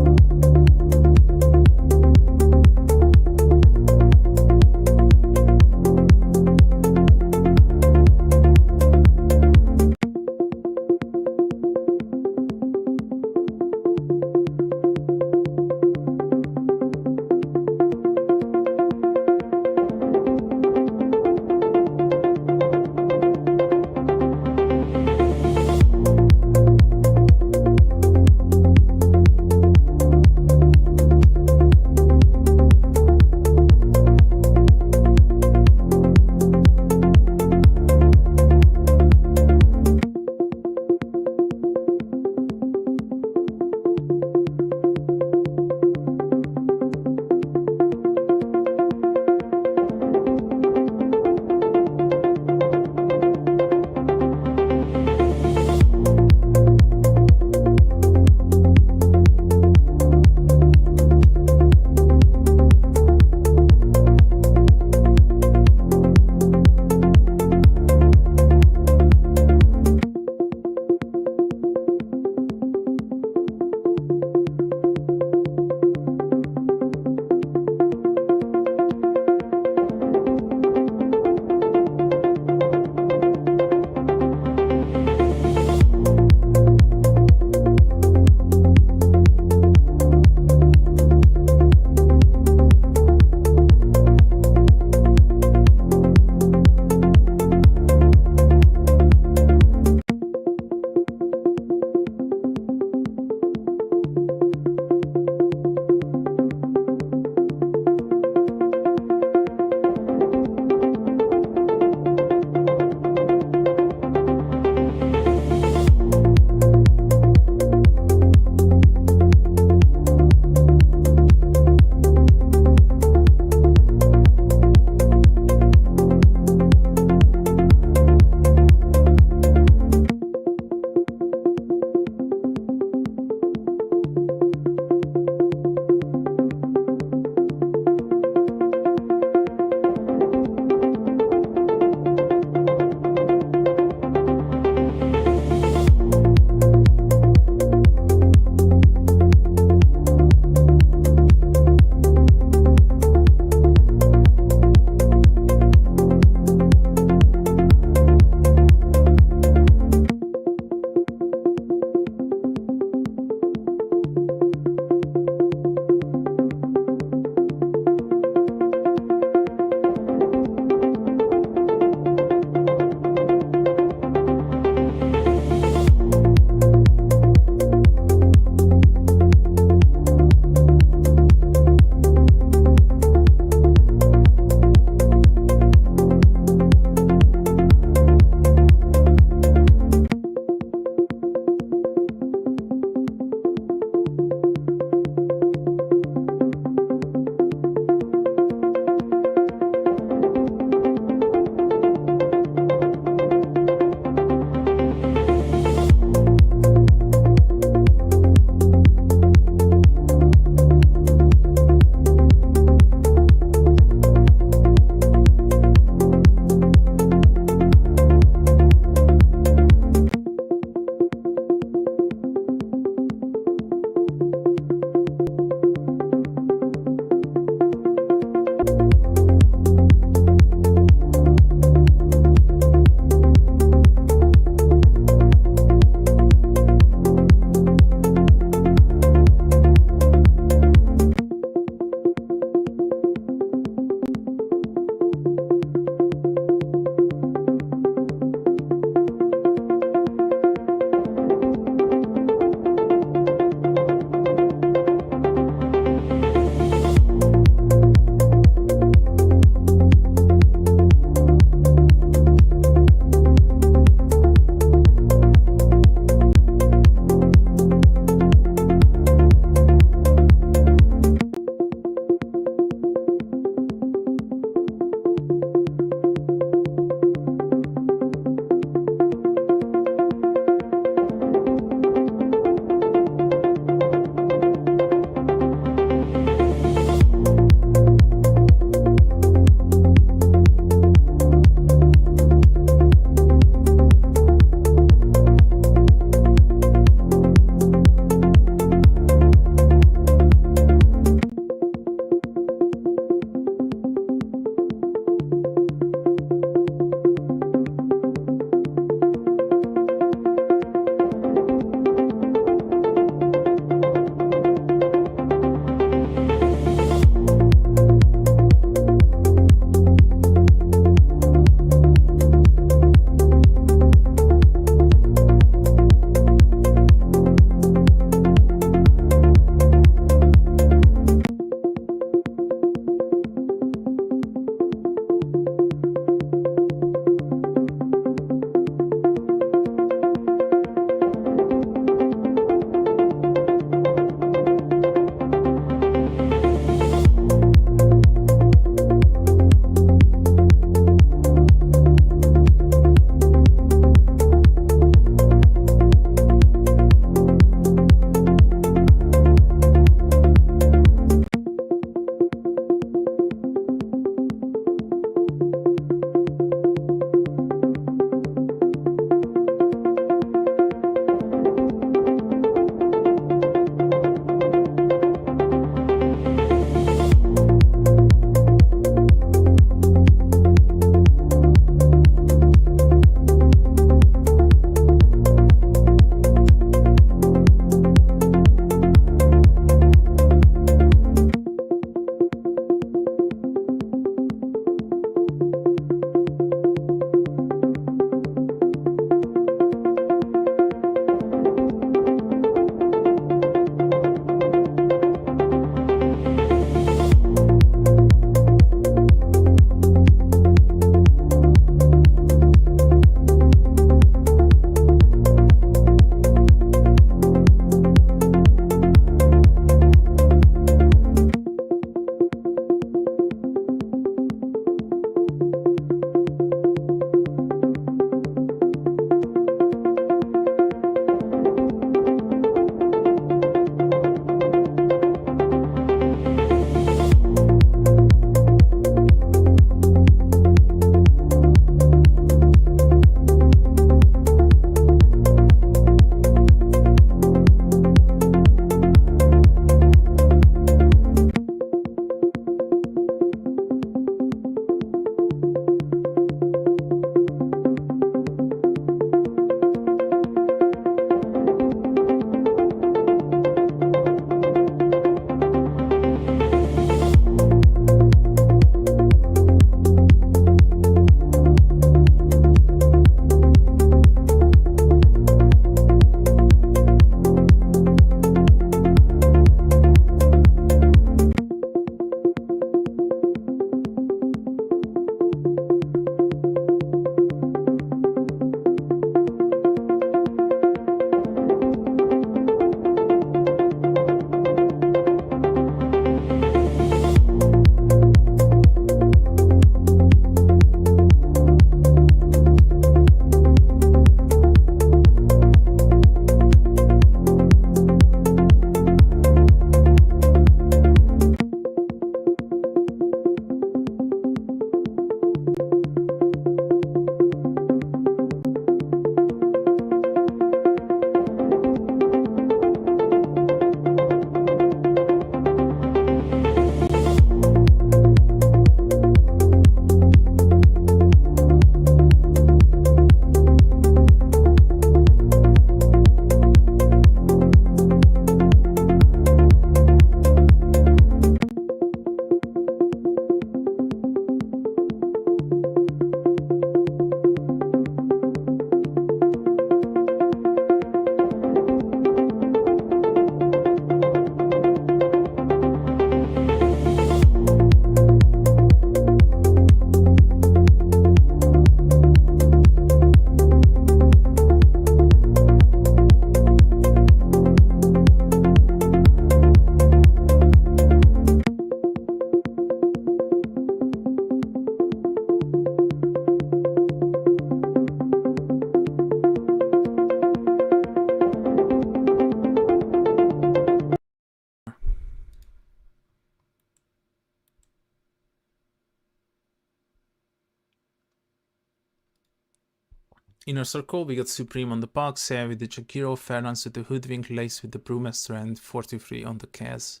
Inner Circle, we got Supreme on the box, with the Jakiro, Ferrans with the Hoodwink, Lace with the Brewmaster, and 43 on the Kaz.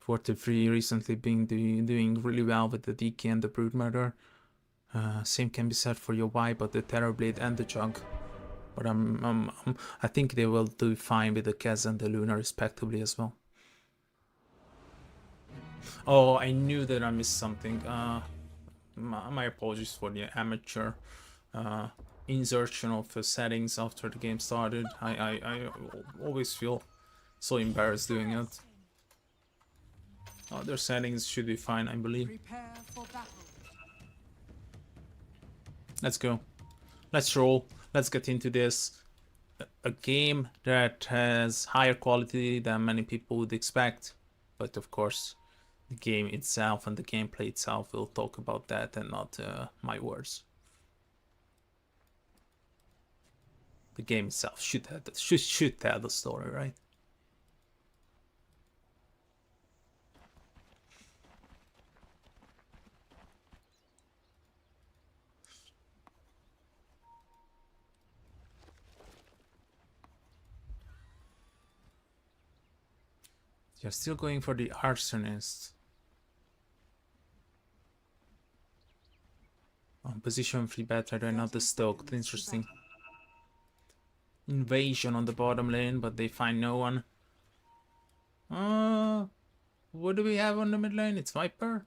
43 recently been doing really well with the DK and the Broodmurder. Same can be said for your Y, but the Terrorblade and the Jug. But I think they will do fine with the Kaz and the Luna respectively as well. Oh, I knew that I missed something. My apologies for the amateur insertion of the settings after the game started. I always feel so embarrassed doing it. Other settings should be fine, I believe. Prepare for battle. Let's go. Let's roll. Let's get into this. A game that has higher quality than many people would expect. But of course, the game itself and the gameplay itself will talk about that and not my words. The game itself should tell the story, right? You're still going for the arsonist. On position 3 better than not the stoked. Interesting. Invasion on the bottom lane, but they find no one. What do we have on the mid lane? It's Viper.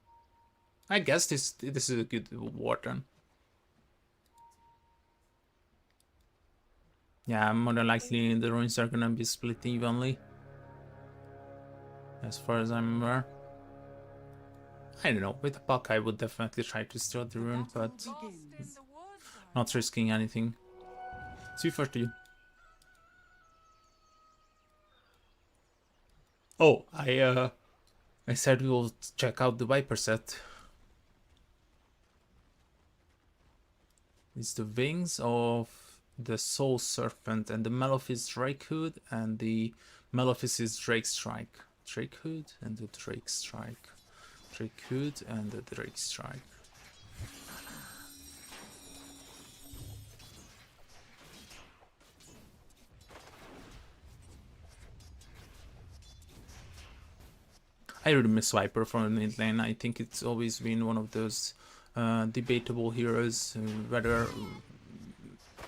I guess this is a good war turn. Yeah, more than likely the runes are gonna be split evenly. As far as I'm aware. I don't know, with a puck I would definitely try to steal the rune, but Begins. not risking anything. 240. Oh, I said we will check out the Viper set. It's the wings of the Soul Serpent and the Malefic's Drake Hood and the Malefic's Drake Strike. Drake Hood and the Drake Strike. Drake Hood and the Drake Strike. I really miss Viper from mid lane. I think it's always been one of those debatable heroes, whether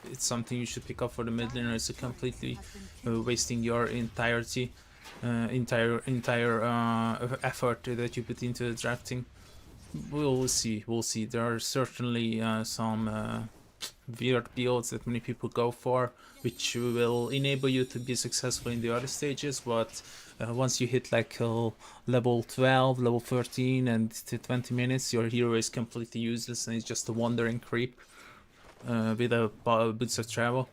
it's something you should pick up for the mid lane or is it completely wasting your entire effort that you put into the drafting. We'll see. There are certainly some weird builds that many people go for, which will enable you to be successful in the other stages, but once you hit like level 12, level 13 and to 20 minutes, your hero is completely useless and it's just a wandering creep with a boots of travel.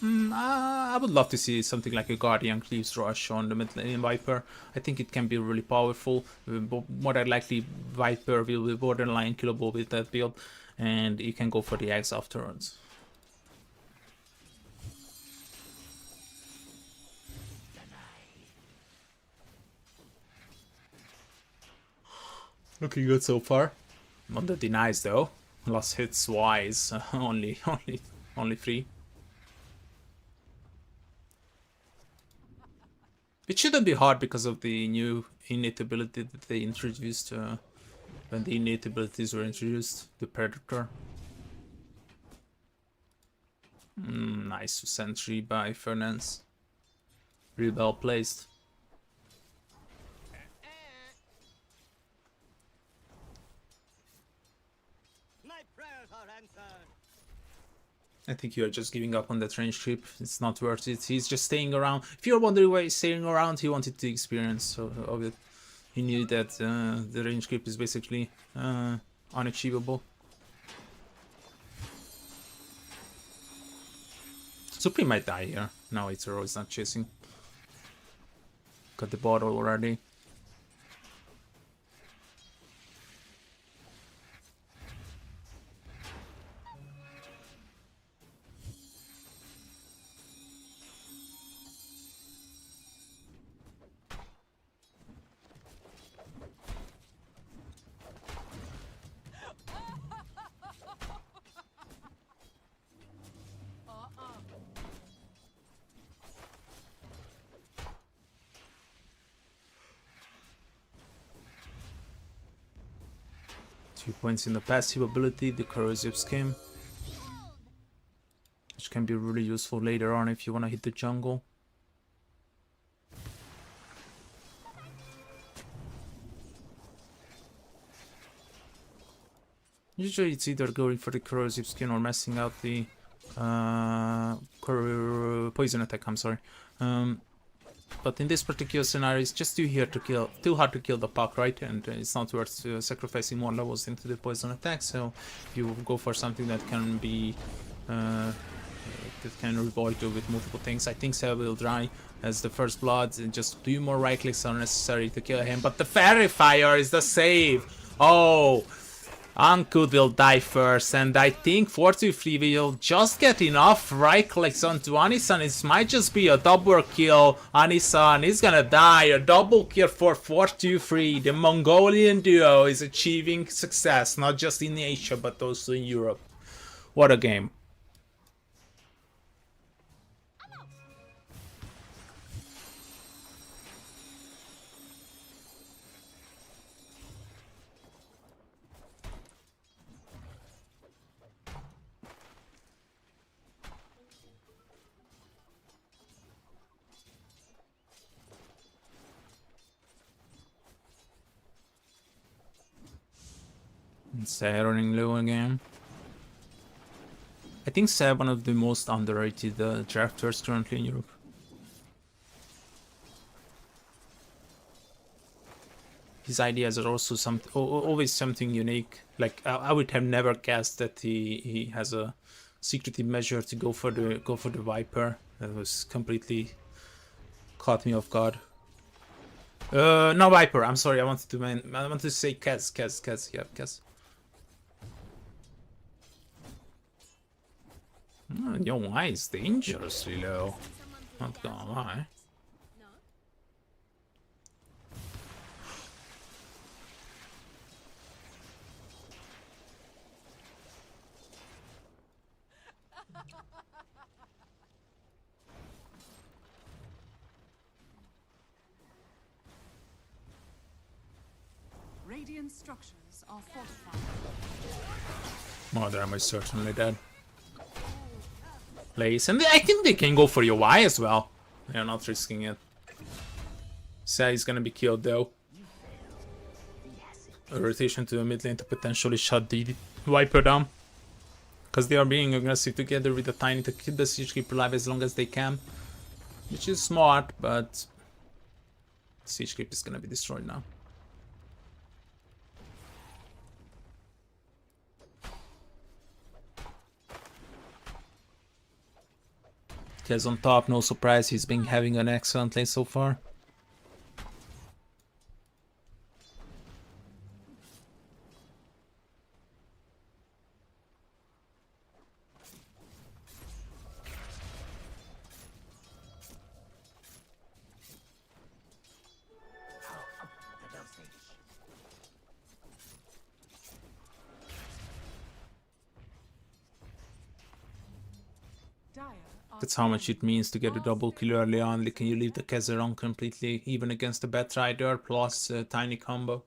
I would love to see something like a Guardian Cleaves Rush on the mid lane Viper. I think it can be really powerful. More than likely, Viper will be borderline killable with that build, and you can go for the eggs afterwards. Looking good so far. On the denies though. Lost hits wise, only 3. It shouldn't be hard because of the new innate ability that they introduced when the innate abilities were introduced. The Predator. Nice sentry by Fernance. Really well placed. My prayers are answered. I think you're just giving up on that range creep. It's not worth it. He's just staying around. If you're wondering why he's staying around, he wanted the experience of it. He knew that the range creep is basically unachievable. Supreme might die here. No, Itero is not chasing. Got the bottle already. Few points in the passive ability, the corrosive skin, which can be really useful later on if you want to hit the jungle. Usually it's either going for the corrosive skin or messing out the poison attack, I'm sorry. But in this particular scenario, it's just too hard to kill the puck, right? And it's not worth sacrificing more levels into the poison attack. So you go for something that can be that can revolt you with multiple things. I think Seb will try as the first blood, and just 2 more right clicks are necessary to kill him. But the fairy fire is the save. Oh. Ankud will die first, and I think 4-3 will just get enough right clicks onto Anisan. It might just be a double kill. Anisan is gonna die. A double kill for 4-3. The Mongolian duo is achieving success, not just in Asia, but also in Europe. What a game. Seb running low again. I think Seb one of the most underrated drafters currently in Europe. His ideas are also always something unique. Like I would have never guessed that he has a secretive measure to go for the Viper. That was completely caught me off guard. No Viper. I'm sorry. I wanted to say Kaz. Yeah, Kaz. Your eye is dangerously low. Not gonna lie. Radiant structures are fortified. Mother, am I certainly dead. Place, and I think they can go for your Y as well. They're not risking it. Sai is gonna be killed though. A rotation to the mid lane to potentially shut the Viper down. Because they are being aggressive together with the Tiny to keep the Siege Keeper alive as long as they can. Which is smart, but Siege Keeper is gonna be destroyed now. Kez on top, no surprise, he's been having an excellent lane so far. That's how much it means to get a double kill early on. Can you leave the Kez around completely, even against the Batrider plus Tiny combo?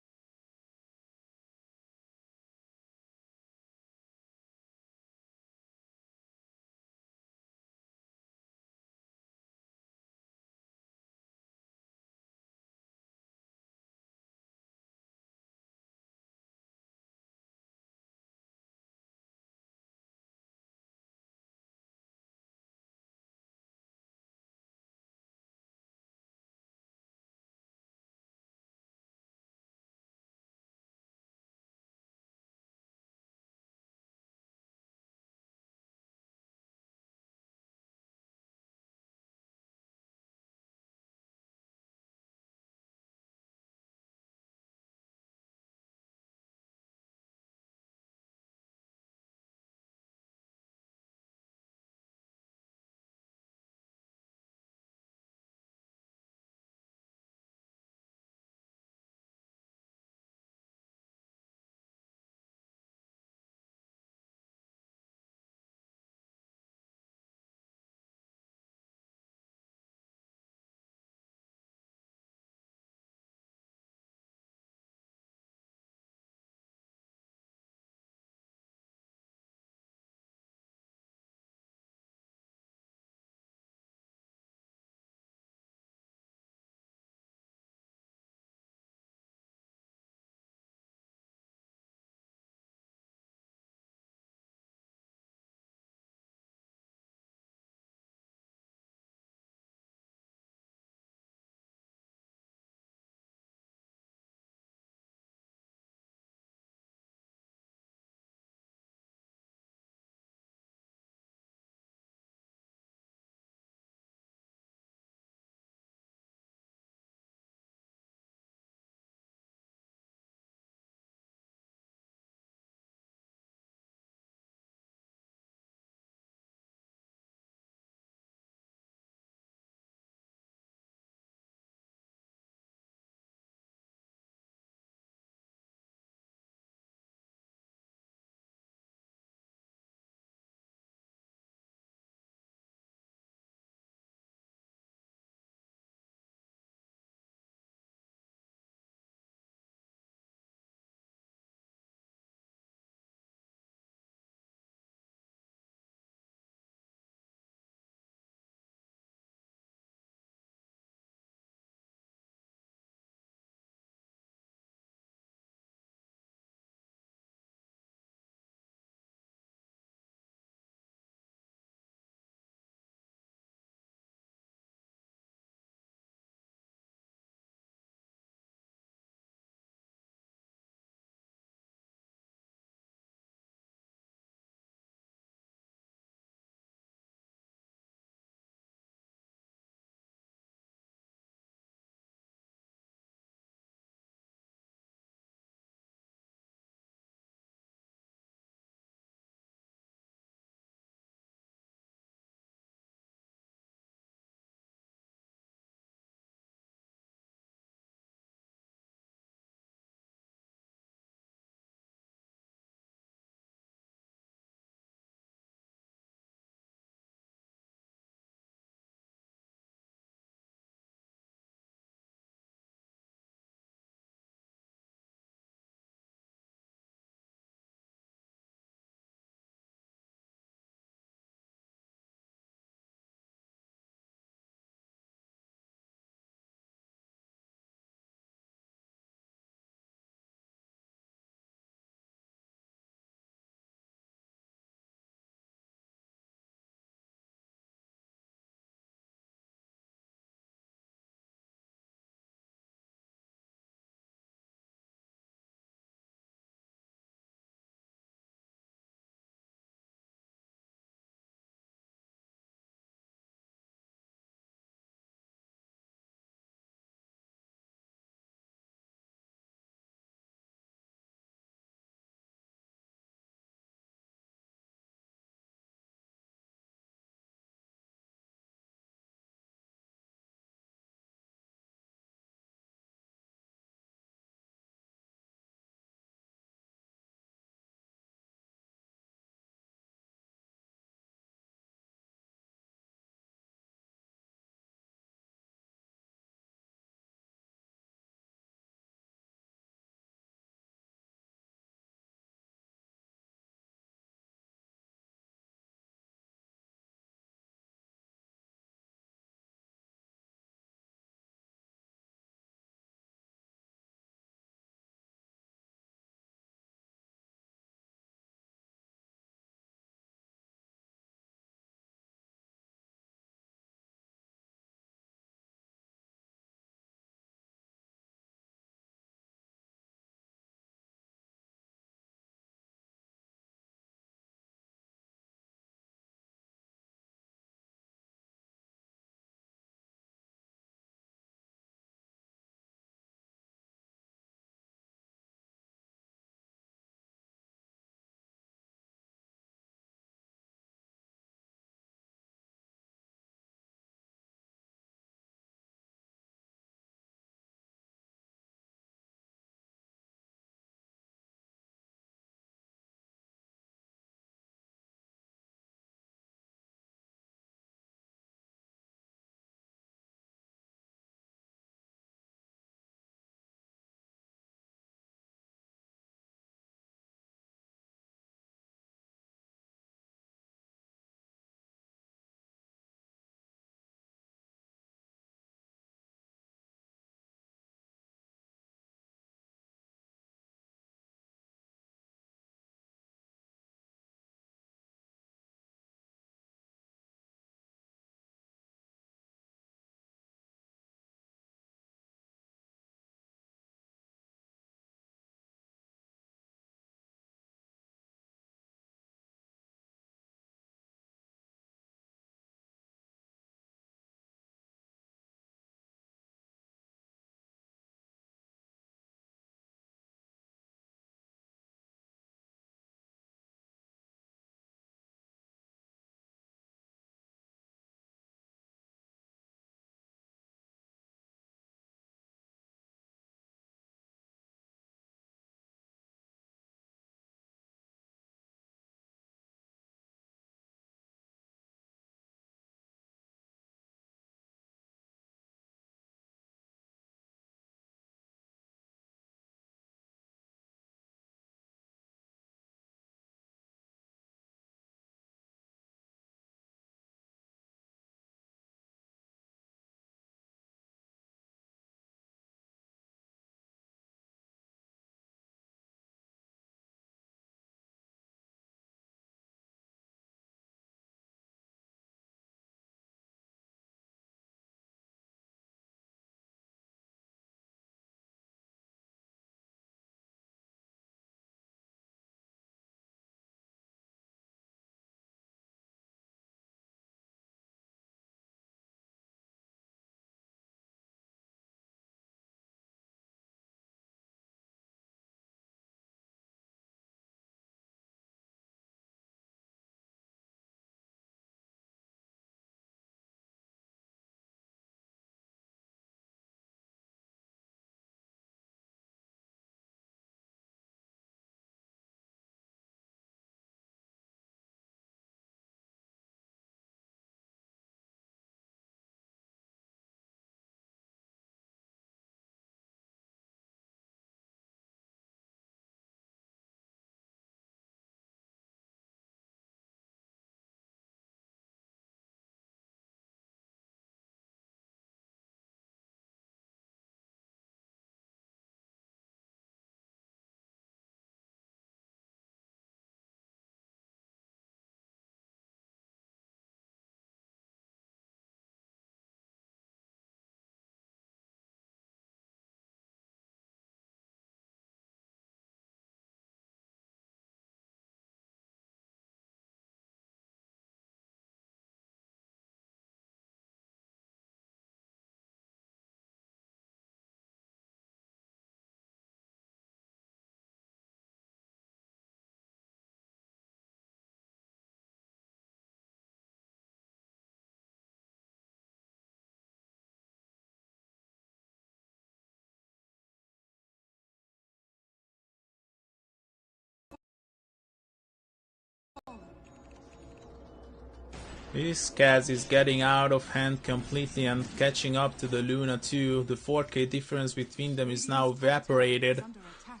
This Kaz is getting out of hand completely and catching up to the Luna too. The 4k difference between them is now evaporated. Under attack.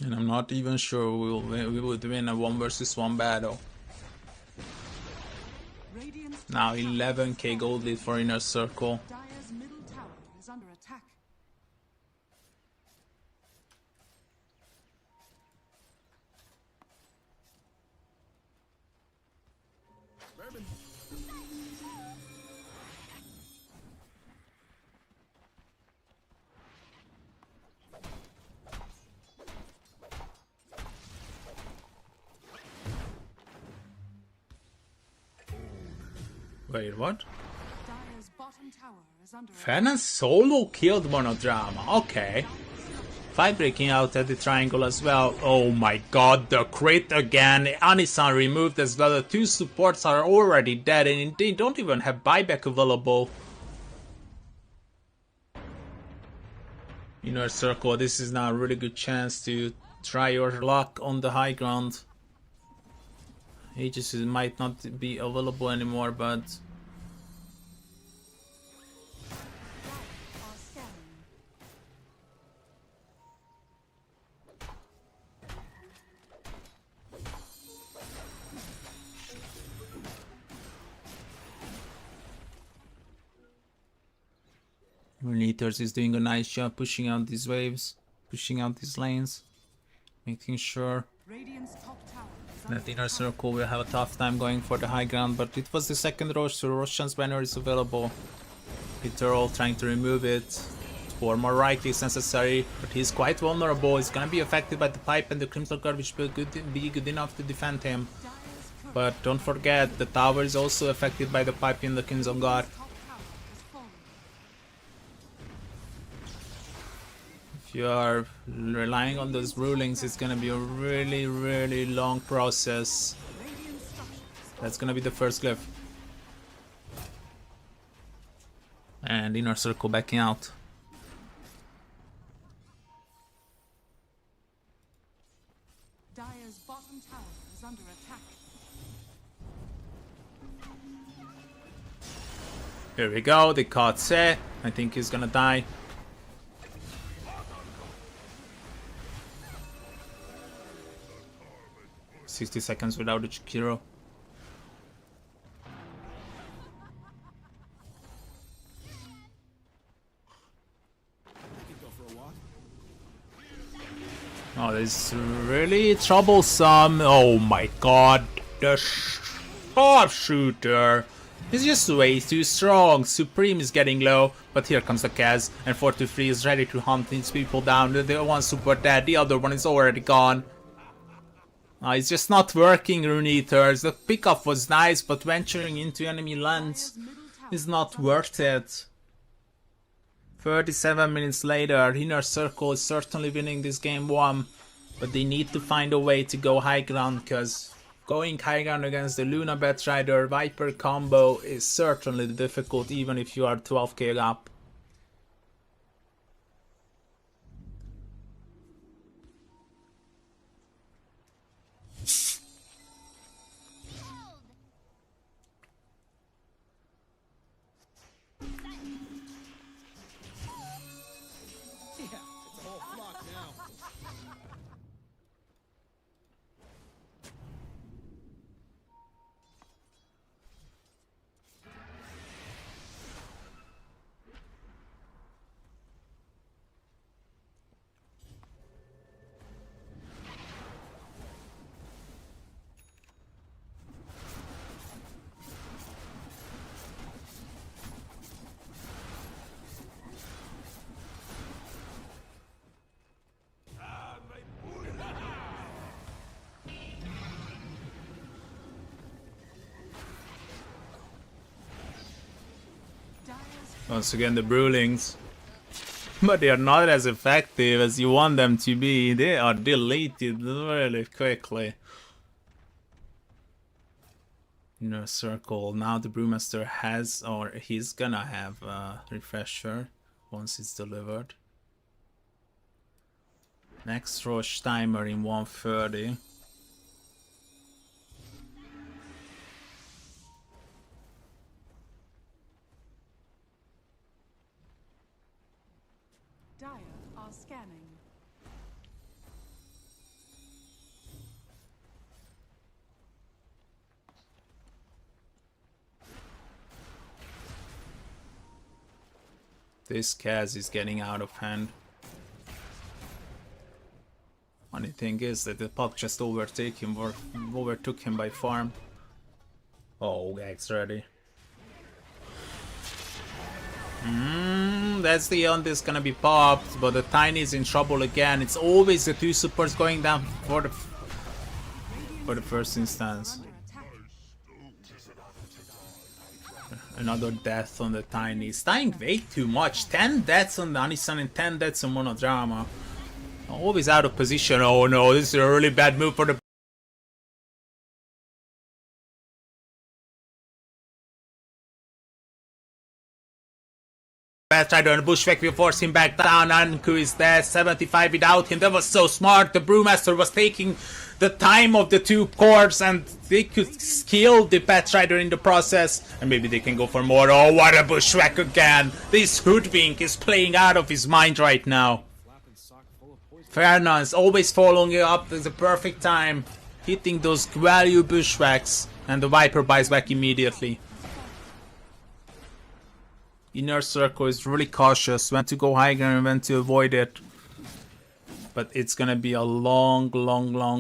And I'm not even sure we would win a 1 versus 1 battle. Radiant's Now 11k gold lead for Inner Circle. Dire's middle tower is under attack. Wait, what? Dire's bottom tower is under attack. Fanon solo killed Monodrama. Okay. Fight breaking out at the triangle as well. Oh my god, the crit again. Anisan removed as well. The 2 supports are already dead and they don't even have buyback available. Inner Circle, this is now a really good chance to try your luck on the high ground. Aegis might not be available anymore, but Are scanning. Renators is doing a nice job pushing out these waves, pushing out these lanes, making sure Radiant's top tower is under that Inner Circle will have a tough time going for the high ground, but it was the second Rosh, so Roshan's banner is available. Peter all trying to remove it. 4 more right clicks necessary, but he's quite vulnerable. He's gonna be affected by the pipe and the Crimson Guard, which will be good enough to defend him. Dire's current But don't forget, the tower is also affected by the pipe and the Crimson Guard. top tower is falling. If you are relying on those rulings, it's gonna be a really long process. Radiant structures That's gonna be the first glyph. And Inner Circle backing out. Dire's bottom tower is under attack. Here we go, they caught Se. I think he's gonna die. "60 seconds without a Chikiro." Oh, this is really troublesome. Oh my god, the sharpshooter is just way too strong. Supreme is getting low, but here comes the Kaz, and 423 is ready to hunt these people down. The one super dead, the other one is already gone. It's just not working, Rune Eaters. The pickup was nice, but venturing into enemy lands Dire's middle tower is not worth it. 37 minutes later, Inner Circle is certainly winning this game 1, but they need to find a way to go high ground, because going high ground against the Luna Batrider Viper combo is certainly difficult, even if you are 12k up. Once again, the Brewlings. But they are not as effective as you want them to be. They are deleted really quickly. Inner Circle. Now the Brewmaster has, or he's gonna have a refresher once it's delivered. Next Rosh timer in 1:30. Dire are scanning. This Kaz is getting out of hand. Funny thing is that the puck just overtook him by farm. Oh, Gag's ready. That's the end is gonna be popped, but the Tiny is in trouble again. It's always the two supports going down for the first instance. Another death on the Tiny. He's dying way too much. 10 deaths on the Anisan and 10 deaths on Monodrama. Always out of position. Oh no, this is a really bad move for the Batrider and Bushwhack will force him back down. Anku is there, 75 without him. That was so smart. The Brewmaster was taking the time of the two cores and they could kill the Batrider in the process. And maybe they can go for more. Oh, what a Bushwhack again. This Hoodwink is playing out of his mind right now. Fernand's always following it up at the perfect time. Hitting those value Bushwhacks. And the Viper buys back immediately. Inner Circle is really cautious when to go high ground and when to avoid it. But it's gonna be a long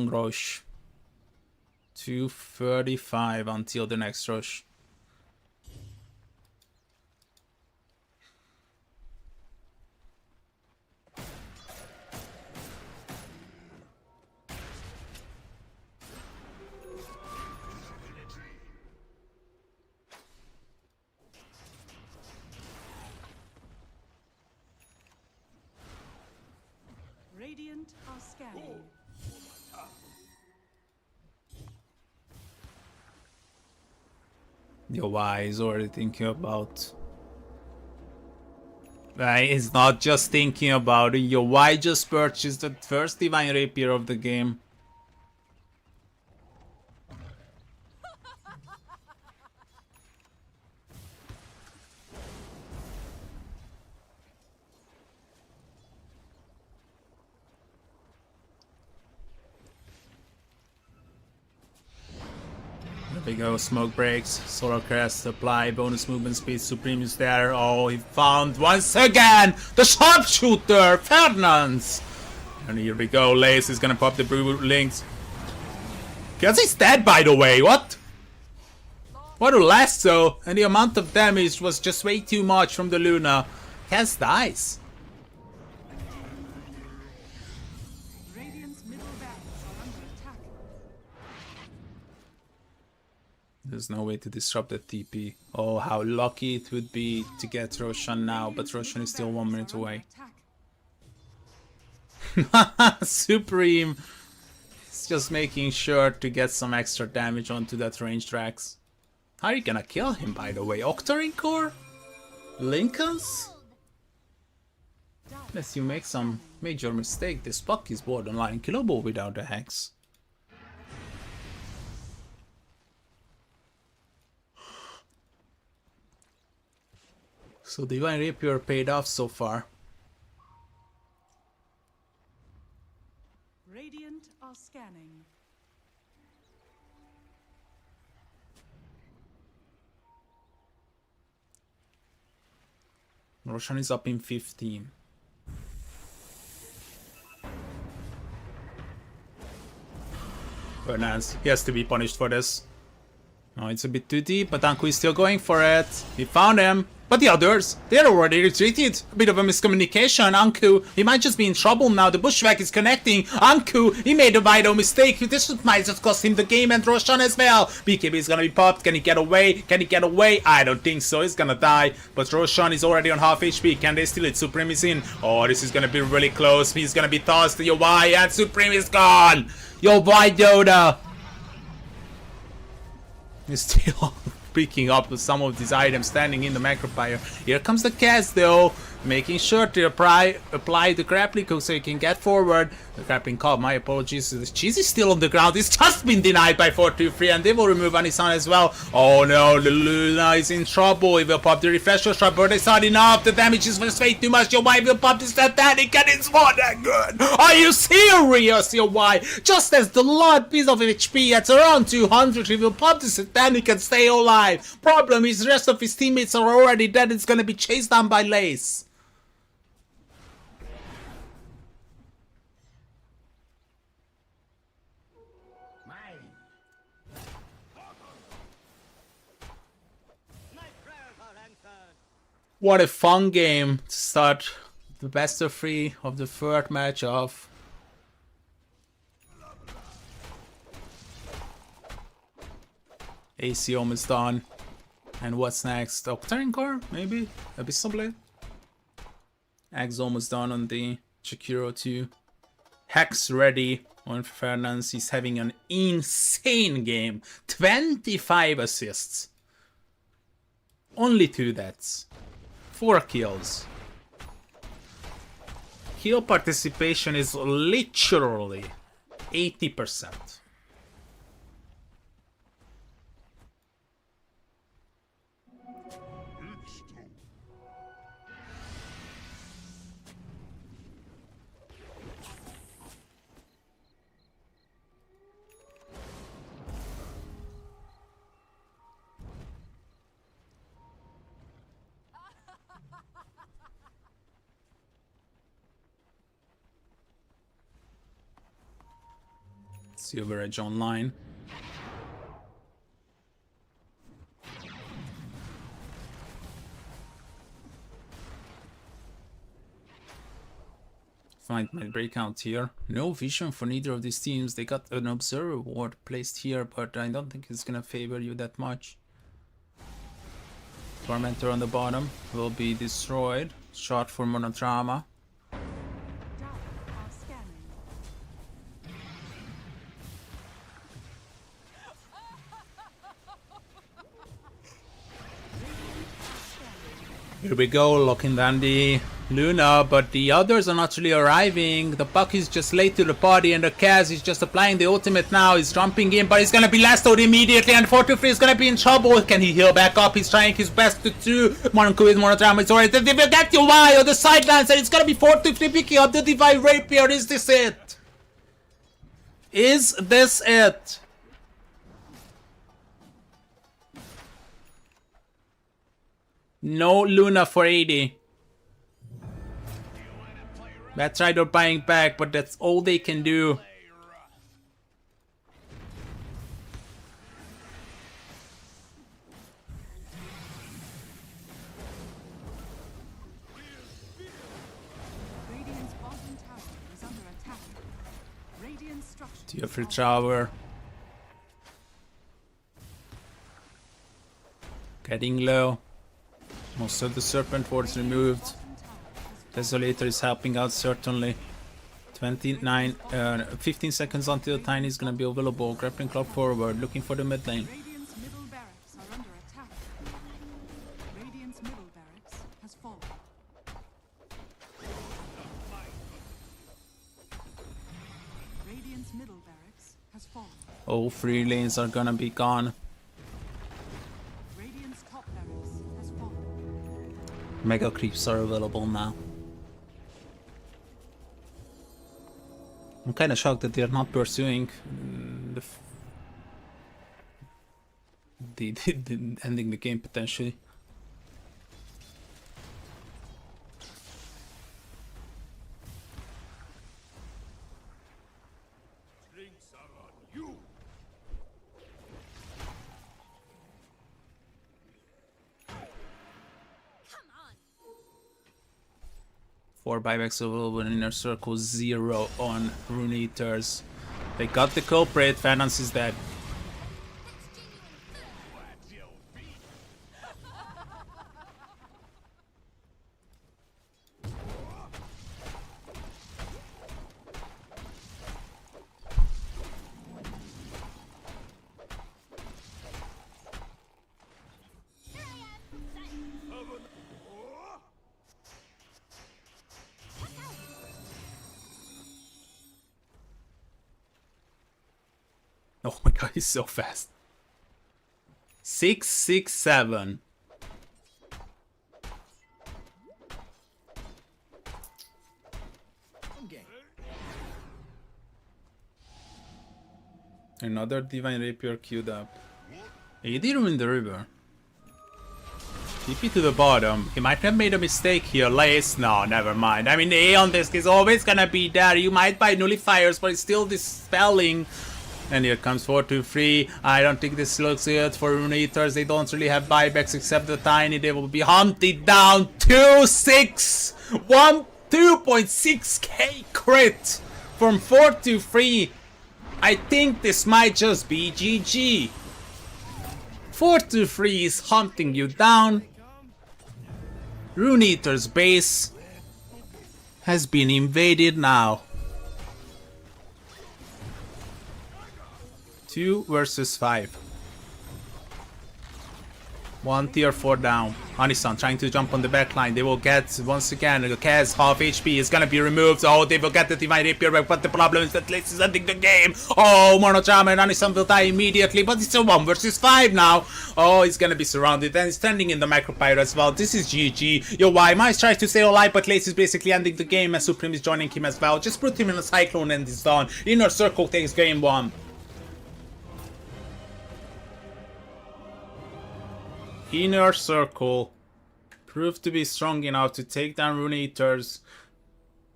rush. 2:35 until the next rush. Radiant are scanning. Your Y is already thinking about. It's not just thinking about it. Your Y just purchased the first Divine Rapier of the game. There we go, smoke breaks, solar crest, supply, bonus movement speed, Supreme is there. Oh, he found once again the sharpshooter, Fernandes! And here we go, Lace is gonna pop the Brew Links. Guess he's dead, by the way, what? What a lasso, and the amount of damage was just way too much from the Luna. Cass dies. Radiant's middle barracks are under attack. There's no way to disrupt that TP. Oh, how lucky it would be to get Roshan now, but Roshan is still 1 minute away. Supreme is just making sure to get some extra damage onto that ranged Rax. How are you gonna kill him, by the way? Octarine Core? Lincolns? Unless you make some major mistake, this puck is borderline killable without a Hex. So Divine Rapier paid off so far. Radiant are scanning. Roshan is up in 15. Fernandes, he has to be punished for this. No, it's a bit too deep, but Anku is still going for it. He found him. But the others, they're already retreated. A bit of a miscommunication. Anku, he might just be in trouble now. The Bushwhack is connecting. Anku, he made a vital mistake. This might just cost him the game and Roshan as well. BKB is gonna be popped. Can he get away? Can he get away? I don't think so. He's gonna die. But Roshan is already on half HP. Can they steal it? Supreme is in. Oh, this is gonna be really close. He's gonna be tossed to Yobai and Supreme is gone. Yobai Doda. He's still picking up some of these items standing in the macro fire. Here comes the cast though. making sure to apply the grappling hook so he can get forward. The grappling call, my apologies. The cheese is still on the ground. It's just been denied by 423, and they will remove Anisan as well. Oh no, the Luna is in trouble. He will pop the refresher shot, but it's not enough. The damage is just way too much. Your wife will pop this Titanic, and it's not that good. Are you serious, your wife? Just as the last piece of HP at around 200, he will pop this Titanic and stay alive. Problem is, the rest of his teammates are already dead. It's gonna be chased down by Lace. My prayers are answered. What a fun game to start the best of 3 of the third match off. AC almost done. And what's next? Octane Core? Maybe? Abyssal Blade? Eggs almost done on the Shakiro 2. Hex ready on Fernandes. He's having an insane game. 25 assists. Only 2 deaths. 4 kills. Kill participation is literally 80%. Silver Edge online. Find my breakout here. No vision for neither of these teams. They got an observer ward placed here, but I don't think it's gonna favor you that much. Tormentor on the bottom will be destroyed. Shot for Monodrama. Down are scanning. Here we go, locking down the Luna, but the others are not really arriving. The Puck is just late to the party, and the Kaz is just applying the ultimate now. He's jumping in, but he's gonna be last out immediately, and 423 is gonna be in trouble. Can he heal back up? He's trying his best to do. Monku with Monodrama is already. They will get you why on the sidelines, and it's gonna be 423 picking up the Divine Rapier. Is this it? Is this it? No Luna for 80. That's right, they're buying back, but that's all they can do. Radiant's bottom tower is under attack. Radiant structure. Tier 3 tower. Getting low. Most of the Serpent wards removed. Desolator is helping out certainly. 15 seconds until Tiny is gonna be available. Grappling club forward, looking for the mid lane. Radiant's middle barracks are under attack. Radiant's middle barracks has fallen. Radiant's middle barracks has fallen. All 3 lanes are gonna be gone. Radiant's top barracks has fallen. Mega creeps are available now. I'm kinda shocked that they're not pursuing the ending the game potentially. Drinks are on you. 4 buybacks available in Inner Circle, 0 on Rune Eaters. They got the culprit, Finance is dead. Oh my god, he's so fast. 667. Another Divine Rapier queued up. AD in the river. TP to the bottom. He might have made a mistake here. Lace? No, never mind. I mean, the Aeon Disc is always gonna be there. You might buy nullifiers, but it's still dispelling. And here comes 4-2-3. I don't think this looks good for Rune Eaters. They don't really have buybacks except the tiny. They will be hunted down. 2-6. 2.6k crit from 4-3. I think this might just be GG. 4-3 is hunting you down. Rune Eater's base has been invaded now. 2 versus 5. 1 tier 4 down. Anisan trying to jump on the back line. They will get, once again, Kaz half HP is gonna be removed. Oh, they will get the Divine Rapier back, but the problem is that Lace is ending the game. Oh, Monochama and Anisan will die immediately, but it's a 1 versus 5 now. Oh, he's gonna be surrounded and standing in the Micropyre as well. This is GG. Yo, why? Mice tries to stay alive, but Lace is basically ending the game and Supreme is joining him as well. Just put him in a Cyclone and he's done. Inner Circle takes game 1. Inner Circle proved to be strong enough to take down Rune Eaters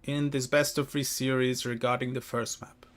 in this best of 3 series regarding the first map.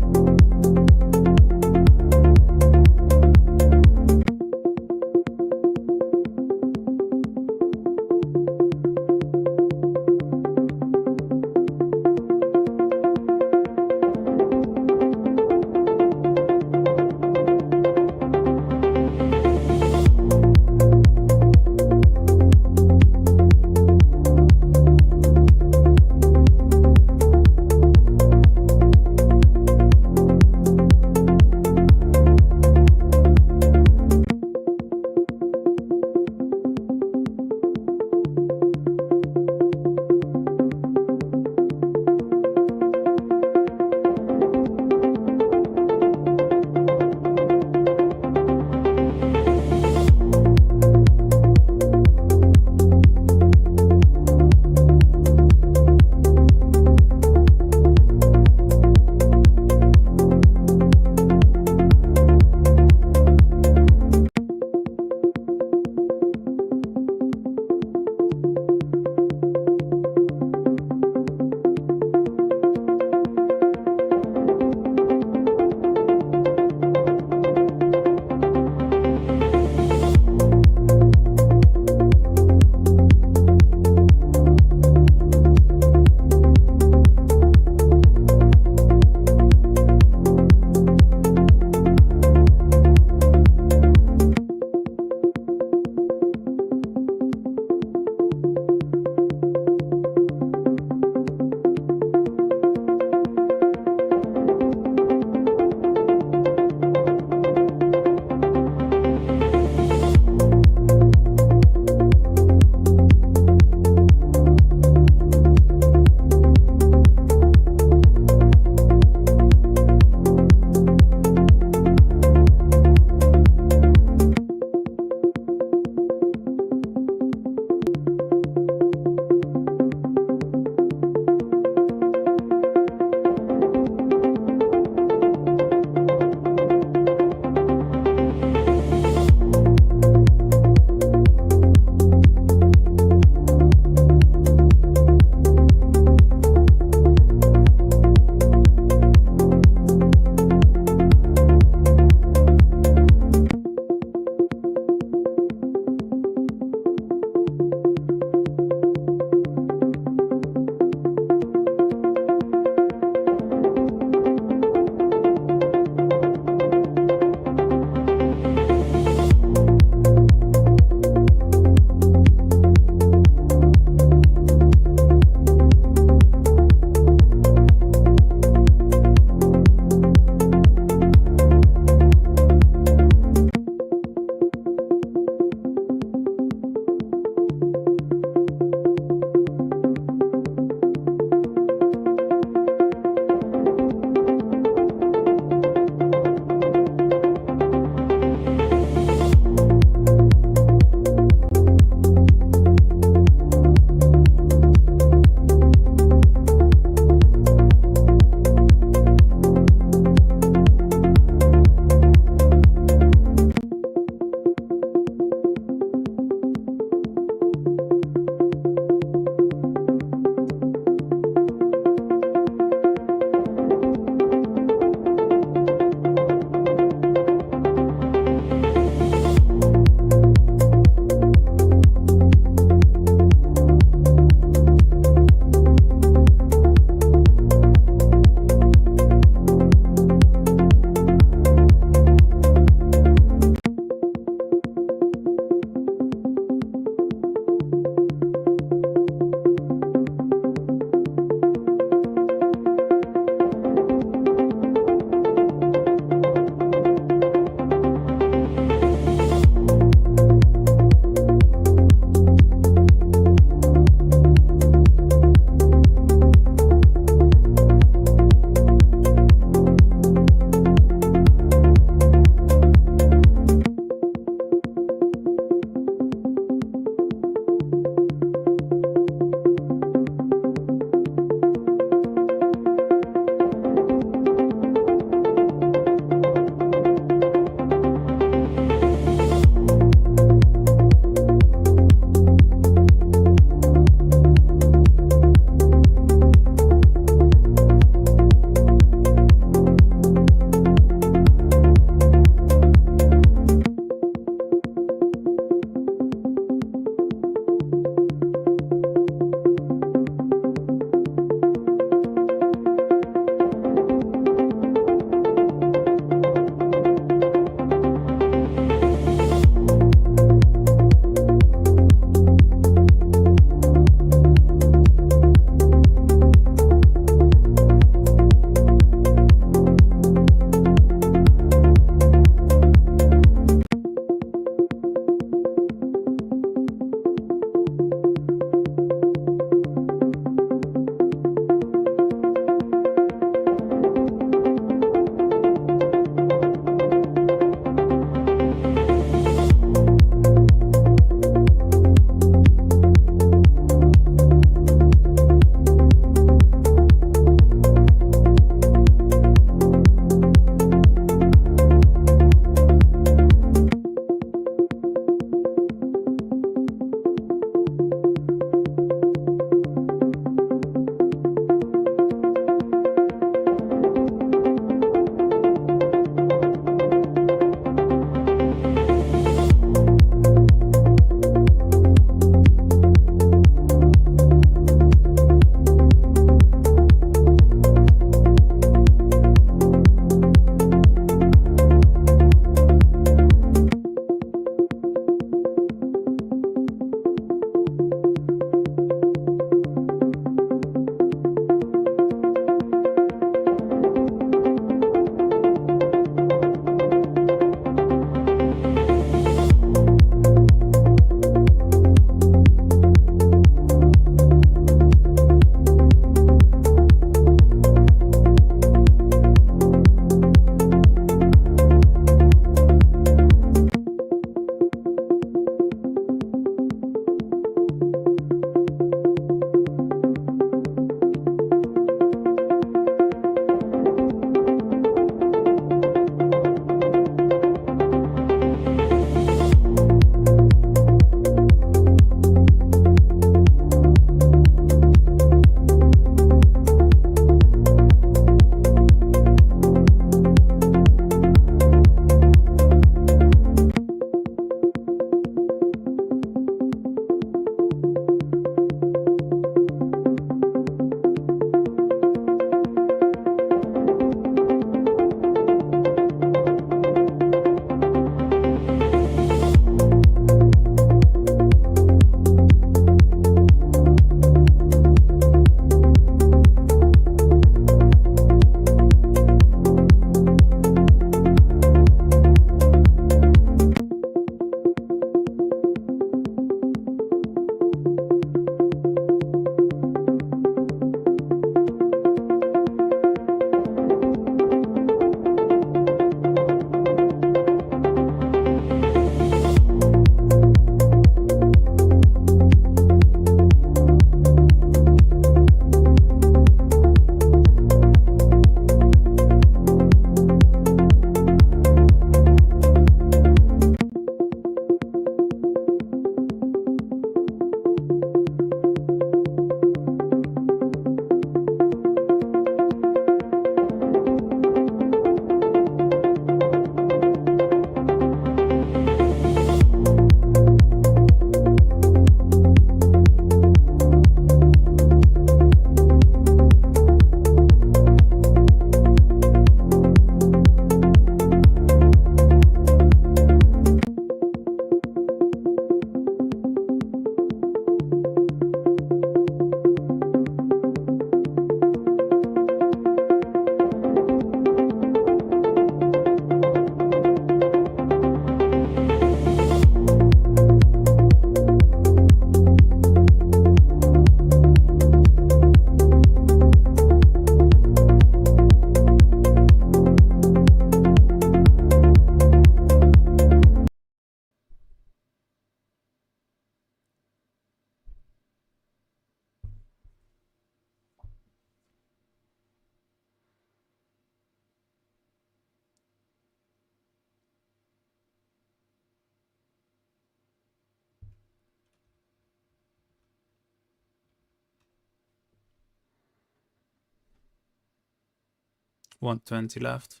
120 left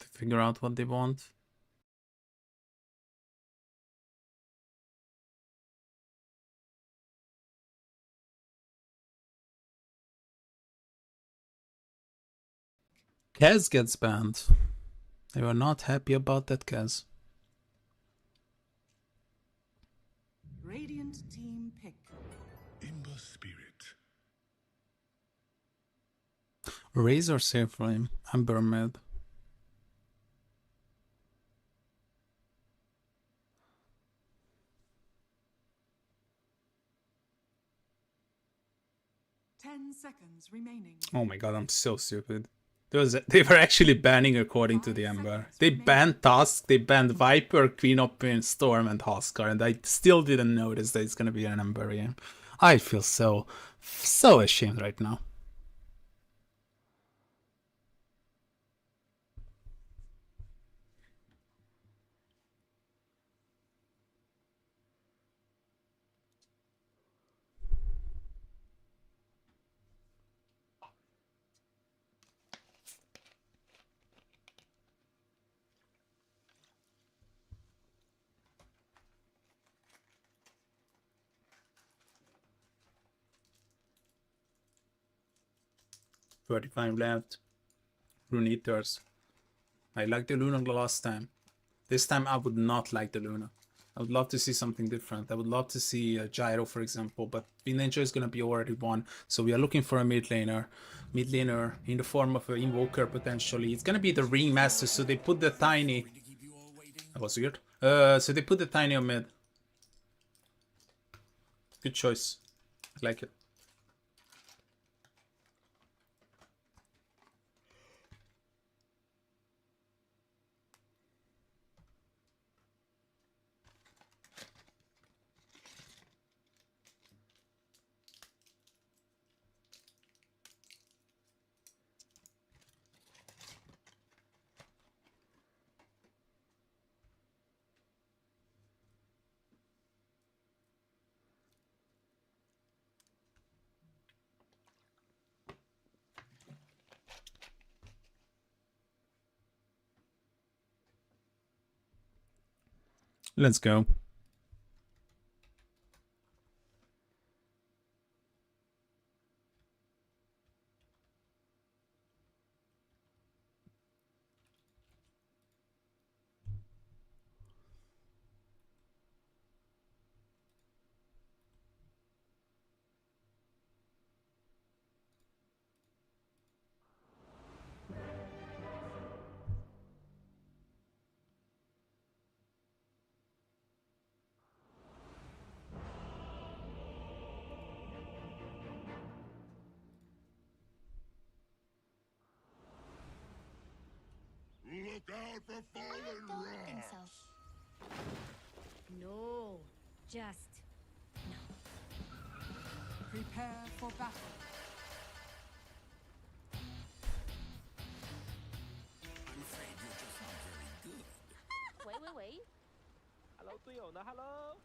to figure out what they want. Kaz gets banned. They were not happy about that, Kaz. Radiant team pick. In the spirit. Razor Safe Flame, Amber Mid. Ten seconds remaining. Oh my god, I'm so stupid. They were actually banning according to the Ember. They banned Tusk, they banned Viper, Queen of Pain, Storm, and Huskar, and I still didn't notice that it's gonna be an Ember game. I feel so ashamed right now. $35 left. Rune Eaters. I liked the Luna the last time. This time I would not like the Luna. I would love to see something different. I would love to see a Gyro, for example, but Ninja is going to be already one. So we are looking for a mid laner. Mid laner in the form of an Invoker, potentially. It's going to be the Ringmaster, so they put the Tiny... That was weird. So they put the Tiny on mid. Good choice. I like it. Let's go. Look out for fallen rocks. No, just Prepare for battle. I'm afraid you're just not very good. 喂，Hello 队友呢？Hello。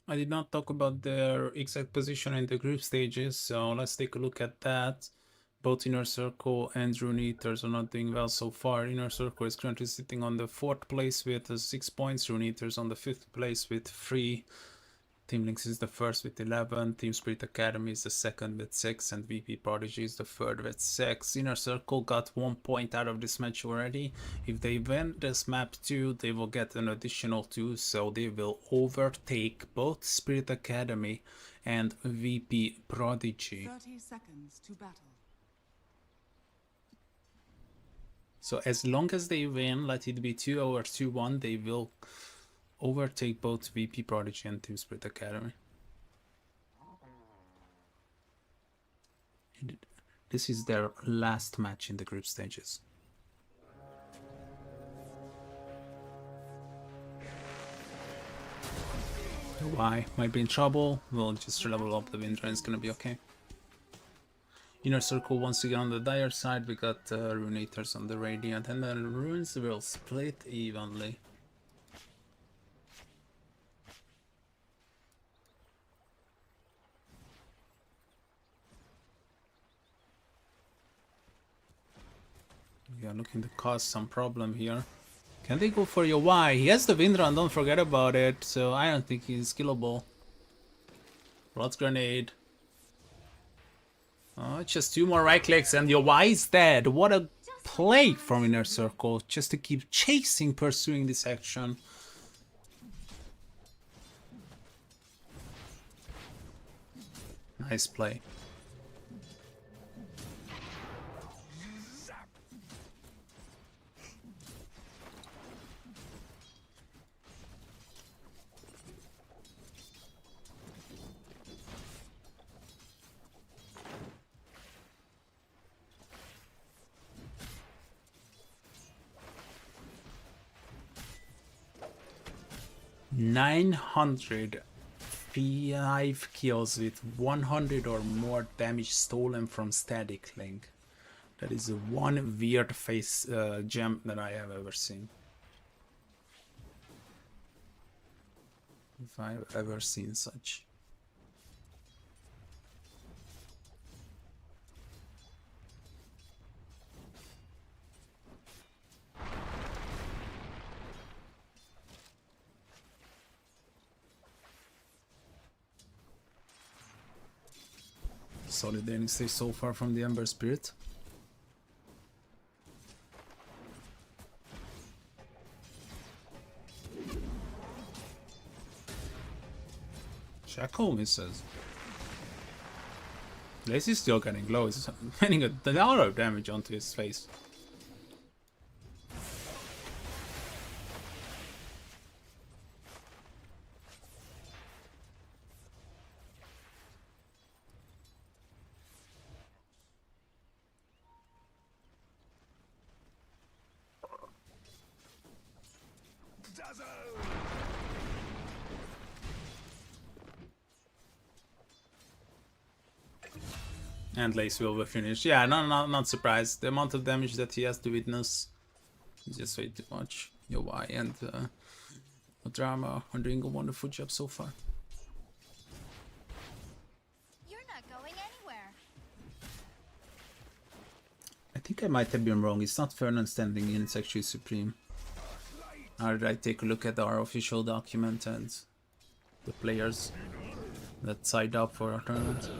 I did not talk about their exact position in the group stages, so let's take a look at that. Both Inner Circle and Rune Eaters are not doing well so far. Inner Circle is currently sitting on the 4th place with 6 points. Rune Eaters on the 5th place with 3. Team Lynx is the 1st with 11. Team Spirit Academy is the 2nd with 6. And VP Prodigy is the 3rd with 6. Inner Circle got 1 point out of this match already. If they win this map too, they will get an additional 2. So they will overtake both Spirit Academy and VP Prodigy. 30 seconds to battle. So as long as they win, let it be 2 or 2-1, they will overtake both VP Prodigy and Team Spirit Academy. This is their last match in the group stages. Why might be in trouble? We'll just level up the Wind and it's gonna be okay. Inner Circle once again on the dire side. We got Runators on the Radiant, and then Runes will split evenly. Yeah, looking to cause some problem here. Can they go for your Y? He has the Windrun, don't forget about it, so I don't think he's killable. Blood Grenade. Oh, just 2 more right clicks and your Y is dead. What a play from Inner Circle, just to keep chasing, pursuing this action. Nice play. $905 kills with 100 or more damage stolen from Static Link. That is one weird face gem that I have ever seen. If I've ever seen such. Solid aiming stage so far from the Ember Spirit. Shackle misses. Lacy's still getting low. He's getting a lot of damage onto his face. And Lace will be finished. Yeah, not surprised. The amount of damage that he has to witness is just way too much. Yowai and Drama are doing a wonderful job so far. You're not going anywhere. I think I might have been wrong. It's not Fernan standing in, it's actually Supreme. Now that I take a look at our official document and the players that signed up for our tournament.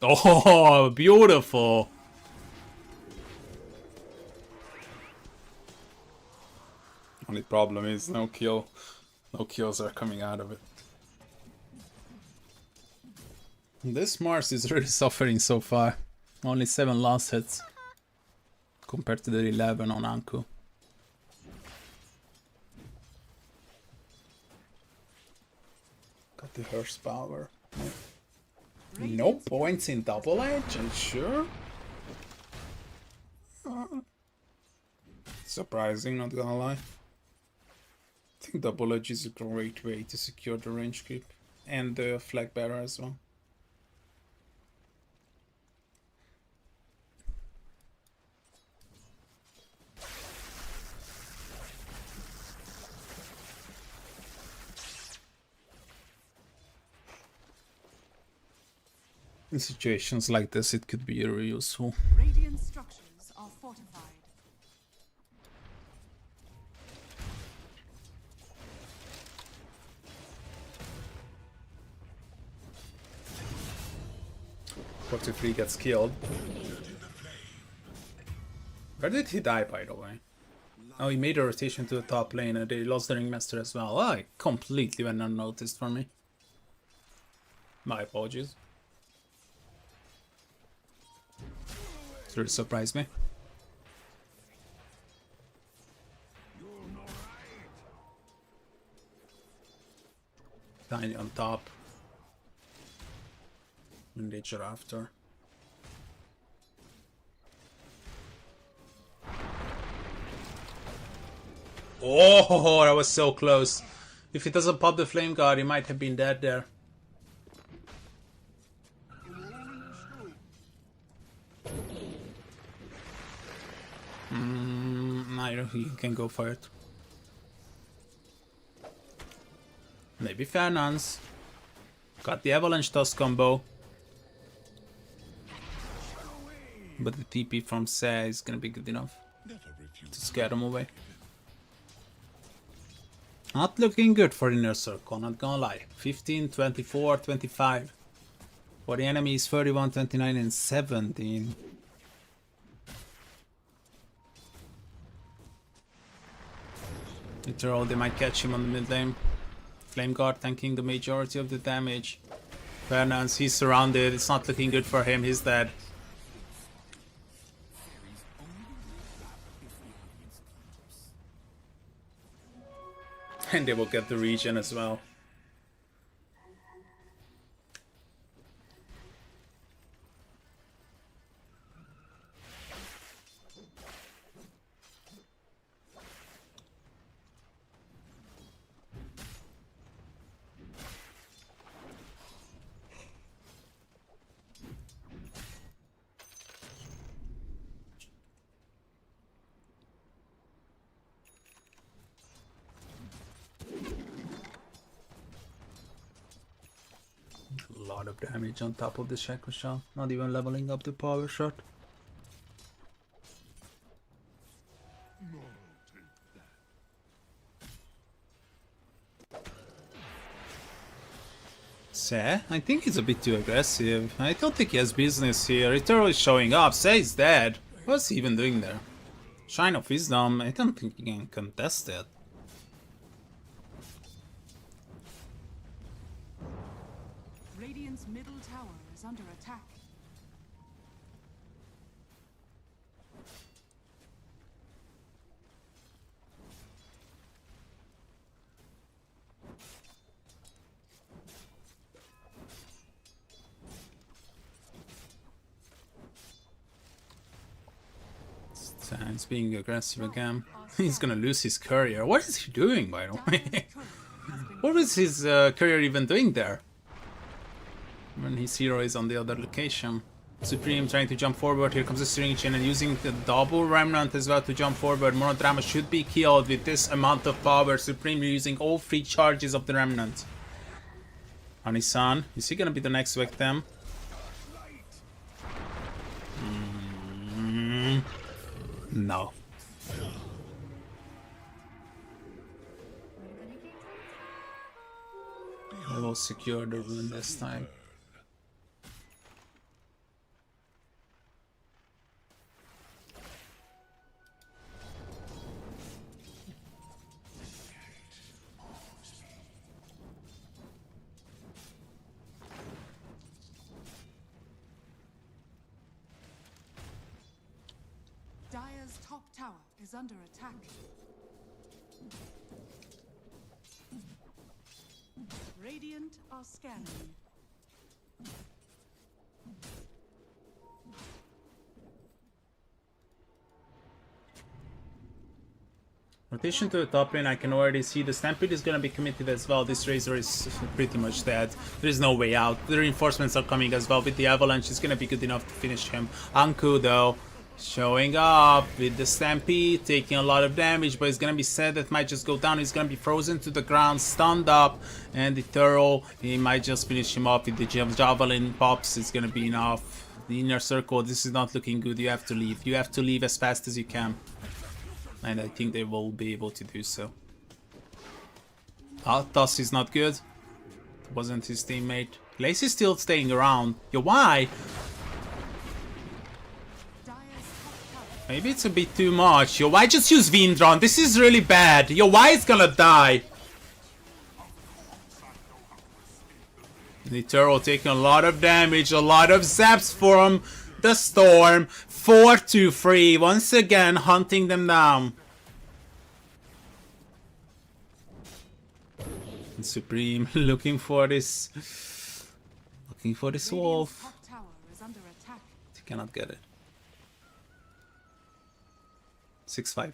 Oh, beautiful! Only problem is no kills are coming out of it. This Mars is really suffering so far. Only 7 last hits compared to the 11 on Anku. Got the horsepower. No points in Double Edge, and sure. Surprising, not gonna lie. I think Double Edge is a great way to secure the range creep and the flag bearer as well. In situations like this, it could be very useful. Radiant structures are fortified. BO3 gets killed. Where did he die, by the way? Oh, he made a rotation to the top lane and they lost the Ringmaster as well. Oh, it completely went unnoticed for me. My apologies. It really surprised me. Tiny on top. Nature after. Oh, that was so close. If he doesn't pop the flame guard, he might have been dead there. I don't think he can go for it. Maybe Fernand's. Got the Avalanche Toss combo. But the TP from Se is gonna be good enough to scare them away. Not looking good for Inner Circle, not gonna lie. 15, 24, 25. For the enemy is 31, 29 and 17. Literal, they might catch him on the mid lane. Flame Guard tanking the majority of the damage. Fernandes, he's surrounded. It's not looking good for him. He's dead. And they will get the regen as well. A lot of damage on top of the Shackle Shot. Not even leveling up the power shot. Se, I think he's a bit too aggressive. I don't think he has business here. Eternal is showing up. Se is dead. What's he even doing there? Shine of Wisdom. I don't think he can contest it. Radiant's middle tower is under attack. He's being aggressive again. He's gonna lose his courier. What is he doing, by the way? What is his courier even doing there? When his hero is on the other location. Supreme trying to jump forward. Here comes the syringe and using the double remnant as well to jump forward. Monodrama should be killed with this amount of power. Supreme using all 3 charges of the remnant. Anisan, is he gonna be the next victim? No. I will secure the rune this time. Dire's top tower is under attack. Radiant are scanning. Rotation to the top lane, I can already see the Stampede is gonna be committed as well. This Razor is pretty much dead. There is no way out. The reinforcements are coming as well with the Avalanche. It's gonna be good enough to finish him. Anku though, showing up with the Stampede, taking a lot of damage, but it's gonna be sad that might just go down. He's gonna be frozen to the ground, stunned up, and the Thorough, he might just finish him off with the Javelin pops. It's gonna be enough. The Inner Circle, this is not looking good. You have to leave. You have to leave as fast as you can. And I think they will be able to do so. Altos is not good. It wasn't his teammate. Lace is still staying around. Yo, why? Maybe it's a bit too much. Yo, why just use Vindron? This is really bad. Yo, why is gonna die? Nitero taking a lot of damage, a lot of zaps for him. the storm. 4-3. Once again, hunting them down. And Supreme looking for this. Looking for this Radiant's wolf. top tower is under attack. He cannot get it. 6-5.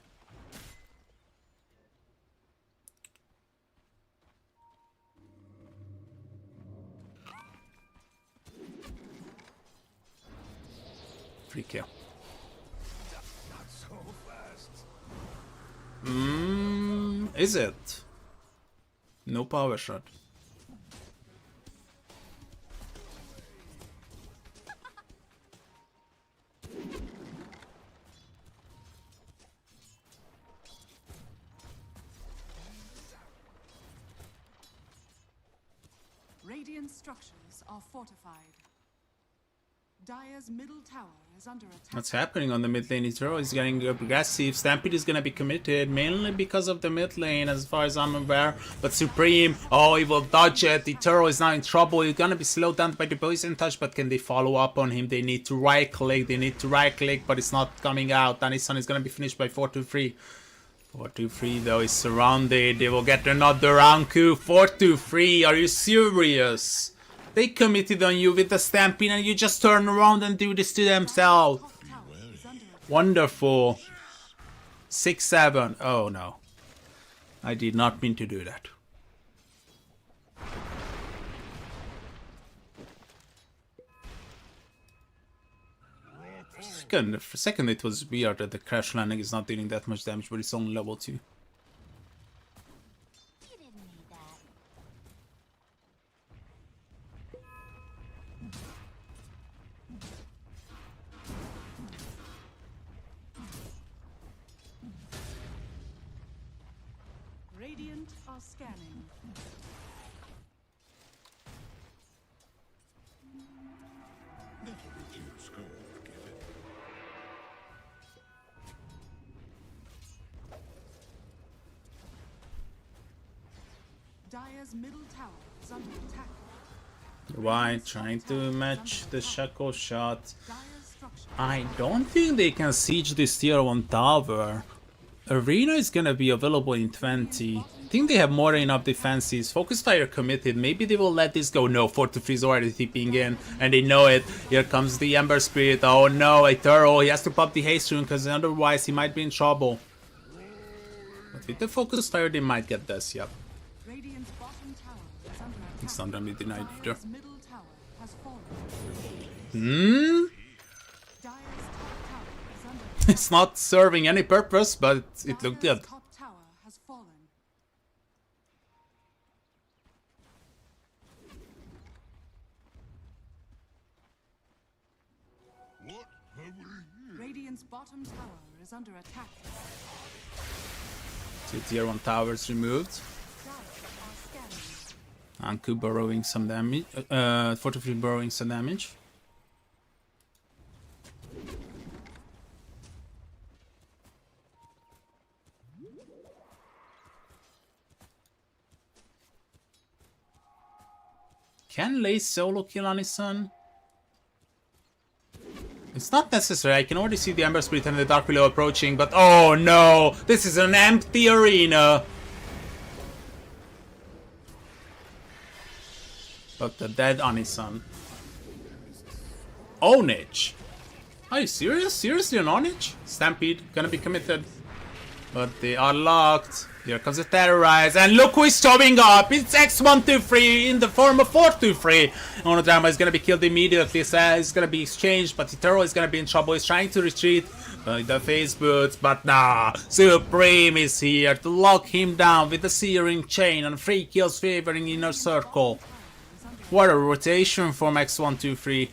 Free kill. Is it? No power shot. Radiant structures are fortified. Dire's middle tower is under attack. What's happening on the mid lane? Hero is getting aggressive. Stampede is gonna be committed mainly because of the mid lane, as far as I'm aware. But Supreme, oh, he will dodge it. The Turo is now in trouble. He's gonna be slowed down by the poison touch, but can they follow up on him? They need to right click. But it's not coming out. Danison is gonna be finished by 4-3. 4-3 though is surrounded. They will get another round coup. 4-3. Are you serious? They committed on you with the stampede and you just turn around and do this to themselves. Wonderful. 6-7. Oh no. I did not mean to do that. For a second it was weird that the crash landing is not dealing that much damage, but it's only level 2. You didn't need that. Radiant are scanning. Dire's middle tower is under attack. Why? Trying to match the shackle shot. Dire's structure. I don't think they can siege this tier 1 tower. Arena is gonna be available in 20. I think they have more than enough defenses. Focus Fire committed. Maybe they will let this go. No, 4-3 is already tipping in. And they know it. Here comes the Ember Spirit. Oh no, a Turo. He has to pop the haste rune because otherwise he might be in trouble. But with the Focus Fire they might get this, yep. Radiant's bottom tower is under attack. It's not gonna be denied either. Dire's middle tower has fallen. Hmm? Dire's top tower is under attack. It's not serving any purpose, but it looked good. Dire's top tower has fallen. What have we here? Radiant's bottom tower is under attack. 2 tier 1 towers removed. Dire are scanning. Anku borrowing some damage. 43 borrowing some damage. Can Lei solo kill on his son? It's not necessary. I can already see the Ember Spirit and the Dark Willow approaching, but oh no! This is an empty arena! But the dead Onisan. Onage! Are you serious? Seriously an Onage? Stampede, gonna be committed. But they are locked. Here comes the Terrorize, and look who is showing up! It's X123 in the form of 423! Onodrama is gonna be killed immediately, it's gonna be exchanged, but Titaro is gonna be in trouble. He's trying to retreat the face boots, but nah! Supreme is here to lock him down with the Searing Chain and 3 kills favoring Inner Circle. What a rotation from X123.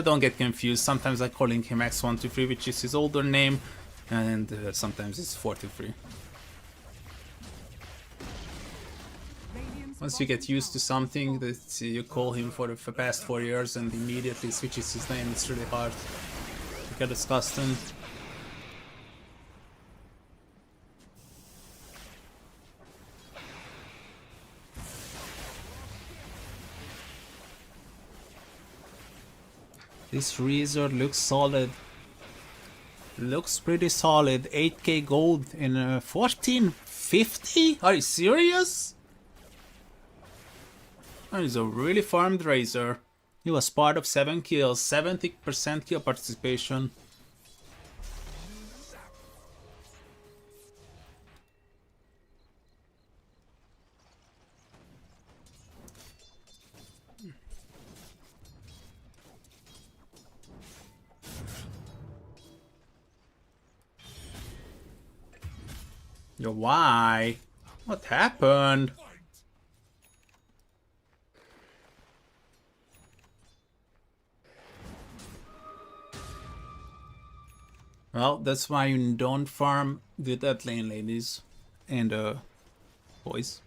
Don't get confused, sometimes I'm calling him X123, which is his older name, and sometimes it's 423. Once you get used to something that you call him for the past 4 years and immediately switches his name, it's really hard to get accustomed. This resort looks solid. Looks pretty solid. 8k gold in 1450? Are you serious? That is a really farmed Razor. He was part of 7 kills, 70% kill participation. Yo, why? What happened? Well, that's why you don't farm the dead lane, ladies and boys.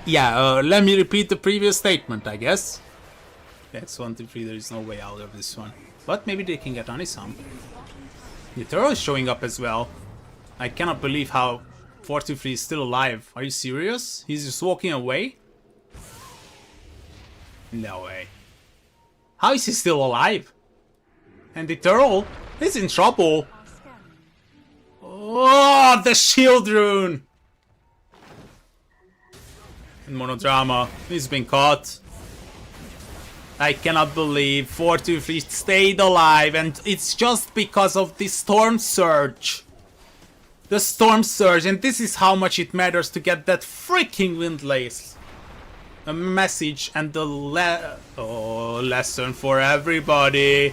Yeah, let me repeat the previous statement, I guess. That's 1, 2, 3, there is no way out of this one. But maybe they can get Anisam. Yetero is showing up as well. I cannot believe how 423 is still alive. Are you serious? He's just walking away? No way. How is he still alive? And Yetero is in trouble. Oh, the shield rune! And Monodrama, he's been caught. I cannot believe 423 stayed alive, and it's just because of the Storm Surge. The Storm Surge, and this is how much it matters to get that freaking Windlace. A message and the lesson for everybody.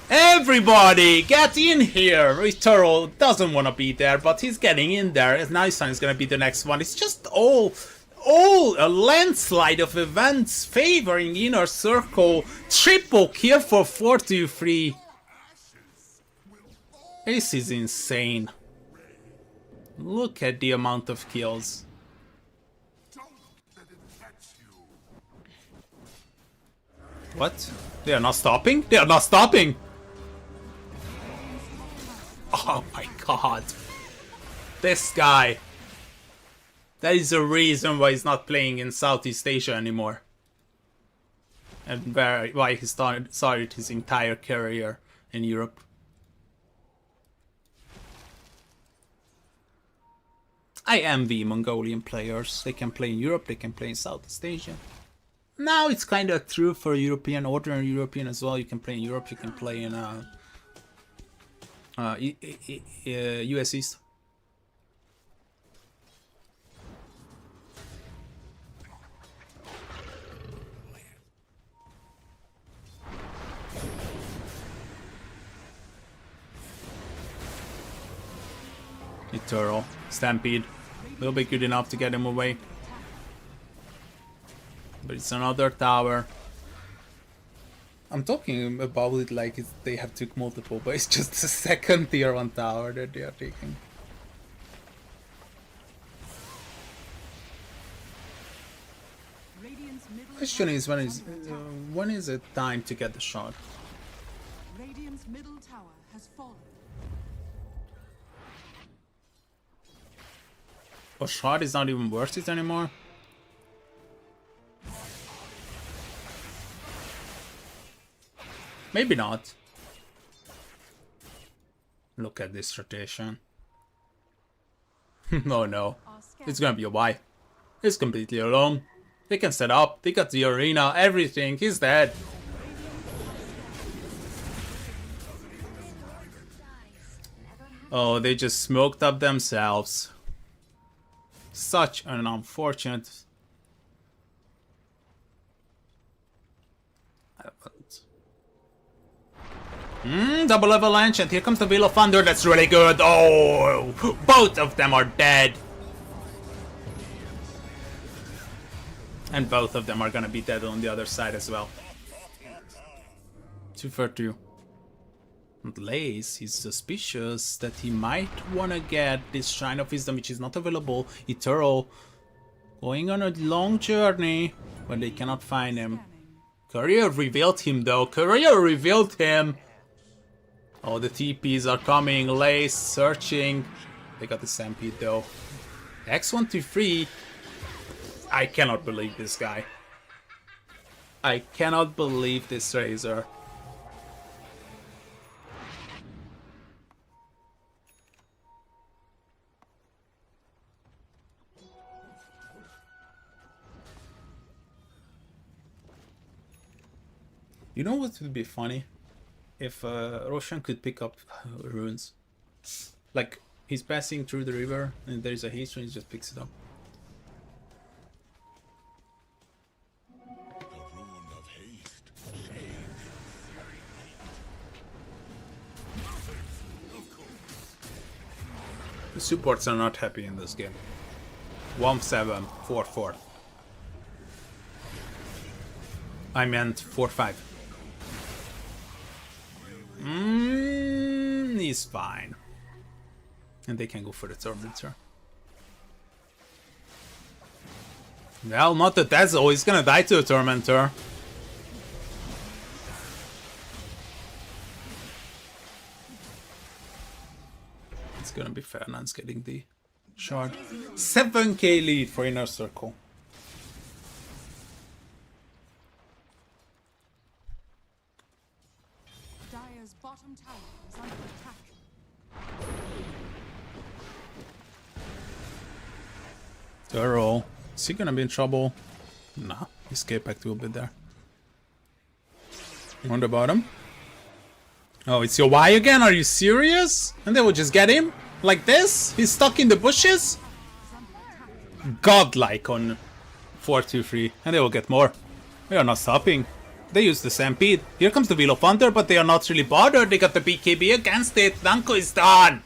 Everybody, get in here! Returo doesn't want to be there, but he's getting in there. Nice is gonna be the next one. It's just all a landslide of events favoring Inner Circle. Triple kill for 423. This is insane. Look at the amount of kills. What? They are not stopping? They are not stopping! Oh my god. This guy. That is the reason why he's not playing in Southeast Asia anymore. And why he started his entire career in Europe. I envy Mongolian players. They can play in Europe, they can play in Southeast Asia. Now it's kind of true for European, ordinary European as well. You can play in Europe, you can play in US East. Eternal Stampede will be good enough to get him away. But it's another tower. I'm talking about it like they have took multiple, but it's just a second tier 1 tower that they are taking. Question is when is it time to get the shot? Radiant's middle tower has fallen. A shot is not even worth it anymore. Maybe not. Look at this rotation. Oh no. It's gonna be a Y. He's completely alone. They can set up, they got the arena, everything. He's dead. Oh, they just smoked up themselves. Such an unfortunate. Double avalanche, and here comes the Wheel of Thunder. That's really good. Oh, both of them are dead. And both of them are gonna be dead on the other side as well. 2-for-2. And Lace, he's suspicious that he might wanna get this Shrine of Wisdom, which is not available. Eternal going on a long journey, but they cannot find him. Courier revealed him though. Courier revealed him. Oh, the TPs are coming. Lace searching. They got the Stampede though. X123. I cannot believe this guy. I cannot believe this Razor. You know what would be funny? If Roshan could pick up runes. Like, he's passing through the river and there's a haste rune, he just picks it up. The rune of haste. The supports are not happy in this game. 1-7, 4-4. I meant 4-5. He's fine. And they can go for the Tormentor. Well, not the Dazzle. He's gonna die to a Tormentor. It's gonna be Fernand's getting the shard. 7k lead for Inner Circle. Dire's bottom tower is under attack. Thorough. Is he gonna be in trouble? Nah, his K-Pact will be there. On the bottom. Oh, it's your Y again? Are you serious? And they will just get him? Like this? He's stuck in the bushes? Godlike on 4-2-3. And they will get more. We are not stopping. They use the Stampede. Here comes the Wheel of Thunder, but they are not really bothered. They got the BKB against it. Danko is done.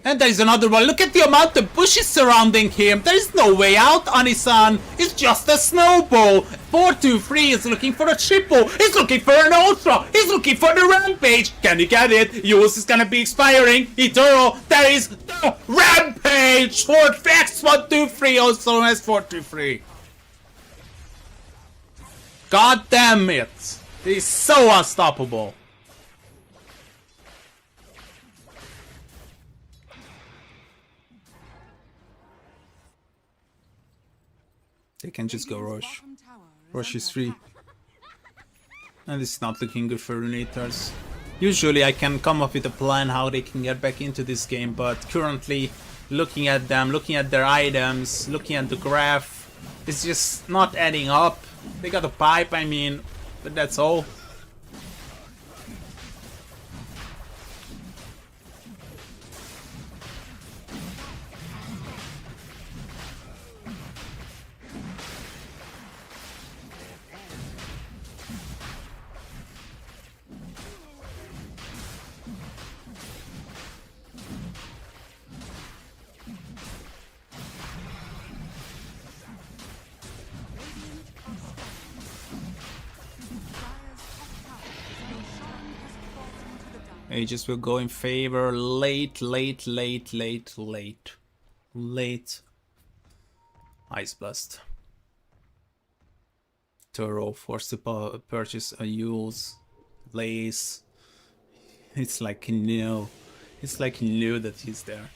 And there is another one. Look at the amount of bushes surrounding him. There is no way out, Anisan. It's just a snowball. 4-2-3 is looking for a triple. He's looking for an ultra. He's looking for the rampage. Can you get it? Yours is gonna be expiring. Eternal. There is the rampage. For X 1-2-3 also has 4-2-3. God damn it. He's so unstoppable. They can just go Rosh. Rosh is free. And it's not looking good for Runators. Usually I can come up with a plan how they can get back into this game, but currently looking at them, looking at their items, looking at the graph, it's just not adding up. They got a pipe, I mean, but that's all. Aegis will go in favor late. Ice Blast. Turo forced to purchase a Yule's Lace. It's like he knew. It's like he knew that he's there.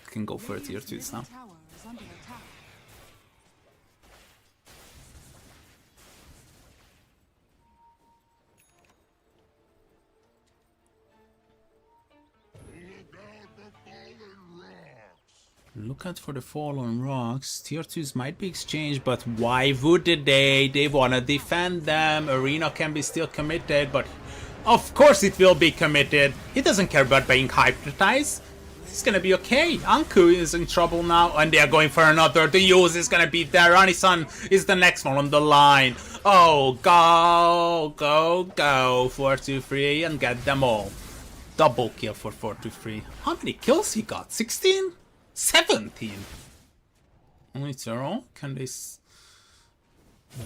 Can go for a tier 2 now. Tower is under attack. Look out for fallen rocks. Look out for the fallen rocks. Tier 2s might be exchanged, but why would they? They wanna defend them. Arena can be still committed, but of course it will be committed. He doesn't care about being hypnotized. It's gonna be okay. Anku is in trouble now, and they are going for another. The use is gonna be there. Anisan is the next one on the line. Oh, go. 4-2-3 and get them all. Double kill for 4-2-3. How many kills he got? 16? 17. Only Turo? Can they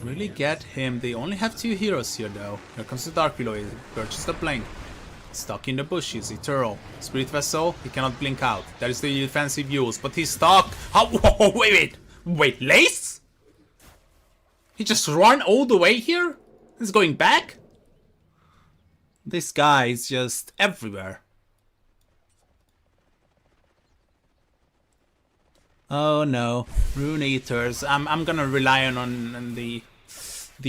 really get him? They only have 2 heroes here though. Here comes the Dark Below. He purchased the blink. Stuck in the bushes. Eternal. Spirit Vessel. He cannot blink out. That is the defensive use. But he's stuck. How? Wait, Lace? He just ran all the way here? He's going back? This guy is just everywhere. Oh no, Rune Eaters. I'm gonna rely on the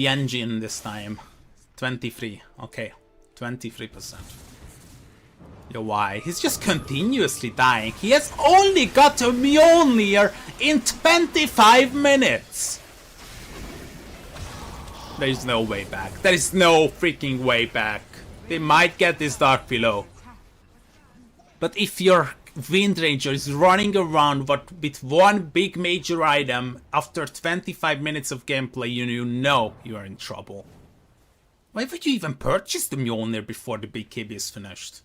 engine this time. 23. Okay, 23%. Yo, why? He's just continuously dying. He has only got a Mjolnir in 25 minutes. There is no way back. There is no freaking way back. They might get this Dark Below. But if your Wind Ranger is running around with one big major item after 25 minutes of gameplay, you know you are in trouble. Why would you even purchase the Mjolnir before the big KB is finished?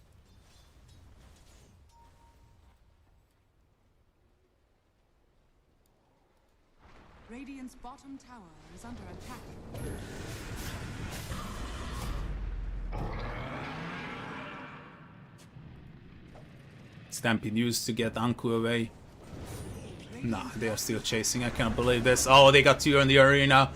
Radiant's bottom tower is under attack. Stampede used to get Anku away. Nah, they are still chasing. I can't believe this. Oh, they got 2 in the arena.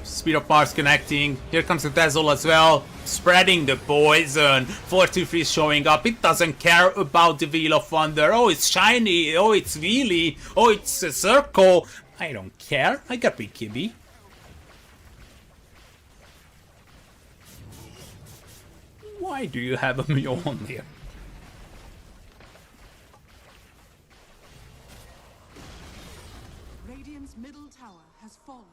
Speed of Mars connecting. Here comes the Dazzle as well. Spreading the poison. 4-2-3 showing up. It doesn't care about the Wheel of Wonder. Oh, it's shiny. Oh, it's wheelie. Oh, it's a circle. I don't care. I got big Kibby. Why do you have a Mjolnir? Radiant's middle tower has fallen.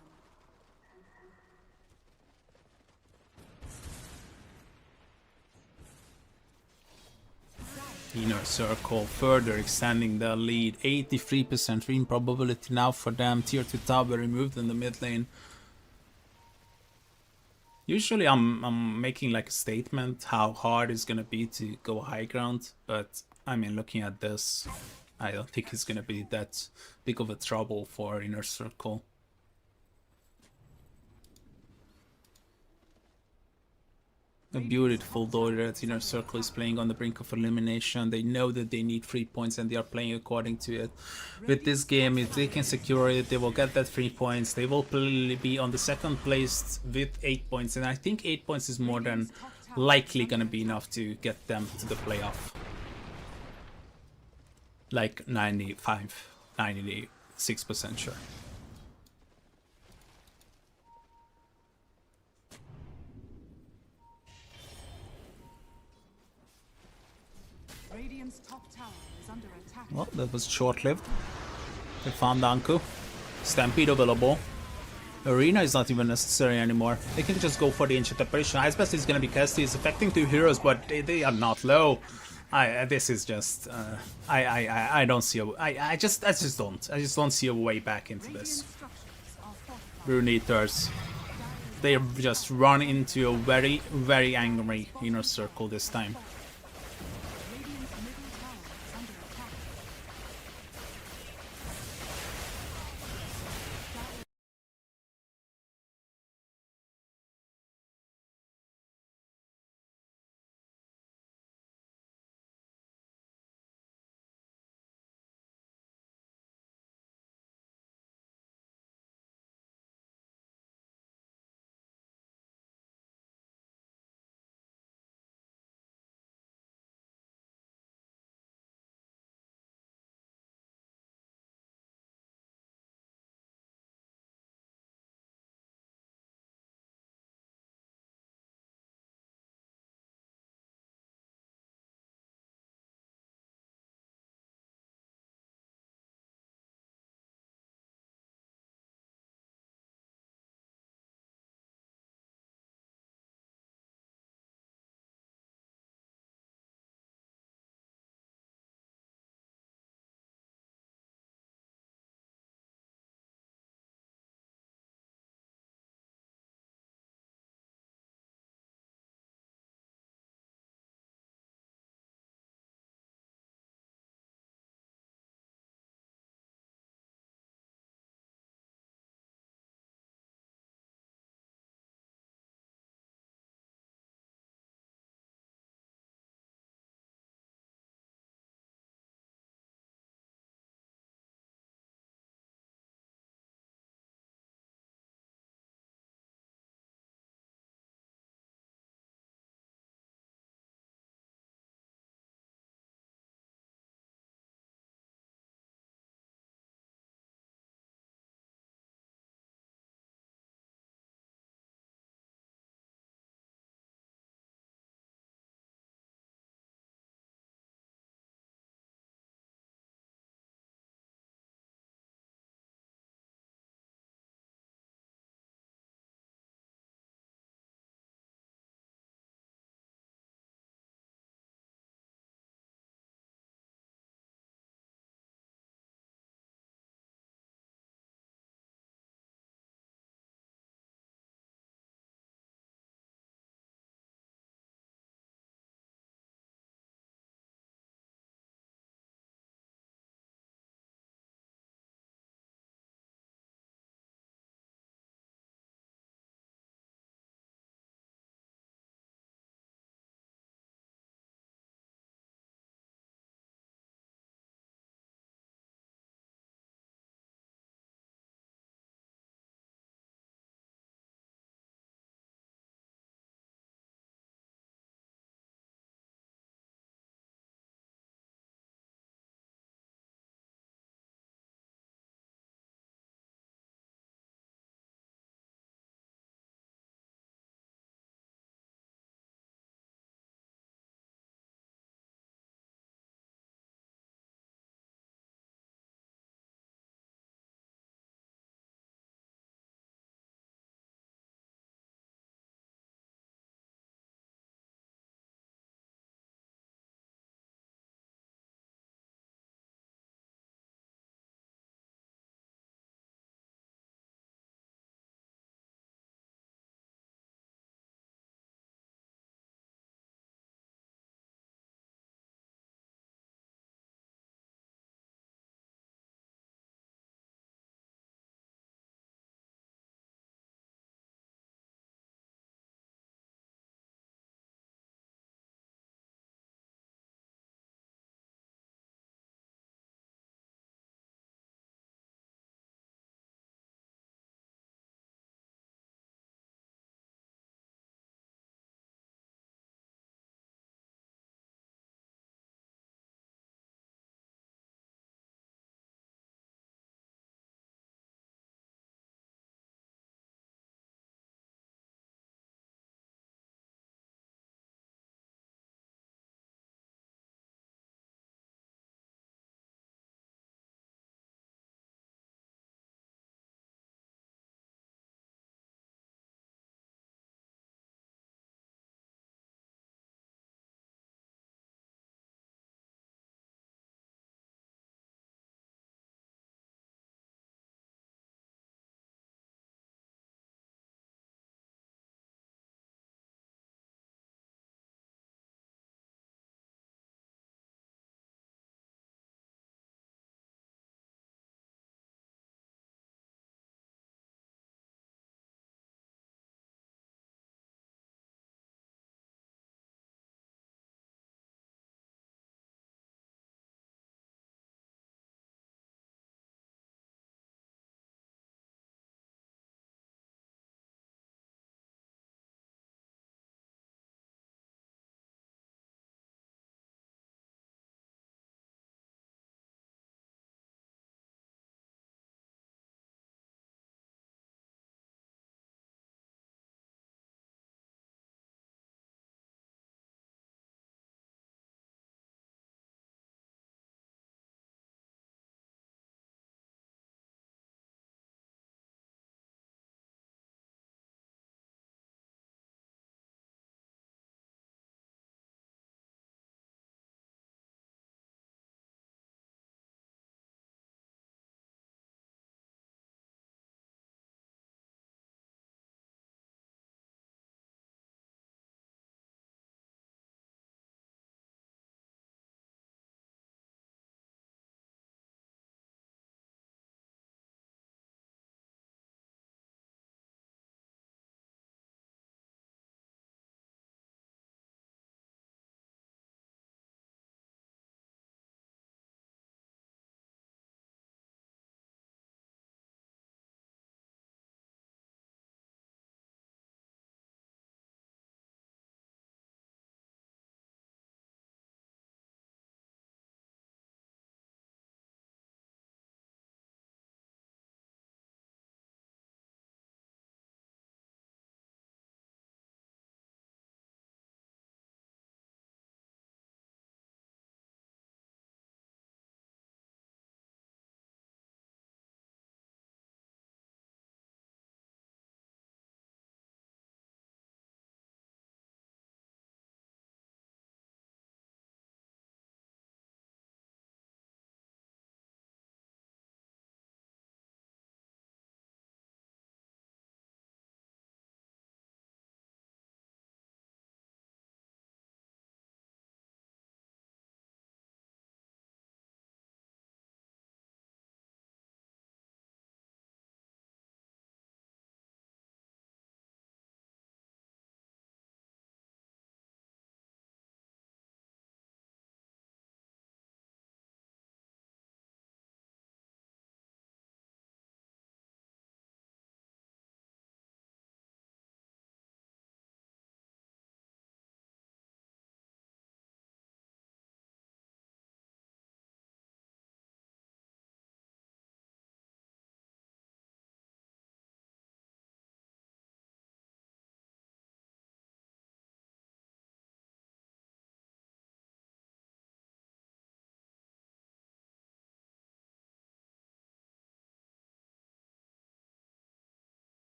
Inner Circle further extending the lead. 83% win probability now for them. Tier 2 tower removed in the mid lane. Usually I'm making like a statement how hard it's gonna be to go high ground, but I mean, looking at this, I don't think it's gonna be that big of a trouble for Inner Circle. A beautiful though that Inner Circle is playing on the brink of elimination. They know that they need 3 points and they are playing according to it. With this game, if they can secure it, they will get that 3 points. They will probably be on the second place with 8 points, and I think 8 points is more than likely gonna be enough to get them to the playoff. Like 96% sure. Radiant's top tower is under attack. Well, that was short-lived. They found Anku. Stampede available. Arena is not even necessary anymore. They can just go for the ancient apparition. Ice Blast is gonna be casted. It's affecting 2 heroes, but they are not low. This is just I don't see a I just don't see a way back into this. Rune Eaters. They just run into a very angry Inner Circle this time.